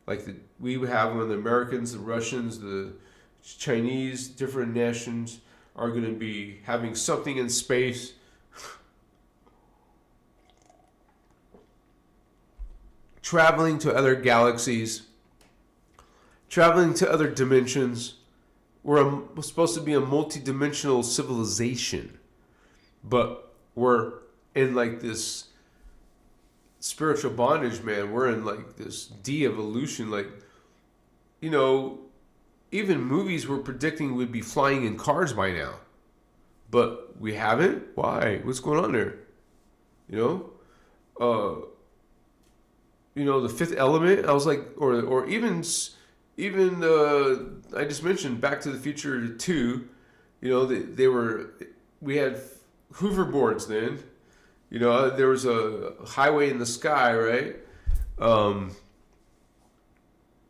Like we have them, the Americans, the Russians, the Chinese, different nations are going to be having something in space. Traveling to other galaxies, traveling to other dimensions. We're supposed to be a multidimensional civilization, but we're in like this spiritual bondage, man. We're in like this de-evolution. Like, you know, even movies were predicting we'd be flying in cars by now, but we haven't. Why? What's going on there? You know, the Fifth Element. I was like, or even I just mentioned Back to the Future 2. You know, we had hoverboards then. You know, there was a highway in the sky, right?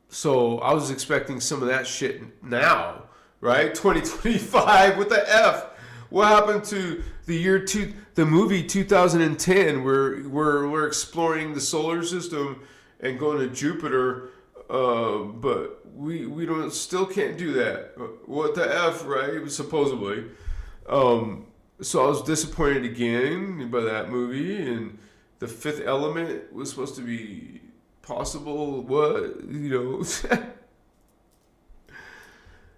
So I was expecting some of that shit now, right? 2025, what the F? What happened to the movie 2010 where we're exploring the solar system and going to Jupiter, but we still can't do that. What the F, right? Supposedly. So I was disappointed again by that movie, and the Fifth Element was supposed to be possible. What, you know?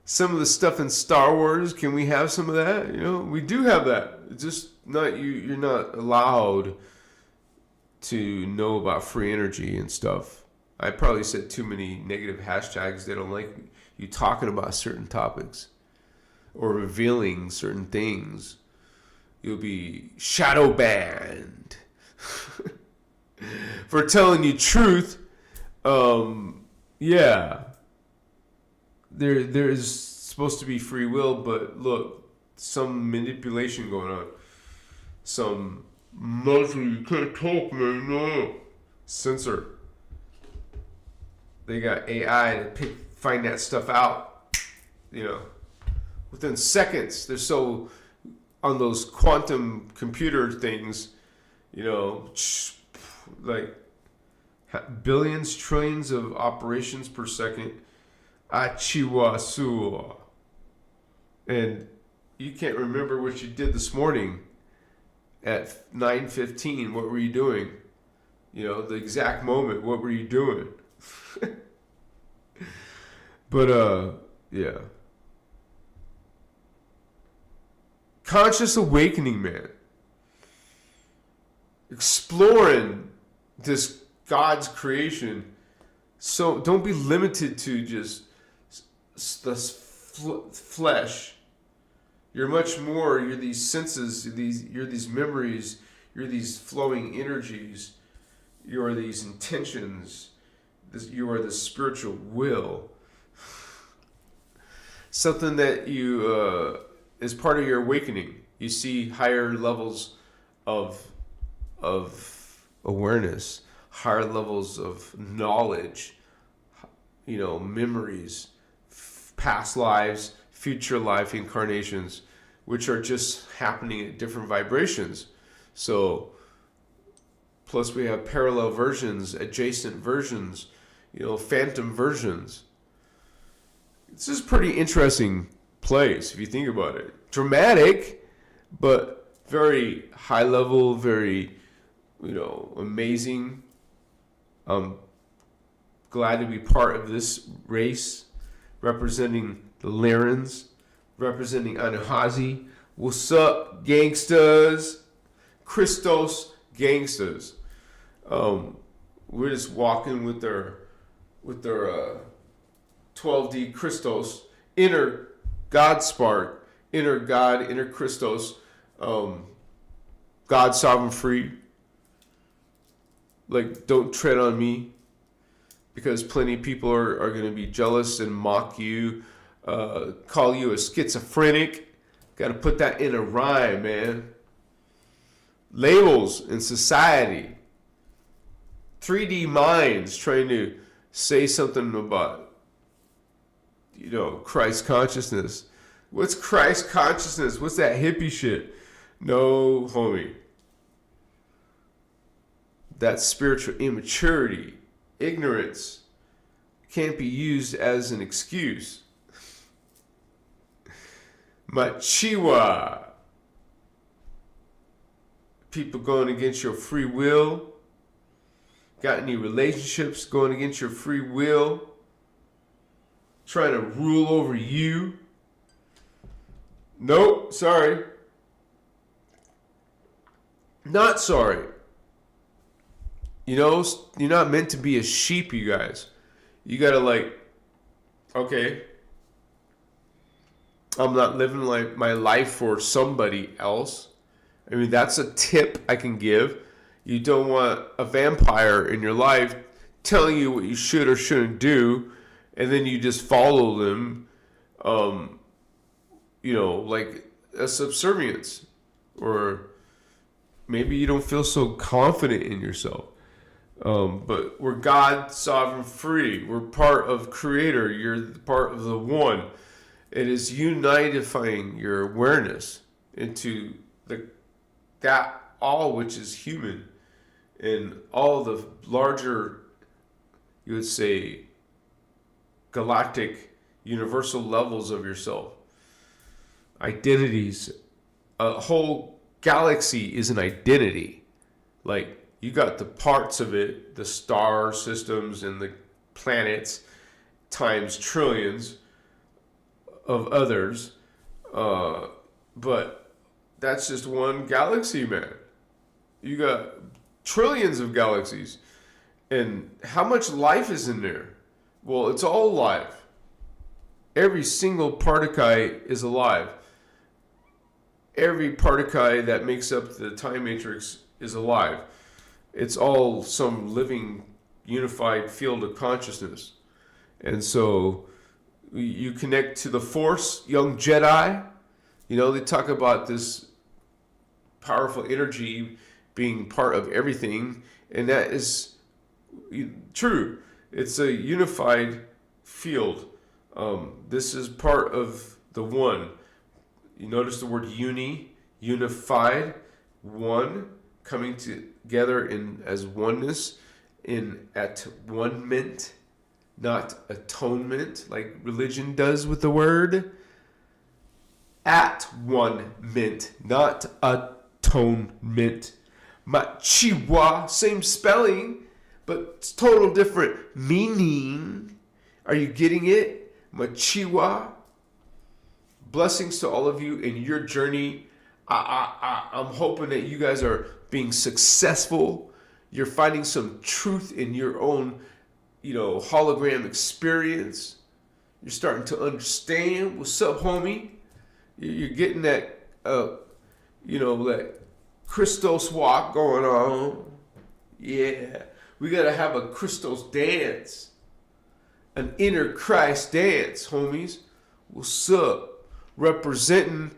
Some of the stuff in Star Wars, can we have some of that? You know, we do have that. It's just not you're not allowed to know about free energy and stuff. I probably said too many negative hashtags. They don't like you talking about certain topics or revealing certain things. You'll be shadow banned for telling you truth. Yeah. There is supposed to be free will, but look, some manipulation going on. Some muzzle, you can't talk, man, no. Censor. They got AI to find that stuff out, you know, within seconds. They're so on those quantum computer things, you know, like billions, trillions of operations per second. Achiwasu. And you can't remember what you did this morning. at 9:15, what were you doing? You know, the exact moment, what were you doing? But, yeah. Conscious awakening, man. Exploring this God's creation. So don't be limited to just the flesh. You're much more. You're these senses. You're these memories. You're these flowing energies. You are these intentions. You are the spiritual will. Something that you is part of your awakening. You see higher levels of awareness, higher levels of knowledge, you know, memories, past lives, future life incarnations, which are just happening at different vibrations. So, plus we have parallel versions, adjacent versions, you know, phantom versions. This is a pretty interesting place if you think about it. Dramatic, but very high level, very, you know, amazing. I'm glad to be part of this race, representing the Lyrans, representing Anahazi. What's up, gangsters? Christos gangsters. We're just walking with their 12D Christos, inner God spark, inner God, inner Christos, God sovereign free. Like, don't tread on me, because plenty of people are going to be jealous and mock you, call you a schizophrenic. Got to put that in a rhyme, man. Labels in society. 3D minds trying to say something about, you know, Christ consciousness. What's Christ consciousness? What's that hippie shit? No, homie. That spiritual immaturity, ignorance, can't be used as an excuse. Machiwa. People going against your free will. Got any relationships going against your free will? Trying to rule over you? Nope, sorry. Not sorry. You know, you're not meant to be a sheep, you guys. You gotta, like, okay, I'm not living like my life for somebody else. I mean, that's a tip I can give. You don't want a vampire in your life telling you what you should or shouldn't do, and then you just follow them, you know, like a subservience. Or maybe you don't feel so confident in yourself. But we're God sovereign free. We're part of Creator. You're part of the One. It is unifying your awareness into that all which is human, and all the larger, you would say, galactic, universal levels of yourself. Identities. A whole galaxy is an identity. Like, you got the parts of it, the star systems and the planets, times trillions of others. But that's just one galaxy, man. You got trillions of galaxies. And how much life is in there? Well, it's all alive. Every single particle is alive. Every particle that makes up the time matrix is alive. It's all some living, unified field of consciousness. And so you connect to the Force, young Jedi. You know, they talk about this powerful energy being part of everything. And that is true. It's a unified field. This is part of the One. You notice the word unified, one, coming together in as oneness, in at one-ment, not atonement, like religion does with the word. At one mint, not atonement. Machiwa, same spelling, but it's total different meaning. Are you getting it? Machiwa. Blessings to all of you in your journey. I'm hoping that you guys are being successful. You're finding some truth in your own, hologram experience. You're starting to understand what's up, homie. You're getting that, that Christos walk going on. Yeah, we gotta have a Christos dance, an inner Christ dance, homies. What's up? Representing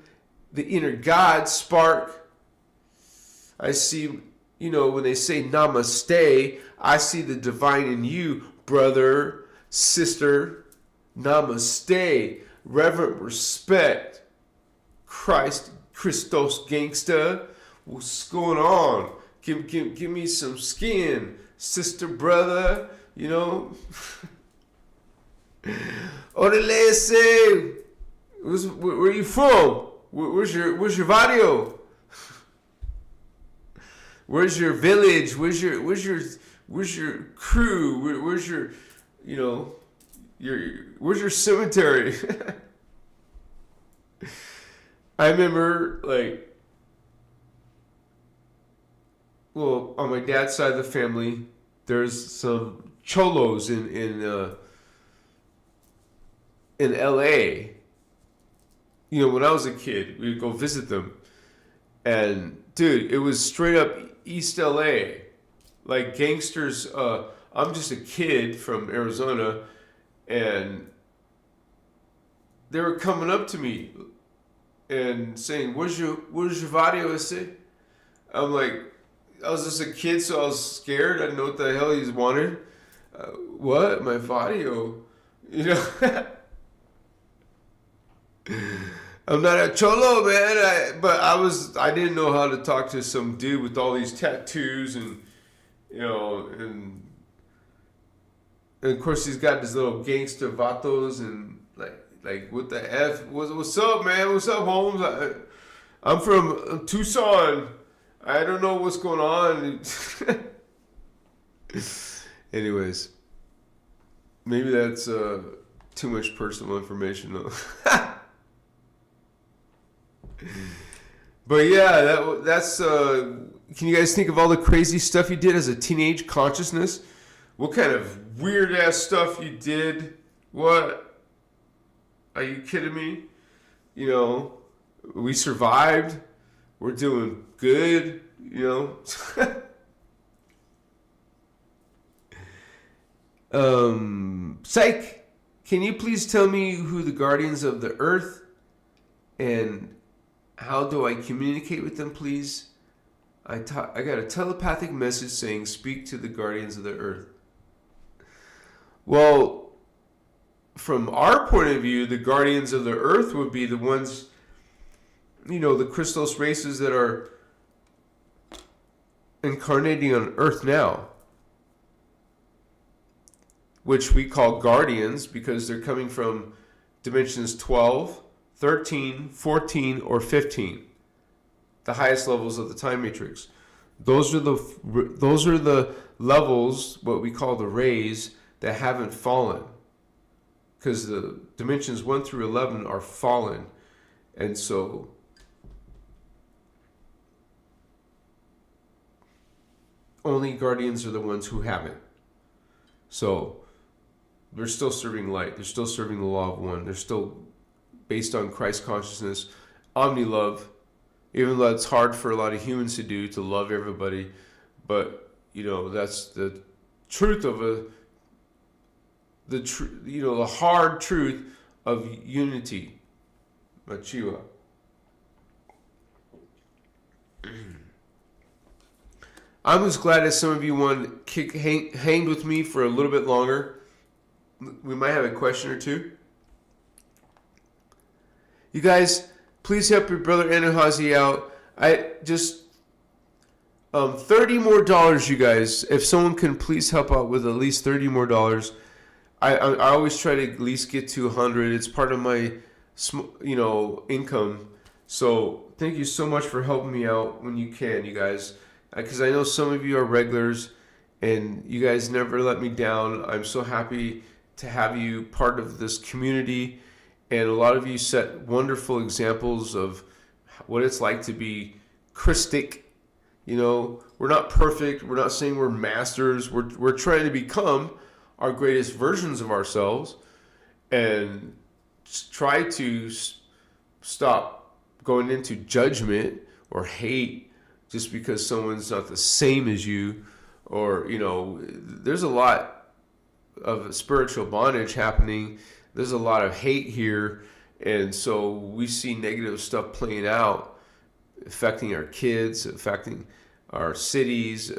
the inner God spark. I see, when they say namaste, I see the divine in you, brother, sister. Namaste. Reverent respect. Christos gangsta. What's going on? Give me some skin, sister, brother. Orelese. Where are you from? Where's your vario? Where's your village? Where's your crew? Where's your where's your cemetery? I remember on my dad's side of the family, there's some cholos in LA. When I was a kid, we'd go visit them. And, dude, it was straight up East LA. Like, gangsters. I'm just a kid from Arizona. And they were coming up to me and saying, where's your vario ese? I'm like, I was just a kid, so I was scared. I didn't know what the hell he wanted. What? My vario? I'm not a cholo, man. I didn't know how to talk to some dude with all these tattoos and of course he's got his little gangster vatos and like what the F? What's up, man? What's up, Holmes? I'm from Tucson. I don't know what's going on. Anyways, maybe that's too much personal information though. But yeah, that's can you guys think of all the crazy stuff you did as a teenage consciousness? What kind of weird ass stuff you did? What? Are you kidding me? We survived. We're doing good, Psych, can you please tell me who the guardians of the earth and how do I communicate with them, please? I got a telepathic message saying, speak to the guardians of the earth. Well, from our point of view, the guardians of the earth would be the ones, the Christos races that are incarnating on earth now, which we call guardians because they're coming from dimensions 12, 13, 14, or 15, the highest levels of the time matrix. Those are the levels, what we call the rays, that haven't fallen, because the dimensions 1 through 11 are fallen, and so only guardians are the ones who haven't. So they're still serving light. They're still serving the law of one. They're still based on Christ consciousness, omni-love, even though it's hard for a lot of humans to do, to love everybody. But, that's the truth of the hard truth of unity. Machiwa. I'm just glad that some of you want to hang with me for a little bit longer. We might have a question or two. You guys, please help your brother Anahazi out. I just $30 more, you guys. If someone can please help out with at least $30 more. I always try to at least get to 100. It's part of my income So thank you so much for helping me out when you can, you guys. Because I know some of you are regulars and you guys never let me down. I'm so happy to have you part of this community. And a lot of you set wonderful examples of what it's like to be Christic. You know, we're not perfect. We're not saying we're masters. We're trying to become our greatest versions of ourselves and try to stop going into judgment or hate just because someone's not the same as you. Or, you know, there's a lot of spiritual bondage happening. There's a lot of hate here. And so we see negative stuff playing out, affecting our kids, affecting our cities.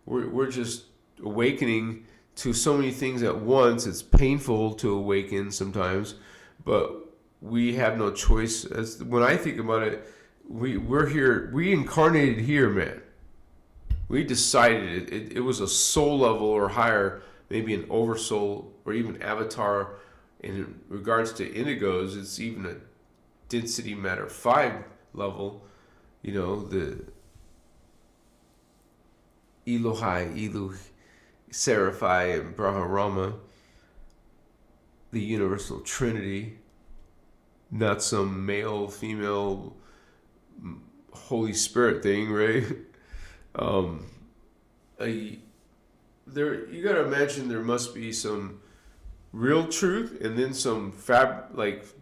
We're just awakening to so many things at once. It's painful to awaken sometimes, but we have no choice. When I think about it, we're here. We incarnated here, man. We decided it was a soul level or higher, maybe an oversoul or even avatar. In regards to indigos, it's even a density matter 5 level. You know, the Elohai, Seraphai, and Brahma, the universal trinity, not some male, female, Holy Spirit thing, right? You gotta imagine there must be some real truth and then some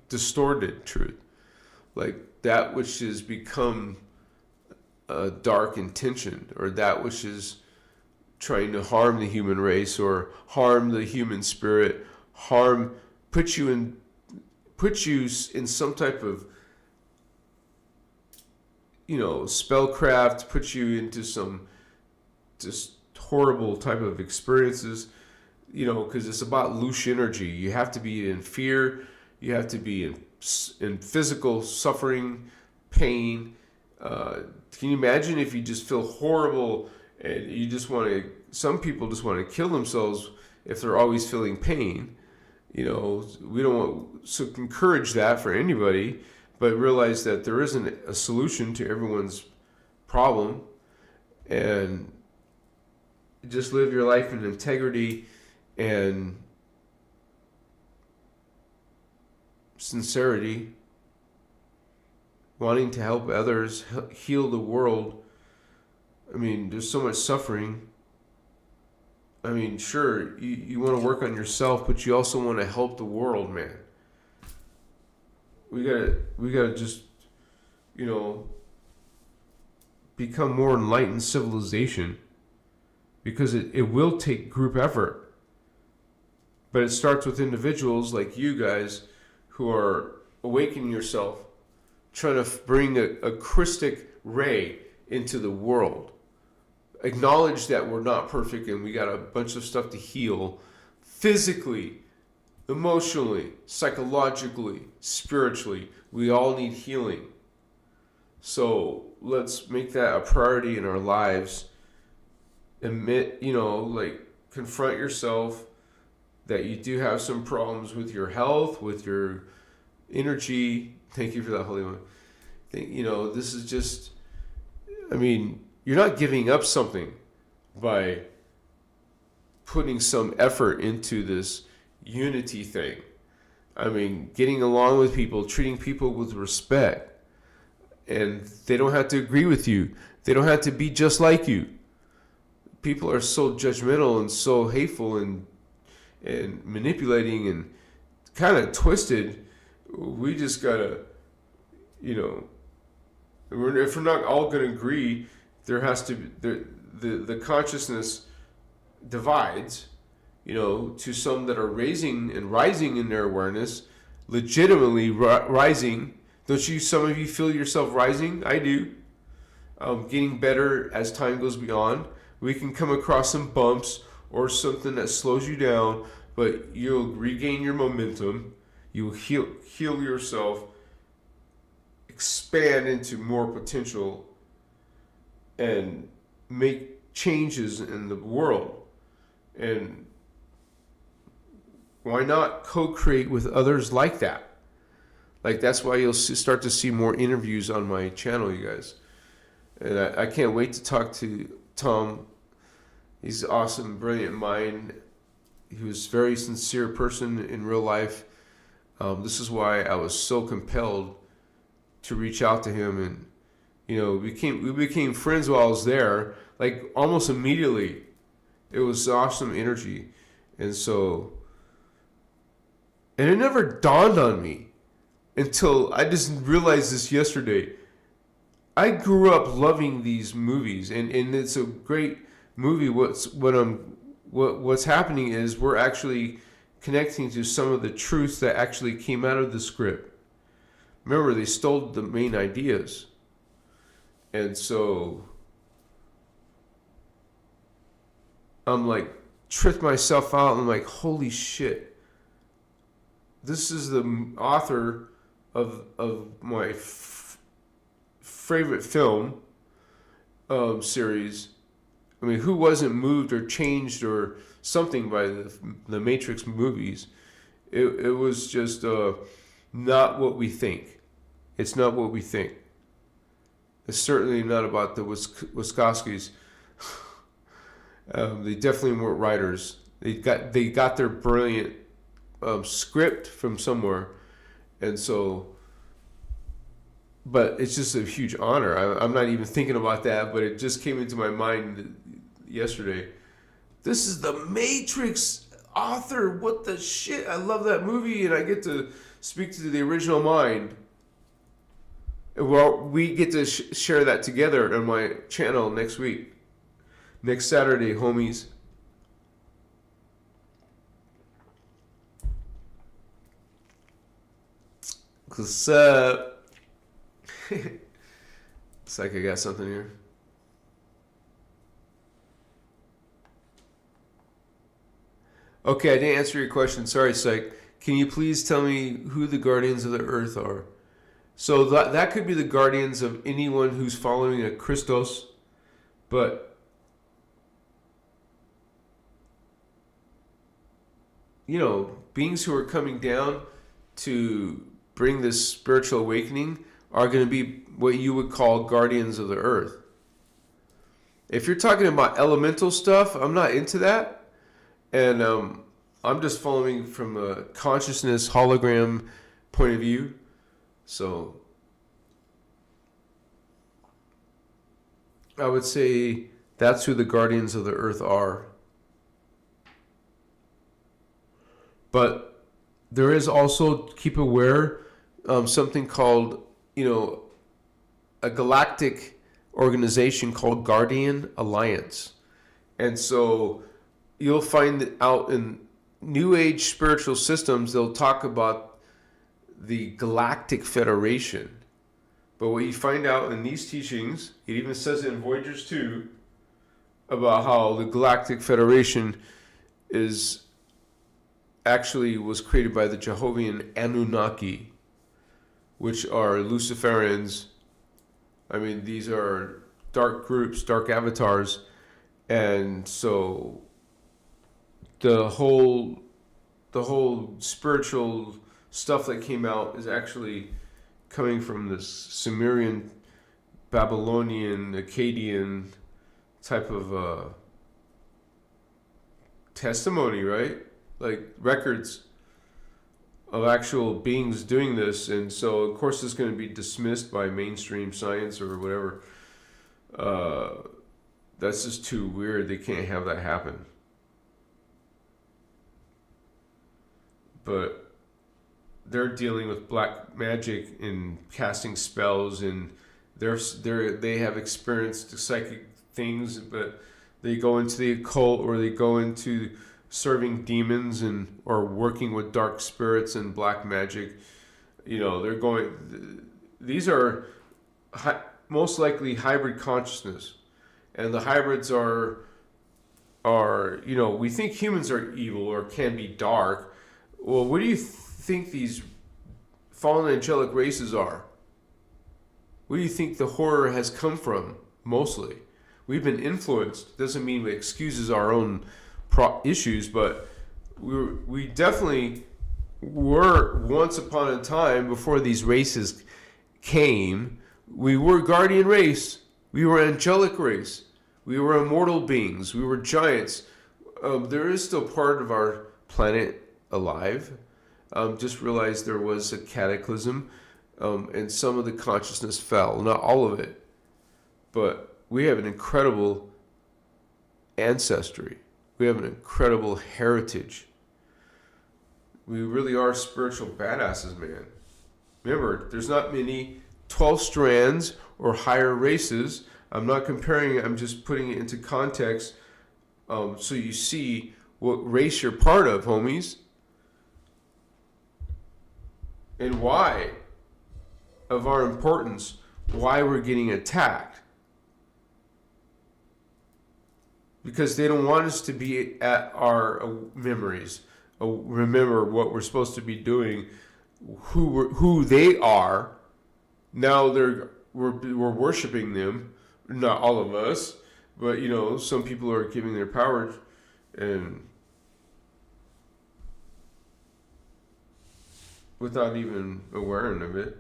distorted truth, like that which has become dark intentioned, or that which is trying to harm the human race or harm the human spirit, put you in some type of, you know, spellcraft, put you into some just horrible type of experiences, you know, because it's about loose energy. You have to be in fear, you have to be in physical suffering, pain. Can you imagine if you just feel horrible and you just want to, some people just want to kill themselves if they're always feeling pain. You know, we don't want to encourage that for anybody, but realize that there isn't a solution to everyone's problem, and just live your life in integrity and sincerity, wanting to help others, heal the world. I mean, there's so much suffering. I mean, sure, you want to work on yourself, but you also want to help the world, man. We gotta just, you know, become more enlightened civilization, because it will take group effort. But it starts with individuals like you guys who are awakening yourself, trying to bring a Christic ray into the world. Acknowledge that we're not perfect and we got a bunch of stuff to heal physically, emotionally, psychologically, spiritually. We all need healing. So let's make that a priority in our lives. Admit, you know, like, confront yourself that you do have some problems with your health, with your energy. Thank you for that, Holy One. You know, this is just, I mean, you're not giving up something by putting some effort into this unity thing. I mean, getting along with people, treating people with respect. And they don't have to agree with you. They don't have to be just like you. People are so judgmental and so hateful and manipulating and kind of twisted. We just gotta, you know, if we're not all gonna agree, there has to be the consciousness divides, you know, to some that are raising and rising in their awareness, legitimately rising. Don't you? Some of you feel yourself rising. I do. Getting better as time goes beyond. We can come across some bumps or something that slows you down, but you'll regain your momentum. You'll heal yourself, expand into more potential, and make changes in the world. And why not co-create with others like that? Like, that's why you'll start to see more interviews on my channel, you guys. And I can't wait to talk to Tom. He's an awesome, brilliant mind. He was a very sincere person in real life. This is why I was so compelled to reach out to him, and we became friends while I was there, like almost immediately. It was awesome energy, and it never dawned on me until I just realized this yesterday. I grew up loving these movies, and it's a great movie. What's happening is we're actually connecting to some of the truths that actually came out of the script. Remember, they stole the main ideas. And so I'm like, tripped myself out, and I'm like, holy shit. This is the author of my favorite film series. I mean, who wasn't moved or changed or something by the Matrix movies? It was just not what we think. It's not what we think. It's certainly not about the Wachowskis. They definitely weren't writers. They got their brilliant script from somewhere, and so. But it's just a huge honor. I'm not even thinking about that, but it just came into my mind yesterday. This is the Matrix author. What the shit? I love that movie, and I get to speak to the original mind. Well, we get to share that together on my channel next week. Next Saturday, homies. What's up? It's like I got something here. Okay, I didn't answer your question. Sorry, Psych. Can you please tell me who the Guardians of the Earth are? So that could be the guardians of anyone who's following a Christos, but beings who are coming down to bring this spiritual awakening are going to be what you would call guardians of the earth. If you're talking about elemental stuff, I'm not into that, and I'm just following from a consciousness hologram point of view. So I would say that's who the guardians of the earth are. But there is also, keep aware, something called, a galactic organization called Guardian Alliance. And so you'll find out in New Age spiritual systems, they'll talk about the Galactic Federation. But what you find out in these teachings, it even says it in Voyagers 2, about how the Galactic Federation was created by the Jehovian Anunnaki, which are Luciferians. I mean, these are dark groups, dark avatars. And so the whole spiritual stuff that came out is actually coming from this Sumerian, Babylonian, Akkadian type of testimony, right? Like records of actual beings doing this. And so, of course, it's going to be dismissed by mainstream science or whatever. That's just too weird. They can't have that happen. But they're dealing with black magic and casting spells, and they have experienced psychic things, but they go into the occult, or they go into serving demons or working with dark spirits and black magic. These are most likely hybrid consciousness, and the hybrids are we think humans are evil or can be dark. Well, what do you think these fallen angelic races are? Where do you think the horror has come from? Mostly, we've been influenced. Doesn't mean it excuses our own issues, but we definitely were once upon a time, before these races came, we were guardian race. We were angelic race. We were immortal beings. We were giants. There is still part of our planet alive. Just realized there was a cataclysm, and some of the consciousness fell. Not all of it, but we have an incredible ancestry. We have an incredible heritage. We really are spiritual badasses, man. Remember, there's not many 12 strands or higher races. I'm not comparing it, I'm just putting it into context, so you see what race you're part of, homies. And why of our importance, why we're getting attacked. Because they don't want us to be at our memories. Remember what we're supposed to be doing, who they are. Now we're worshiping them, not all of us, but some people are giving their power and without even aware of it.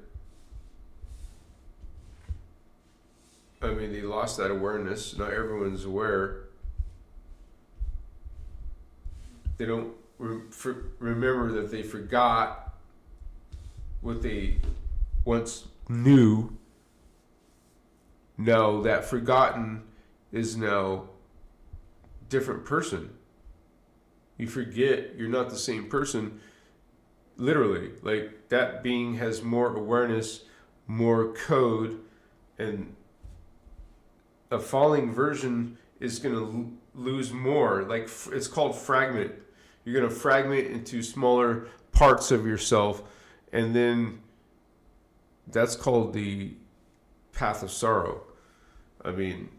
I mean, they lost that awareness. Not everyone's aware. They don't remember that they forgot what they once knew. Now that forgotten is now different person. You forget you're not the same person. Literally, like that being has more awareness, more code, and a falling version is going to lose more. Like it's called fragment. You're going to fragment into smaller parts of yourself, and then that's called the path of sorrow. I mean,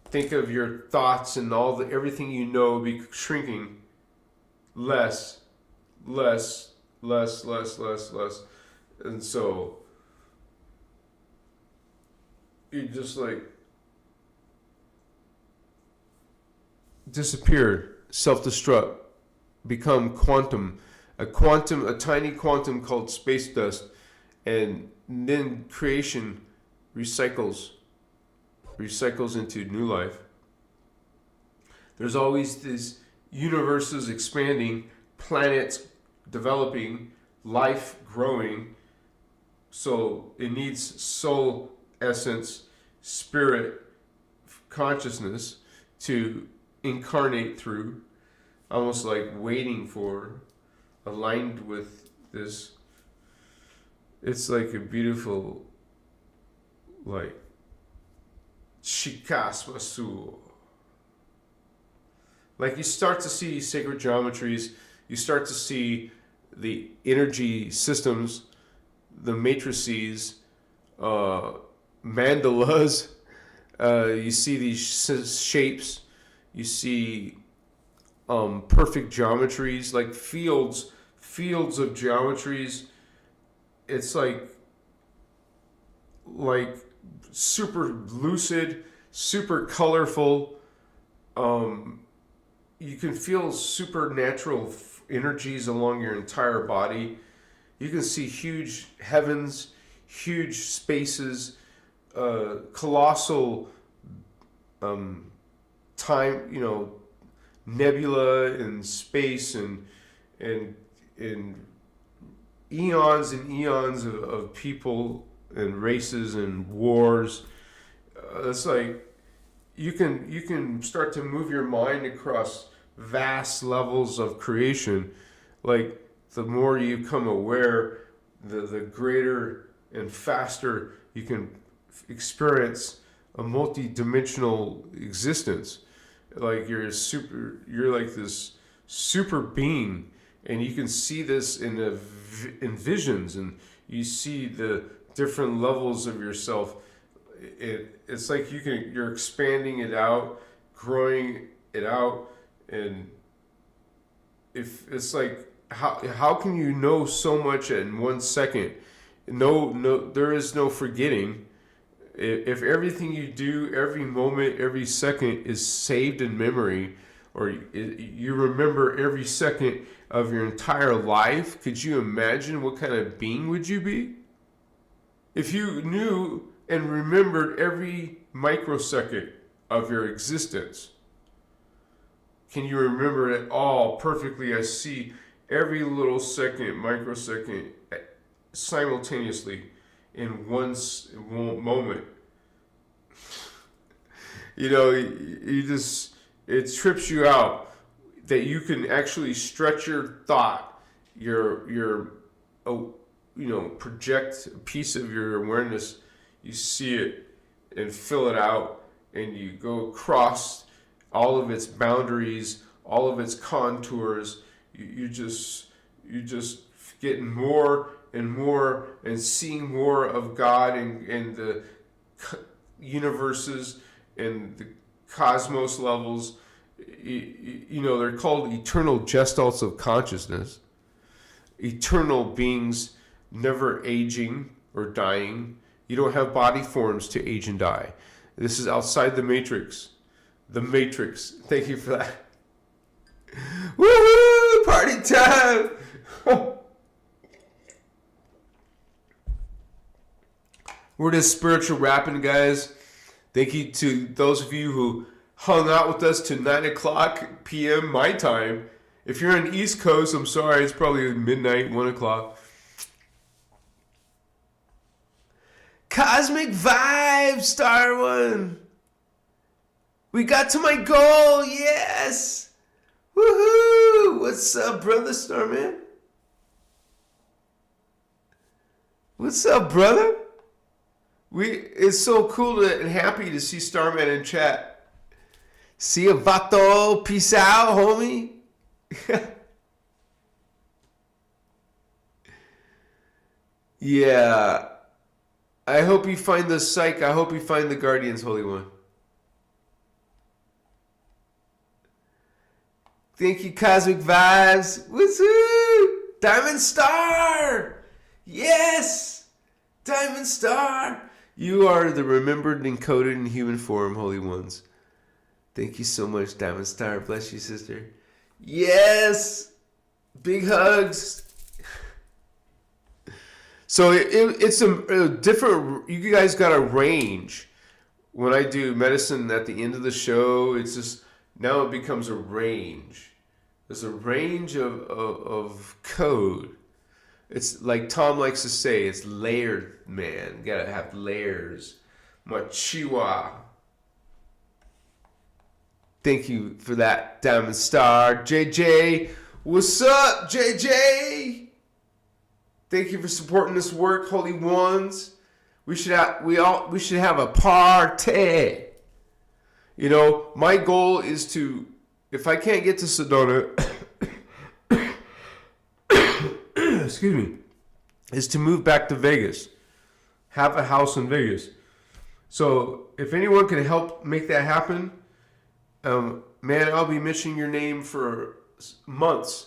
think of your thoughts and everything you know be shrinking less. And so you just like disappear, self-destruct, become a tiny quantum called space dust, and then creation recycles into new life. There's always these universes expanding, planets developing, life growing. So it needs soul essence, spirit, consciousness to incarnate through, almost like waiting for, aligned with this. It's like a beautiful, like, chikas masu. Like you start to see sacred geometries, you start to see the energy systems, the matrices, mandalas, you see these shapes, you see perfect geometries, like fields of geometries. It's like super lucid, super colorful. You can feel supernatural energies along your entire body. You can see huge heavens, huge spaces, colossal time, nebula and space and eons and eons of people and races and wars. It's like you can start to move your mind across vast levels of creation. Like the more you become aware, the greater and faster you can experience a multi-dimensional existence. Like you're like this super being, and you can see this in visions, and you see the different levels of yourself. It's like you're expanding it out, growing it out, and if it's like how can you know so much in 1 second? No, there is no forgetting. If everything you do, every moment, every second is saved in memory, or you remember every second of your entire life, could you imagine what kind of being would you be? If you knew and remembered every microsecond of your existence, can you remember it all perfectly? I see every little second, microsecond, simultaneously in one moment. It trips you out that you can actually stretch your thought, project a piece of your awareness. You see it and fill it out, and you go across all of its boundaries, all of its contours. You just getting more and more and seeing more of God and the universes and the cosmos levels. They're called eternal gestalts of consciousness. Eternal beings, never aging or dying. You don't have body forms to age and die. This is outside the matrix. The matrix. Thank you for that. Woohoo! Party time! We're just spiritual rapping, guys. Thank you to those of you who hung out with us to 9 o'clock p.m. my time. If you're on the East Coast, I'm sorry, it's probably midnight, 1 o'clock. Cosmic Vibe, Star One. We got to my goal, yes. Woohoo! What's up, brother Starman? What's up, brother? It's so cool and happy to see Starman in chat. See ya, vato. Peace out, homie. Yeah. I hope you find the psych. I hope you find the Guardians, Holy One. Thank you, Cosmic Vibes. What's up? Diamond Star. Yes. Diamond Star. You are the remembered and encoded in human form, Holy Ones. Thank you so much, Diamond Star. Bless you, sister. Yes. Big hugs. So it's a different, you guys got a range. When I do medicine at the end of the show, it's just, now it becomes a range. There's a range of code. It's like Tom likes to say, it's layered, man. You gotta have layers. Machiwa. Thank you for that, Diamond Star. JJ, what's up, JJ? Thank you for supporting this work, Holy Ones. We should have a party. My goal is to, if I can't get to Sedona, excuse me, is to move back to Vegas. Have a house in Vegas. So if anyone can help make that happen, man, I'll be mentioning your name for months.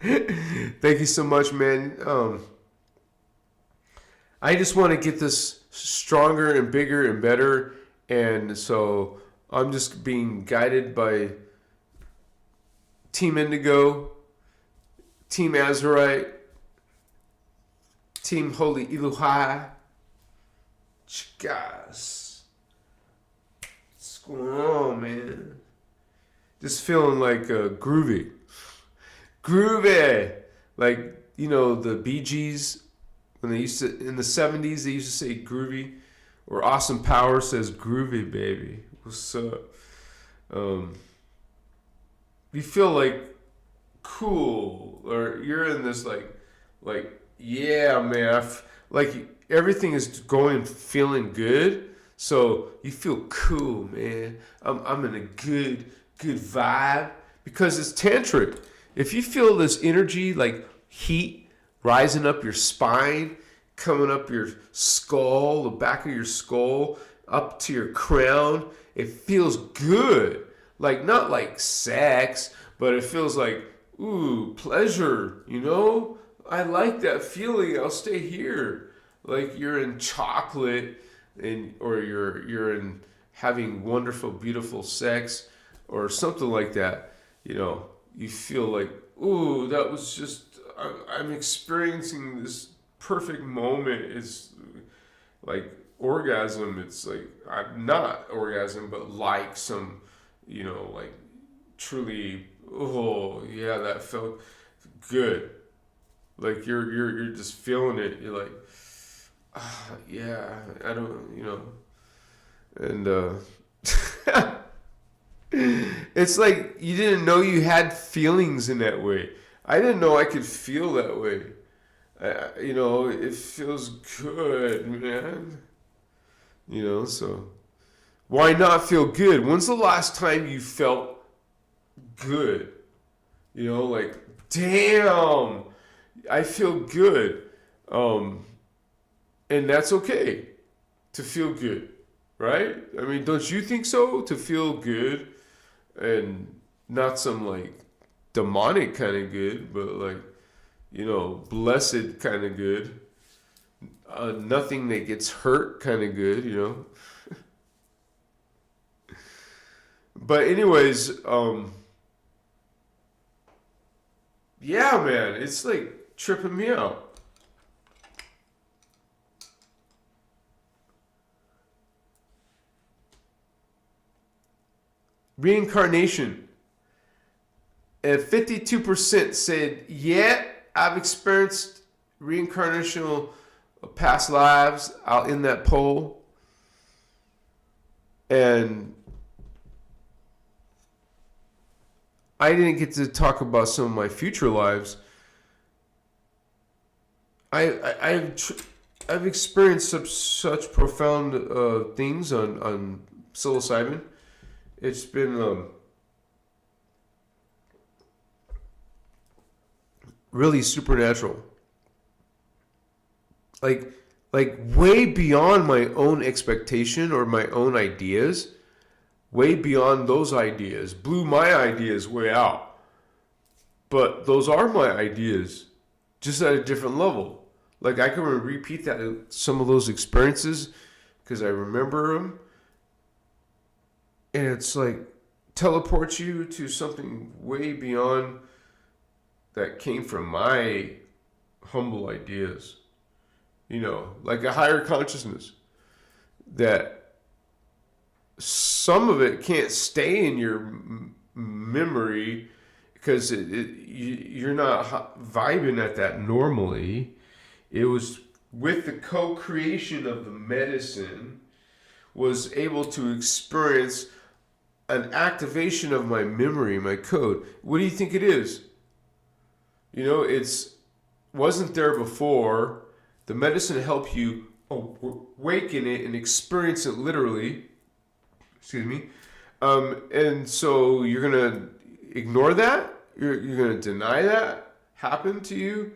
Thank you so much, man. I just want to get this stronger and bigger and better. And so I'm just being guided by Team Indigo, Team Azurite, Team Holy Iluhai. Chakras. What's going on, man? Just feeling like groovy. Groovy! Like, the Bee Gees, when they used to, in the 70s, they used to say groovy. Or Awesome Power says groovy, baby. What's up? You feel like cool, or you're in this like yeah, man. Like everything is going, feeling good. So you feel cool, man. I'm in a good vibe because it's tantric. If you feel this energy, like heat rising up your spine, coming up your skull, the back of your skull, up to your crown, it feels good. Like, not like sex, but it feels like, ooh, pleasure, I like that feeling. I'll stay here. Like you're in chocolate, or you're in having wonderful, beautiful sex, or something like that, you know, you feel like, ooh, that was just, I'm experiencing this perfect moment. It's like orgasm. It's like, I'm not orgasm, but like some, you know, like truly, oh yeah, that felt good. Like you're just feeling it. You're like, yeah, I don't, you know, and it's like you didn't know you had feelings in that way. I didn't know I could feel that way. You know, it feels good, man. You know, so why not feel good? When's the last time you felt good? You know, like, damn, I feel good. And that's okay to feel good, right? I mean, don't you think so? To feel good and not some like demonic kind of good, but like, you know, blessed kind of good. Nothing that gets hurt kind of good, you know. But anyways, yeah, man, it's like tripping me out. Reincarnation. And 52% said, yeah, I've experienced reincarnational past lives out in that poll. And I didn't get to talk about some of my future lives. I've experienced such profound things on psilocybin. It's been really supernatural. Like way beyond my own expectation or my own ideas. Way beyond those ideas. Blew my ideas way out. But those are my ideas, just at a different level. Like I can repeat that some of those experiences because I remember them. And it's like teleports you to something way beyond that came from my humble ideas. You know, like a higher consciousness that some of it can't stay in your memory because you're not vibing at that normally. It was with the co-creation of the medicine was able to experience an activation of my memory, my code. What do you think it is? You know, it's wasn't there before. The medicine helped you awaken it and experience it literally. Excuse me. And so you're gonna ignore that. You're gonna deny that happened to you.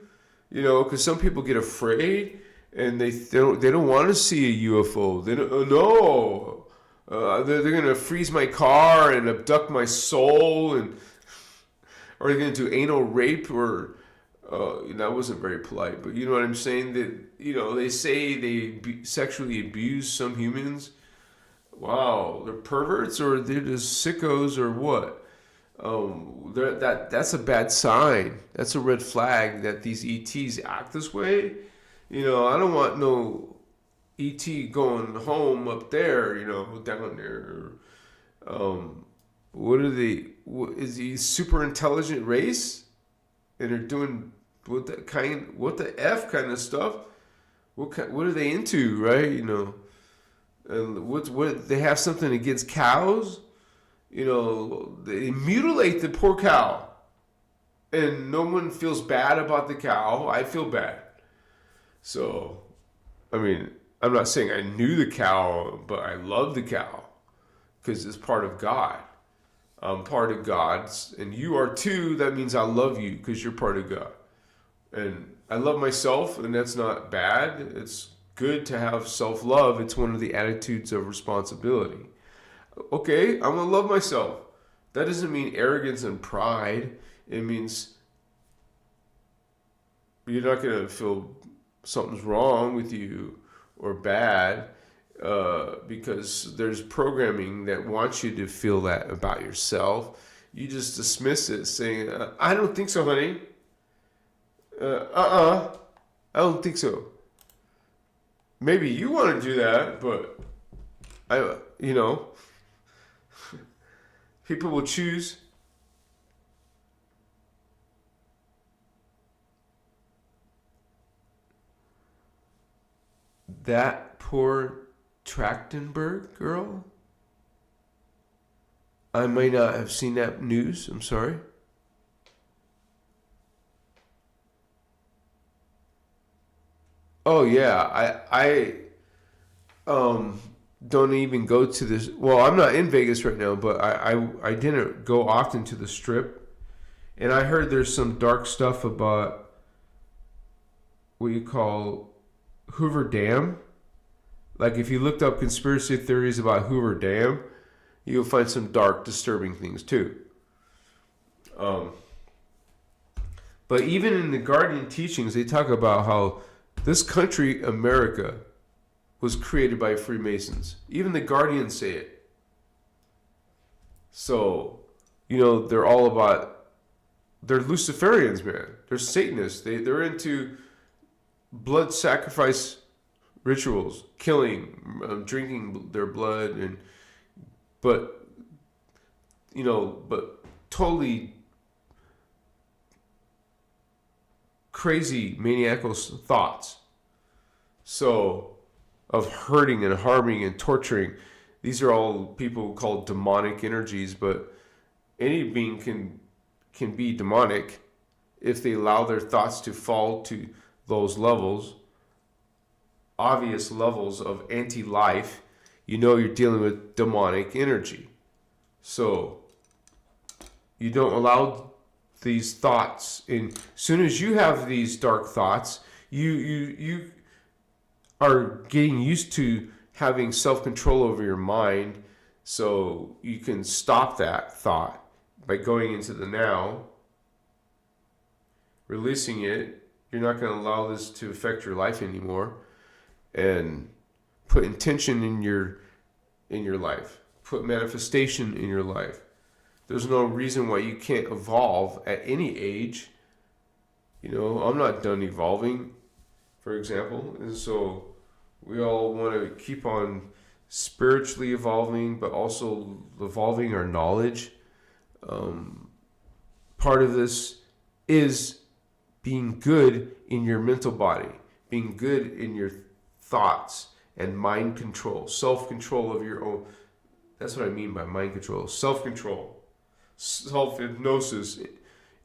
You know, because some people get afraid and they don't want to see a UFO. They don't no. They're gonna freeze my car and abduct my soul, and or they're gonna do anal rape, or that wasn't very polite, but you know what I'm saying. That you know they say they sexually abuse some humans. Wow, they're perverts or they're just sickos or what? That's a bad sign. That's a red flag that these ETs act this way. You know, I don't want no ET going home up there, you know, down there. What are they? Is he super intelligent race? And they're doing what the F kind of stuff? What are they into, right? You know, and what they have something against cows? You know, they mutilate the poor cow, and no one feels bad about the cow. I feel bad. So, I mean, I'm not saying I knew the cow, but I love the cow because it's part of God. I'm part of God's, and you are too. That means I love you because you're part of God. And I love myself, and that's not bad. It's good to have self-love. It's one of the attitudes of responsibility. Okay, I'm going to love myself. That doesn't mean arrogance and pride. It means you're not going to feel something's wrong with you or bad. because there's programming that wants you to feel that about yourself. You just dismiss it, saying, "I don't think so, honey. I don't think so. Maybe you want to do that, but people will choose." That poor Trachtenberg girl? I may not have seen that news. I'm sorry. Oh yeah, I don't even go to this. Well, I'm not in Vegas right now, but I didn't go often to the Strip, and I heard there's some dark stuff about what you call Hoover Dam. Like if you looked up conspiracy theories about Hoover Dam, you'll find some dark, disturbing things too. But even in the Guardian teachings, they talk about how this country, America, was created by Freemasons. Even the Guardians say it. So, they're all about, they're Luciferians, man. They're Satanists. They're into blood sacrifice rituals, killing, drinking their blood, but totally crazy maniacal thoughts. So, of hurting and harming and torturing. These are all people called demonic energies, but any being can be demonic if they allow their thoughts to fall to those levels, obvious levels of anti-life. You're dealing with demonic energy. So you don't allow these thoughts in. As soon as you have these dark thoughts, you are getting used to having self-control over your mind, so you can stop that thought by going into the now, releasing it. You're not going to allow this to affect your life anymore, and put intention in your life, put manifestation in your life. There's no reason why you can't evolve at any age. I'm not done evolving, for example, and so we all want to keep on spiritually evolving, but also evolving our knowledge. Part of this is being good in your mental body, being good in your thoughts, and mind control, self-control of your own. That's what I mean by mind control. Self-control, self-hypnosis.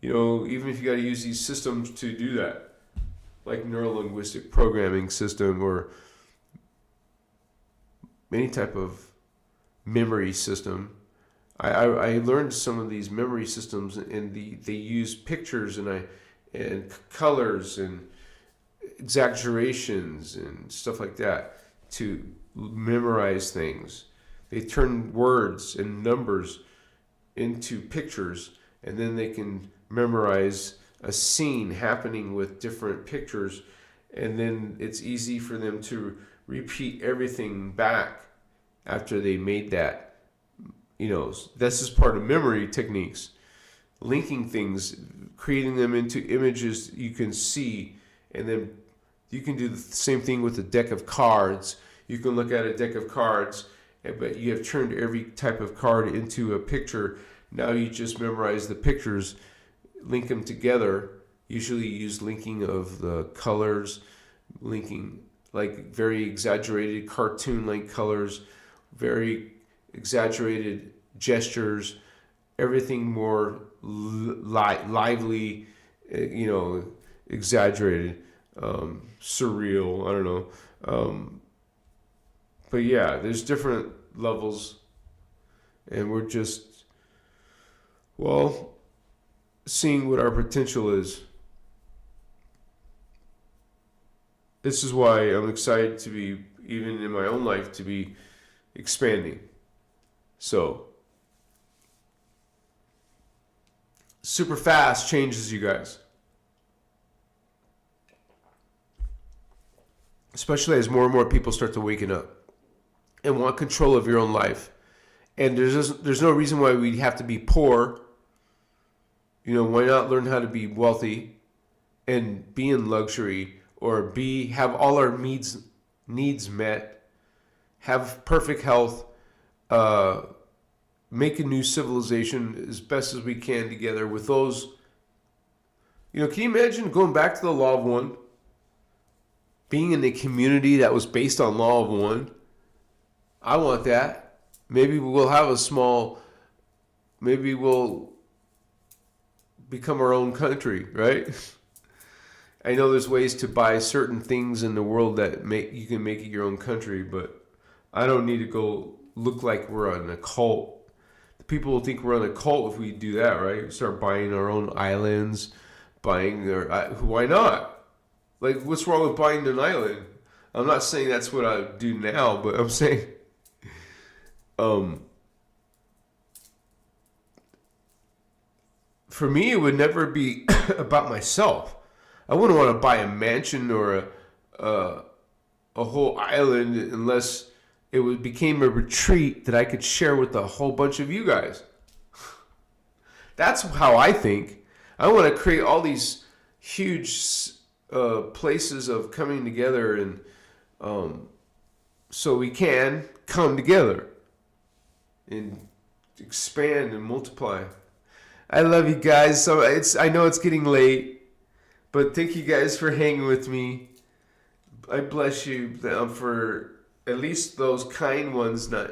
Even if you got to use these systems to do that, like neuro-linguistic programming system or any type of memory system. I learned some of these memory systems, and they use pictures and colors and exaggerations and stuff like that to memorize things. They turn words and numbers into pictures, and then they can memorize a scene happening with different pictures, and then it's easy for them to repeat everything back after they made that. This is part of memory techniques, linking things, creating them into images you can see, and then you can do the same thing with a deck of cards. You can look at a deck of cards, but you have turned every type of card into a picture. Now you just memorize the pictures, link them together. Usually use linking of the colors, linking like very exaggerated cartoon-like colors, very exaggerated gestures, everything more lively, exaggerated, surreal, I don't know. But yeah, there's different levels, and we're just, seeing what our potential is. This is why I'm excited to be, even in my own life, to be expanding. So, super fast changes, you guys. Especially as more and more people start to waken up. and want control of your own life. And there's no reason why we have to be poor. You know, why not learn how to be wealthy and be in luxury, or have all our needs met, have perfect health, make a new civilization as best as we can together with those. You know, can you imagine going back to the law of one? Being in a community that was based on law of one? I want that. Maybe we'll become our own country, right? I know there's ways to buy certain things in the world that you can make it your own country, but I don't need to go look like we're on a cult. The people will think we're on a cult if we do that, right? Start buying our own islands, why not? Like, what's wrong with buying an island? I'm not saying that's what I do now, but I'm saying, for me, it would never be about myself. I wouldn't want to buy a mansion or a whole island unless became a retreat that I could share with a whole bunch of you guys. That's how I think. I want to create all these huge places of coming together, and so we can come together and expand and multiply. I love you guys. So I know it's getting late, but thank you guys for hanging with me. I bless you for at least those kind ones not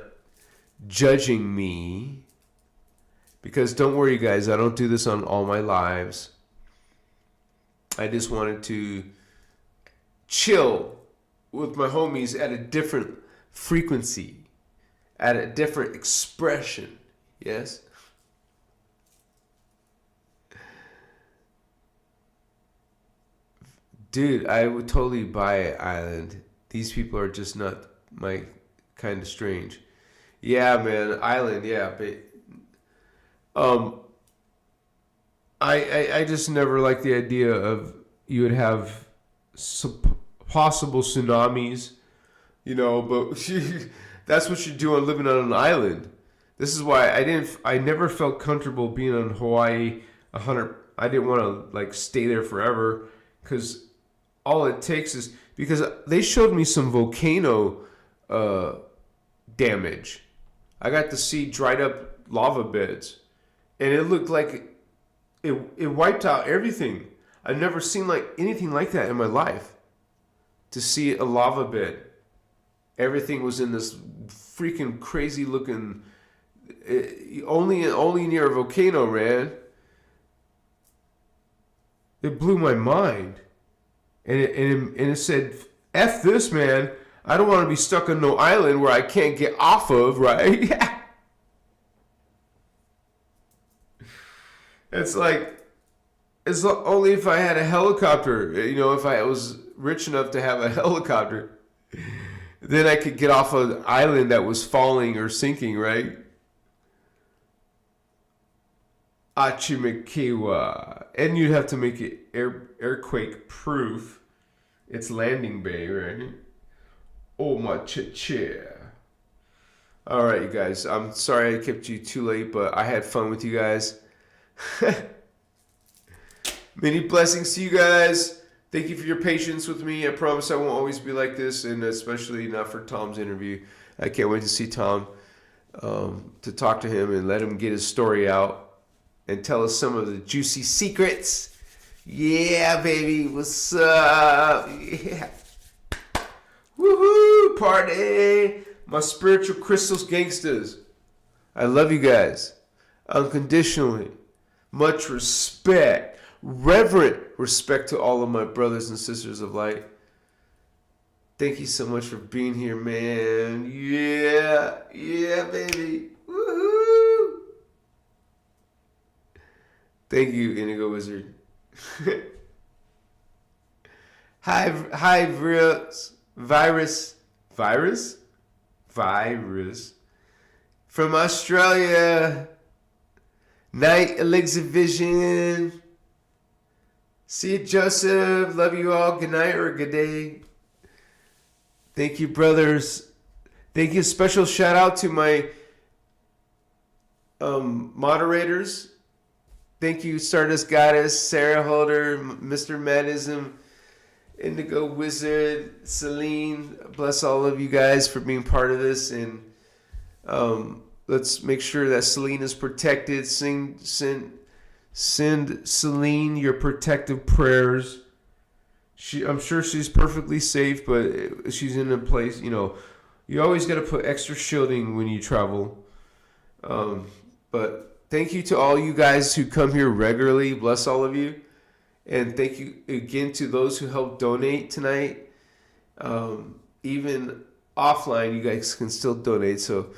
judging me. Because don't worry, guys, I don't do this on all my lives. I just wanted to chill with my homies at a different frequency, at a different expression. Yes? Dude, I would totally buy an island. These people are just not my kind of strange. Yeah, man, island, yeah, but I just never liked the idea of you would have possible tsunamis, you know, but that's what you're doing living on an island. This is why I never felt comfortable being on Hawaii 100. I didn't want to like stay there forever, because all it takes is, because they showed me some volcano damage. I got to see dried up lava beds. And it looked like it wiped out everything. I've never seen anything like that in my life. To see a lava bed. Everything was in this freaking crazy looking, only near a volcano, man. It blew my mind. And it said, F this, man. I don't want to be stuck on no island where I can't get off of, right? It's only if I had a helicopter, you know, if I was rich enough to have a helicopter, then I could get off an island that was falling or sinking, right? Achimikiwa. And you'd have to make it earthquake proof. It's landing bay, right? Oh my chair. All right, you guys. I'm sorry I kept you too late, but I had fun with you guys. Many blessings to you guys. Thank you for your patience with me. I promise I won't always be like this, and especially not for Tom's interview. I can't wait to see Tom, to talk to him and let him get his story out and tell us some of the juicy secrets. Yeah, baby. What's up? Yeah. Woohoo! Party! My spiritual Christos gangsters. I love you guys. Unconditionally. Much respect. Reverent respect to all of my brothers and sisters of light. Thank you so much for being here, man. Yeah. Yeah, baby. Woohoo! Thank you, Indigo Wizard. Hi, virus from Australia. Night Elixir Vision. See you, Joseph. Love you all. Good night or good day. Thank you, brothers. Thank you. Special shout out to my moderators. Thank you, Stardust Goddess, Sarah Holder, Mr. Manism, Indigo Wizard, Celine. Bless all of you guys for being part of this. And let's make sure that Celine is protected. Send Celine your protective prayers. I'm sure she's perfectly safe, but she's in a place, you always got to put extra shielding when you travel. But thank you to all you guys who come here regularly. Bless all of you. And thank you again to those who helped donate tonight. Even offline, you guys can still donate. So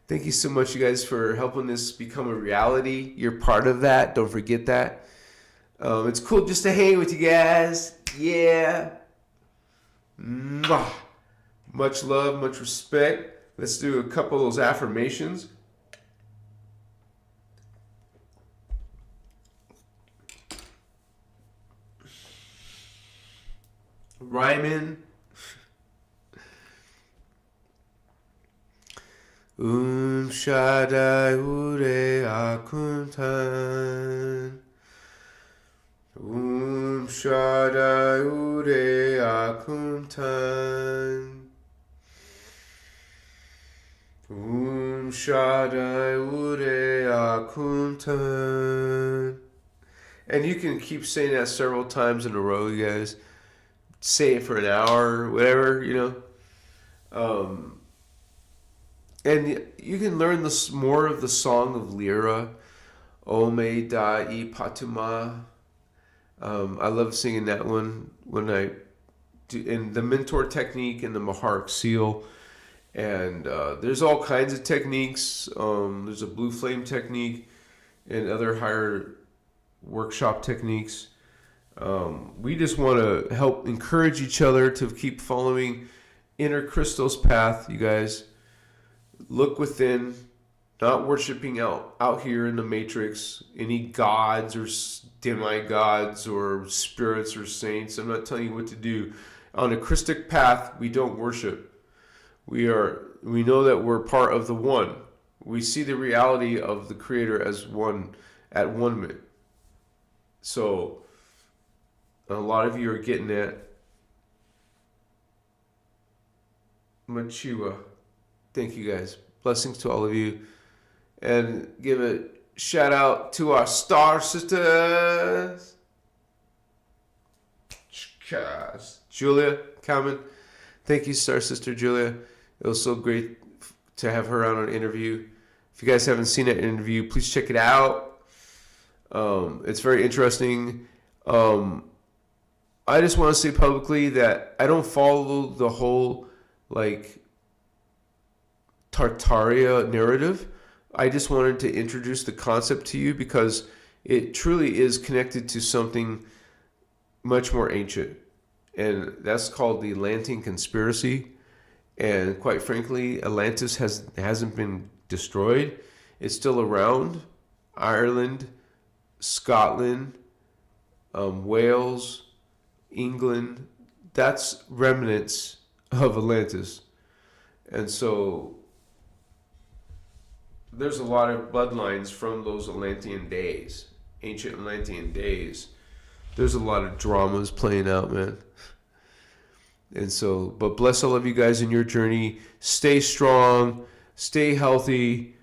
thank you so much, you guys, for helping this become a reality. You're part of that. Don't forget that. It's cool just to hang with you guys. Yeah. Mwah. Much love, much respect. Let's do a couple of those affirmations. Rhyming. Shaddai Ure Akuntan. Shaddai Ure Akuntan. Shaddai Ure Akuntan. And you can keep saying that several times in a row, you guys. Say it for an hour, whatever, and you can learn more of the Song of Lyra, Ome Da'i Patuma. I love singing that one when I do, in the Mentor technique and the Maharic seal. And there's all kinds of techniques. There's a blue flame technique and other higher workshop techniques. We just want to help encourage each other to keep following innerchristos path, you guys. Look within, not worshiping out here in the matrix, any gods or demigods or spirits or saints. I'm not telling you what to do. On a Christic path, we don't worship. We know that we're part of the one. We see the reality of the Creator as one, at one. So a lot of you are getting that. Machiwa. Thank you guys. Blessings to all of you. And give a shout out to our star sisters. Julia Calvin. Thank you, star sister Julia. It was so great to have her on an interview. If you guys haven't seen that interview, please check it out. It's very interesting. I just want to say publicly that I don't follow the whole Tartaria narrative. I just wanted to introduce the concept to you because it truly is connected to something much more ancient. And that's called the Atlantean conspiracy. And quite frankly, Atlantis hasn't been destroyed. It's still around. Ireland, Scotland, Wales, England, that's remnants of Atlantis. And so there's a lot of bloodlines from those Atlantean days, ancient Atlantean days. There's a lot of dramas playing out, man. And so, but bless all of you guys in your journey. Stay strong, stay healthy,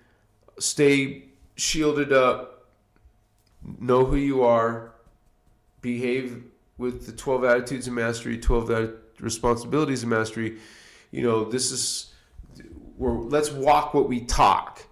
stay shielded up, know who you are, behave with the 12 attitudes of mastery, 12 responsibilities of mastery. Let's walk what we talk.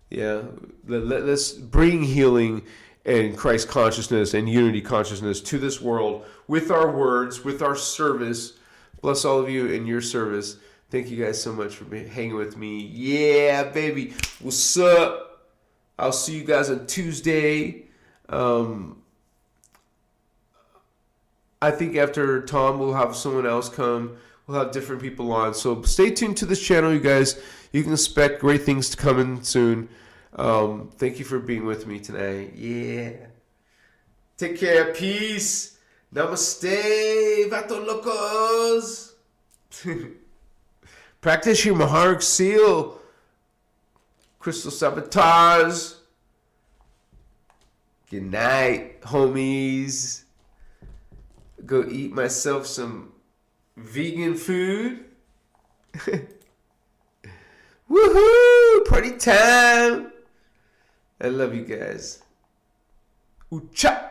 Yeah, let's bring healing and Christ consciousness and unity consciousness to this world with our words, with our service. Bless all of you in your service. Thank you guys so much for hanging with me. Yeah, baby. What's up? I'll see you guys on Tuesday. I think after Tom, we'll have someone else come. We'll have different people on. So stay tuned to this channel, you guys. You can expect great things to come in soon. Thank you for being with me tonight. Yeah. Take care. Peace. Namaste, vato locos. Practice your Maharic seal. Crystal sabotage. Good night, homies. Go eat myself some vegan food. Woohoo! Party time! I love you guys. Ooh-cha!